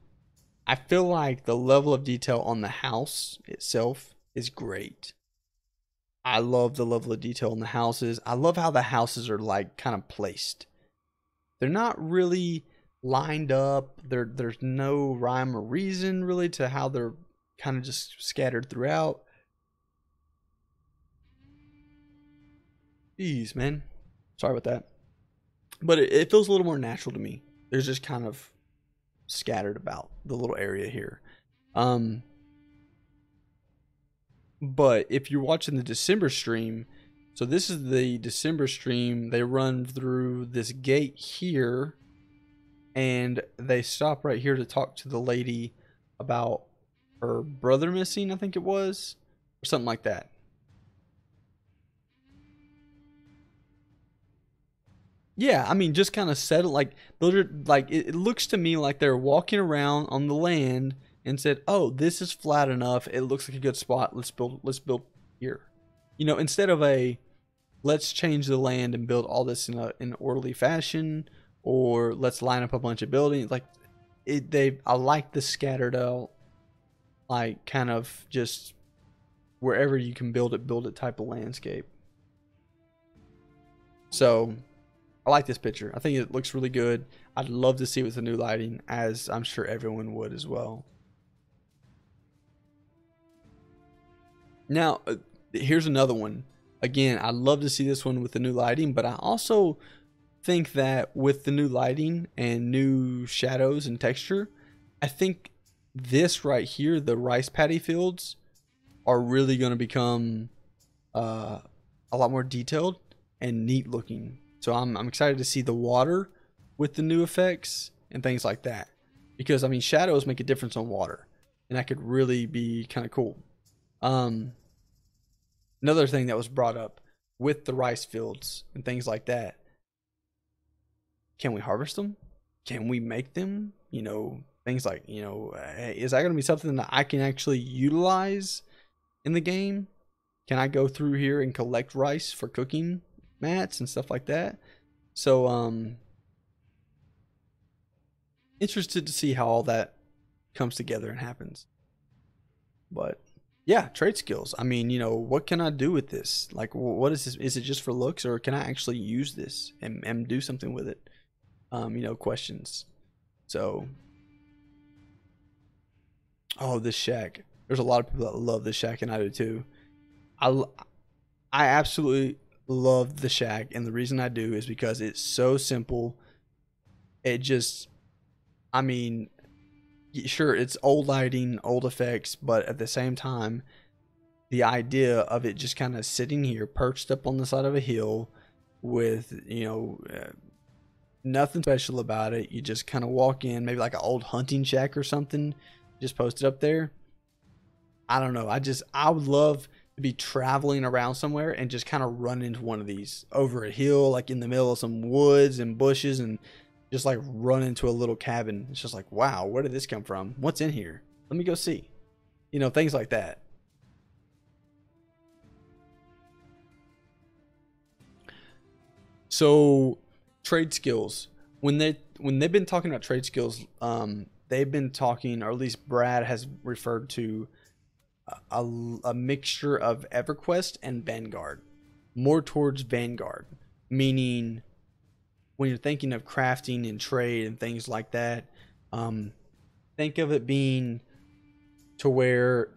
I feel like the level of detail on the house itself is great. I love the level of detail in the houses. I love how the houses are like kind of placed. They're not really lined up. There's no rhyme or reason really to how they're kind of just scattered throughout. Jeez, man. Sorry about that. But it feels a little more natural to me. There's just kind of scattered about the little area here. But if you're watching the December stream, so this is the December stream, they run through this gate here and they stop right here to talk to the lady about her brother missing, I think it was, or something like that. Yeah, I mean, just kind of settle, like those are like it looks to me like they're walking around on the land and said, "Oh, this is flat enough. It looks like a good spot. Let's build here." You know, instead of a let's change the land and build all this in an orderly fashion, or let's line up a bunch of buildings. Like I like the scattered out, like kind of just wherever you can build it type of landscape. So I like this picture. I think it looks really good. I'd love to see it with the new lighting, as I'm sure everyone would as well. Now, here's another one. Again, I'd love to see this one with the new lighting, but I also think that with the new lighting and new shadows and texture, I think this right here, the rice paddy fields, are really going to become a lot more detailed and neat looking. So I'm excited to see the water with the new effects and things like that, because I mean shadows make a difference on water, and that could really be kind of cool. Another thing that was brought up with the rice fields and things like that, can we harvest them? Can we make them? You know, things like, you know, is that going to be something that I can actually utilize in the game? Can I go through here and collect rice for cooking mats and stuff like that? So interested to see how all that comes together and happens. But yeah, trade skills. I mean, you know, what can I do with this? Like, what is this? Is it just for looks, or can I actually use this and do something with it? You know, questions. So, oh, this shack. There's a lot of people that love this shack, and I do too. I absolutely love the shack, and the reason I do is because it's so simple. It just, I mean, sure, it's old lighting, old effects, but at the same time, the idea of it just kind of sitting here perched up on the side of a hill with, you know, nothing special about it. You just kind of walk in, maybe like an old hunting shack or something, just post it up there. I don't know. I would love to be traveling around somewhere and just kind of run into one of these over a hill, like in the middle of some woods and bushes, and just like run into a little cabin. It's just like, wow, where did this come from? What's in here? Let me go see. You know, things like that. So trade skills. When they've been talking about trade skills, they've been talking, or at least Brad has referred to a mixture of EverQuest and Vanguard, more towards Vanguard, meaning when you're thinking of crafting and trade and things like that, think of it being to where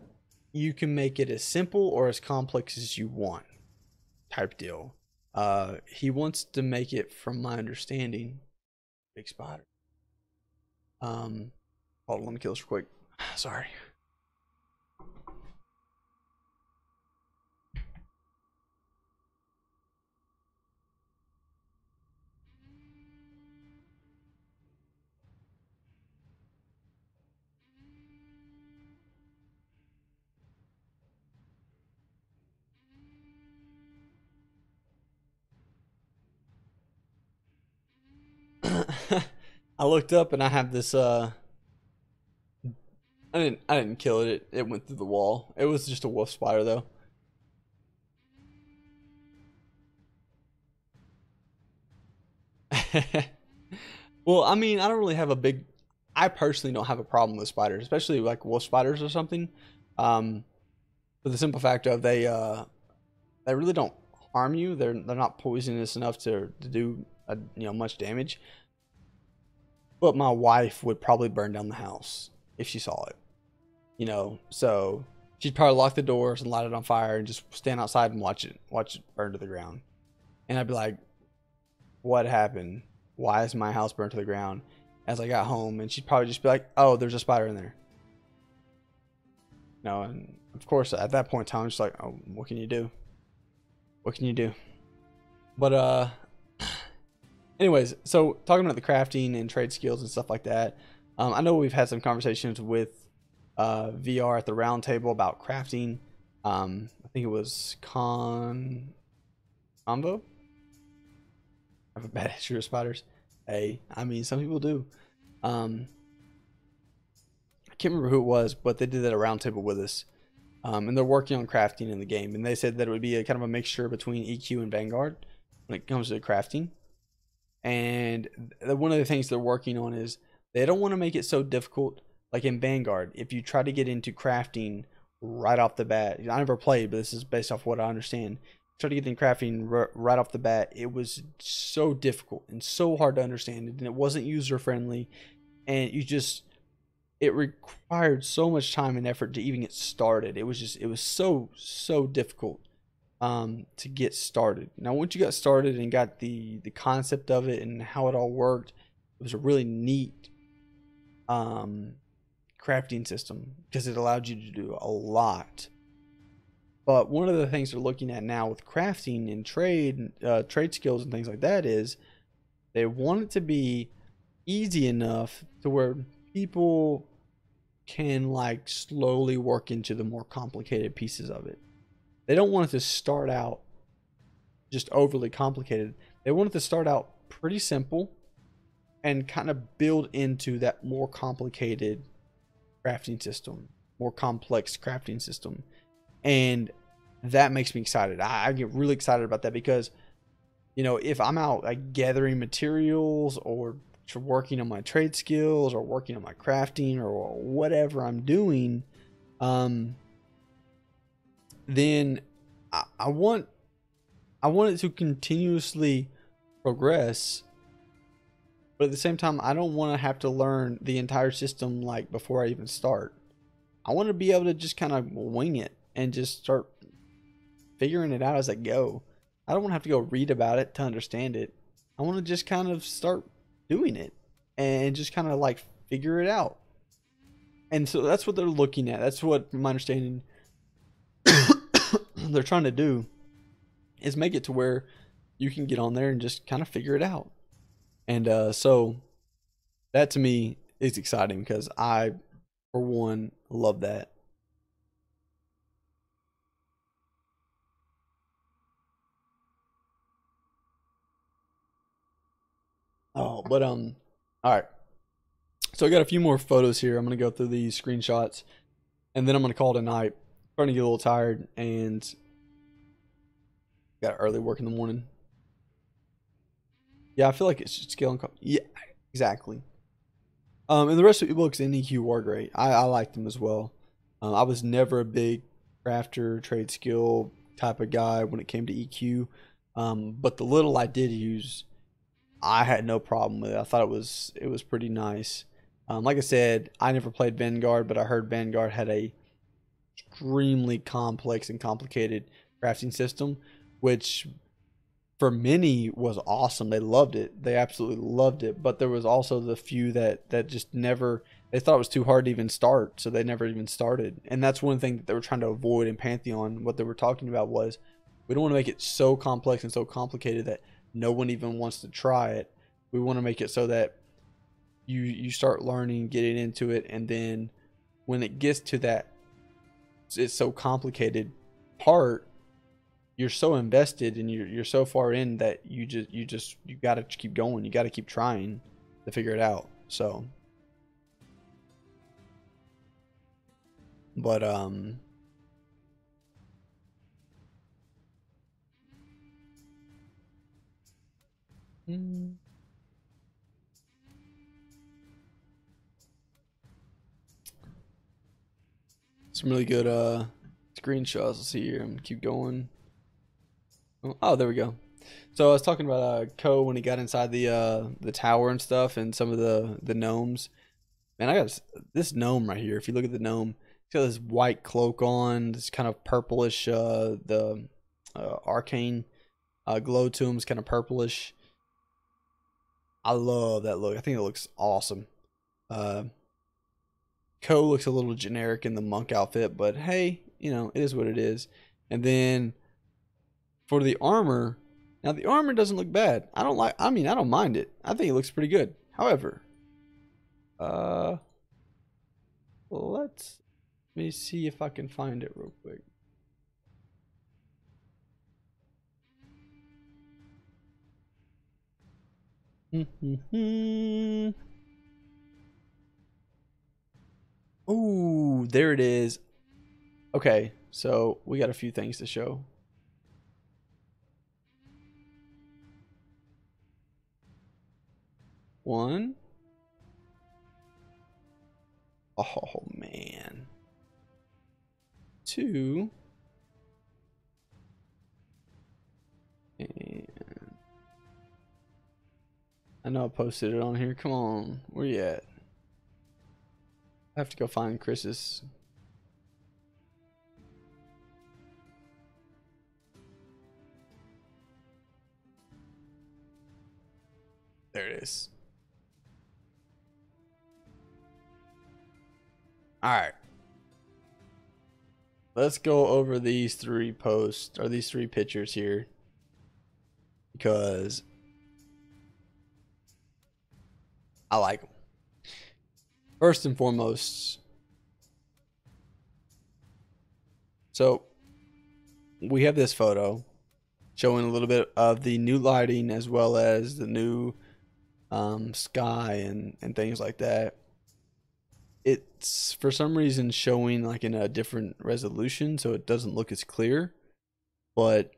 you can make it as simple or as complex as you want, type deal. He wants to make it, from my understanding, big spider. Hold on, let me kill this real quick. Sorry. I looked up and I have this I didn't kill it. It went through the wall. It was just a wolf spider though. Well, I mean, I don't really have a big. I personally don't have a problem with spiders, especially like wolf spiders or something. Um, for the simple fact of they really don't harm you. They're not poisonous enough to do much damage. But my wife would probably burn down the house if she saw it. So she'd probably lock the doors and light it on fire and just stand outside and watch it burn to the ground. And I'd be like, what happened? Why is my house burnt to the ground? As I got home, and she'd probably just be like, oh, there's a spider in there. No, and of course at that point in time, I'm just like, oh, what can you do? What can you do? But anyways, so talking about the crafting and trade skills and stuff like that, I know we've had some conversations with VR at the round table about crafting. I think it was Convo. I have a bad history of spiders. Hey, I mean, some people do. I can't remember who it was, but they did that at a round table with us. And they're working on crafting in the game. And they said that it would be a kind of a mixture between EQ and Vanguard when it comes to crafting. And one of the things they're working on is they don't want to make it so difficult. Like in Vanguard, if you try to get into crafting right off the bat, I never played, but this is based off what I understand. Try to get in crafting right off the bat, it was so difficult and so hard to understand, and it wasn't user friendly, and it required so much time and effort to even get started. It was so difficult to get started. Now once you got started and got the concept of it and how it all worked, it was a really neat crafting system because it allowed you to do a lot. But one of the things they're looking at now with crafting and trade skills and things like that is they want it to be easy enough to where people can like slowly work into the more complicated pieces of it. They don't want it to start out just overly complicated. They want it to start out pretty simple and kind of build into that more complicated crafting system, more complex crafting system. And that makes me excited. I get really excited about that because, if I'm out like gathering materials or working on my trade skills or working on my crafting or whatever I'm doing, then I want it to continuously progress. But at the same time, I don't want to have to learn the entire system like before I even start. I want to be able to just kind of wing it and just start figuring it out as I go. I don't want to have to go read about it to understand it. I want to just kind of start doing it and just kind of like figure it out. And so that's what they're looking at. That's what, from my understanding, they're trying to do is make it to where you can get on there and just kind of figure it out. And so that to me is exciting because I, for one, love that. Oh, but all right. So I got a few more photos here. I'm gonna go through these screenshots, and then I'm gonna call it a night. Starting to get a little tired, and got early work in the morning. Yeah, I feel like it's just scale and yeah, exactly. And the rest of the books in EQ were great. I liked them as well. I was never a big crafter, trade skill type of guy when it came to EQ. But the little I did use, I had no problem with it. I thought it was pretty nice. Like I said, I never played Vanguard, but I heard Vanguard had a extremely complex and complicated crafting system, which for many was awesome. They loved it. They absolutely loved it. But there was also the few that just never, they thought it was too hard to even start, so they never even started. And that's one thing that they were trying to avoid in Pantheon. What they were talking about was we don't want to make it so complex and so complicated that no one even wants to try it. We want to make it so that you start learning, getting into it, and then when it gets to that it's so complicated part, you're so invested and you're so far in that you got to keep going. You got to keep trying to figure it out. So, but mm, some really good screenshots. Let's see here. I'm gonna keep going. Oh, there we go. So I was talking about Ko when he got inside the tower and stuff, and some of the gnomes. Man, I got this gnome right here. If you look at the gnome, he's got this white cloak on, this kind of purplish, the arcane glow to him is kind of purplish. I love that look. I think it looks awesome. Uh, Ko looks a little generic in the monk outfit, but hey, it is what it is. And then for the armor, now the armor doesn't look bad. I don't mind it. I think it looks pretty good. However, uh, let me see if I can find it real quick. Ooh, there it is. Okay, so we got a few things to show. One. Oh man. Two. And I know I posted it on here. Come on, where you at? I have to go find Chris's. There it is. All right. Let's go over these three posts or these three pictures here because I like them. First and foremost, so we have this photo showing a little bit of the new lighting as well as the new sky and things like that. It's for some reason showing like in a different resolution, so it doesn't look as clear. But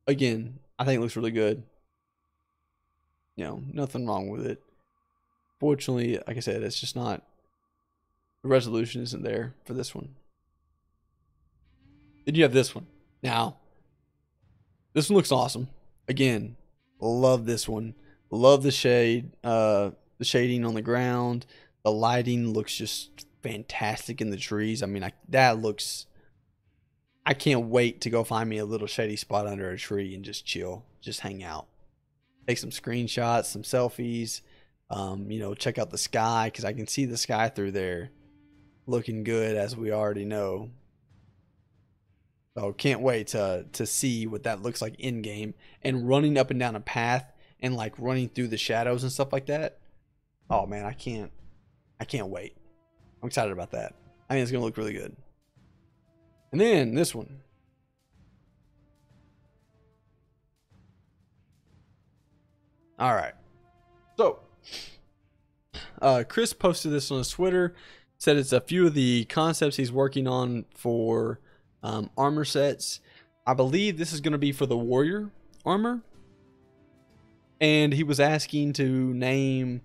again, I think it looks really good. Nothing wrong with it. Fortunately, like I said, it's just not, the resolution isn't there for this one. Then you have this one. Now, this one looks awesome. Again, love this one. Love the the shading on the ground. The lighting looks just fantastic in the trees. I mean, that looks. I can't wait to go find me a little shady spot under a tree and just chill, just hang out, take some screenshots, some selfies. Check out the sky because I can see the sky through there, looking good as we already know. So can't wait to see what that looks like in game and running up and down a path and like running through the shadows and stuff like that. Oh man, I can't wait. I'm excited about that. I think it's gonna look really good. And then this one. All right. So, Chris posted this on his Twitter. Said it's a few of the concepts he's working on for armor sets. I believe this is going to be for the warrior armor. And he was asking to name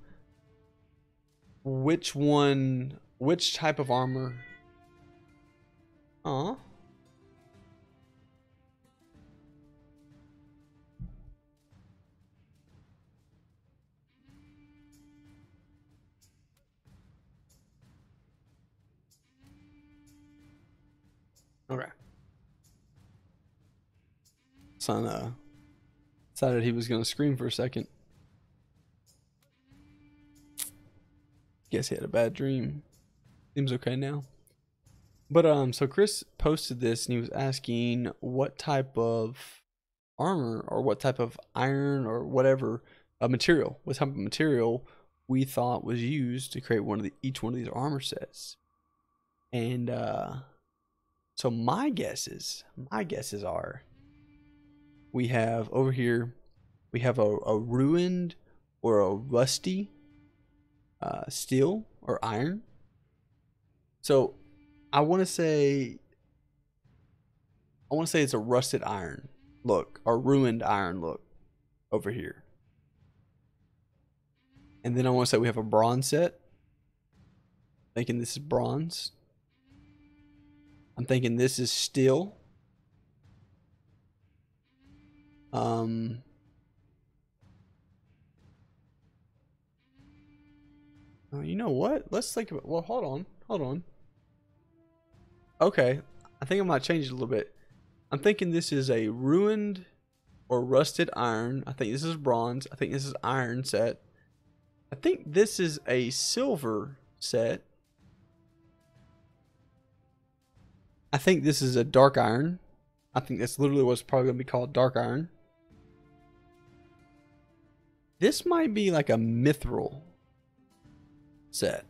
which type of armor. Aw. Okay. Son decided he was gonna scream for a second. Guess he had a bad dream. Seems okay now. But so Chris posted this and he was asking what type of armor or what type of iron or whatever material, what type of material we thought was used to create each one of these armor sets. And so my guesses are we have over here, we have a ruined or a rusty steel or iron. So I want to say it's a rusted iron look or ruined iron look over here. And then I want to say we have a bronze set. Thinking this is bronze. I'm thinking this is steel. Oh, you know what? Let's think about. Well, hold on. Okay, I think I might change it a little bit. I'm thinking this is a ruined or rusted iron. I think this is bronze. I think this is iron set. I think this is a silver set. I think this is a dark iron. I think that's literally what's probably going to be called, dark iron. This might be like a mithril set.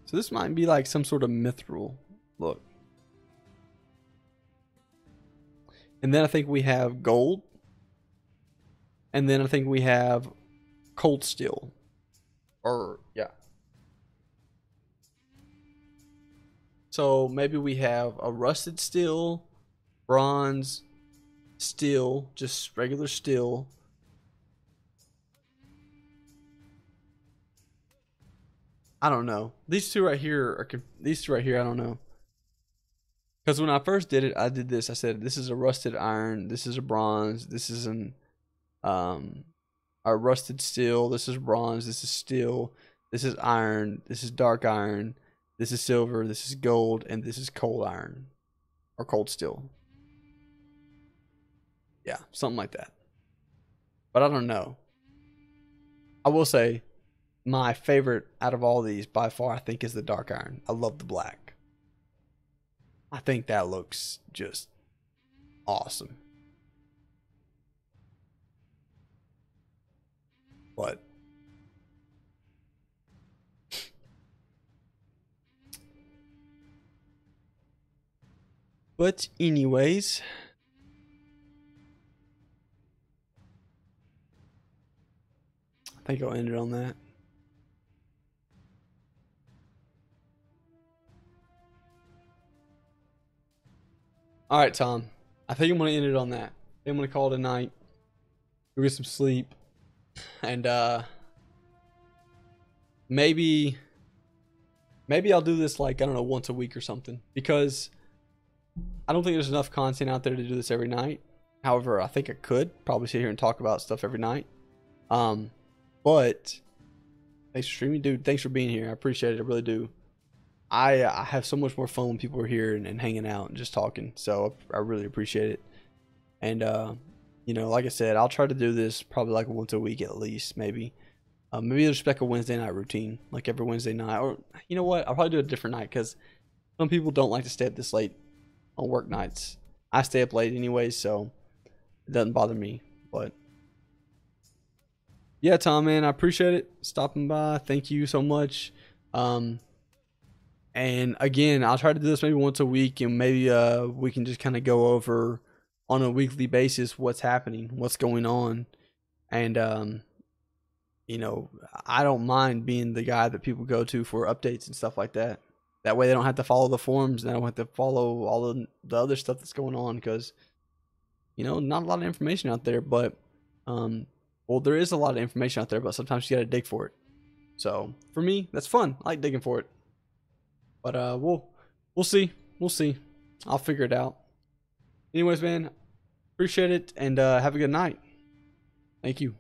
So this might be like some sort of mithril look. And then I think we have gold. And then I think we have cold steel. Or, yeah. So maybe we have a rusted steel, bronze, steel, just regular steel. I don't know. These two right here, I don't know. Because when I first did it, I did this. I said, this is a rusted iron. This is a bronze. This is a rusted steel. This is bronze. This is steel. This is iron. This is dark iron. This is silver. This is gold. And this is cold iron. Or cold steel. Yeah, something like that. But I don't know. I will say, my favorite out of all these by far, I think, is the dark iron. I love the black. I think that looks just awesome. But anyways, I think I'll end it on that. All right, Tom. I think I'm gonna end it on that. I'm gonna call it a night. Go get some sleep, and maybe I'll do this like, I don't know, once a week or something, because I don't think there's enough content out there to do this every night. However, I think I could probably sit here and talk about stuff every night. But thanks for streaming, dude. Thanks for being here. I appreciate it. I really do. I have so much more fun when people are here and hanging out and just talking. So I really appreciate it. And you know, like I said, I'll try to do this probably like once a week at least, maybe. Maybe there's like a Wednesday night routine, like every Wednesday night. Or you know what? I'll probably do a different night because some people don't like to stay up this late on work nights. I stay up late anyways, so it doesn't bother me. But yeah, Tom, man, I appreciate it stopping by. Thank you so much. And again, I'll try to do this maybe once a week, and maybe we can just kind of go over on a weekly basis what's happening, what's going on. And you know, I don't mind being the guy that people go to for updates and stuff like that. That way they don't have to follow the forums, and they don't have to follow all the other stuff that's going on, because you know, not a lot of information out there. But well, there is a lot of information out there, but sometimes you gotta dig for it. So for me, that's fun. I like digging for it. But we'll see. We'll see. I'll figure it out. Anyways, man, appreciate it, and have a good night. Thank you.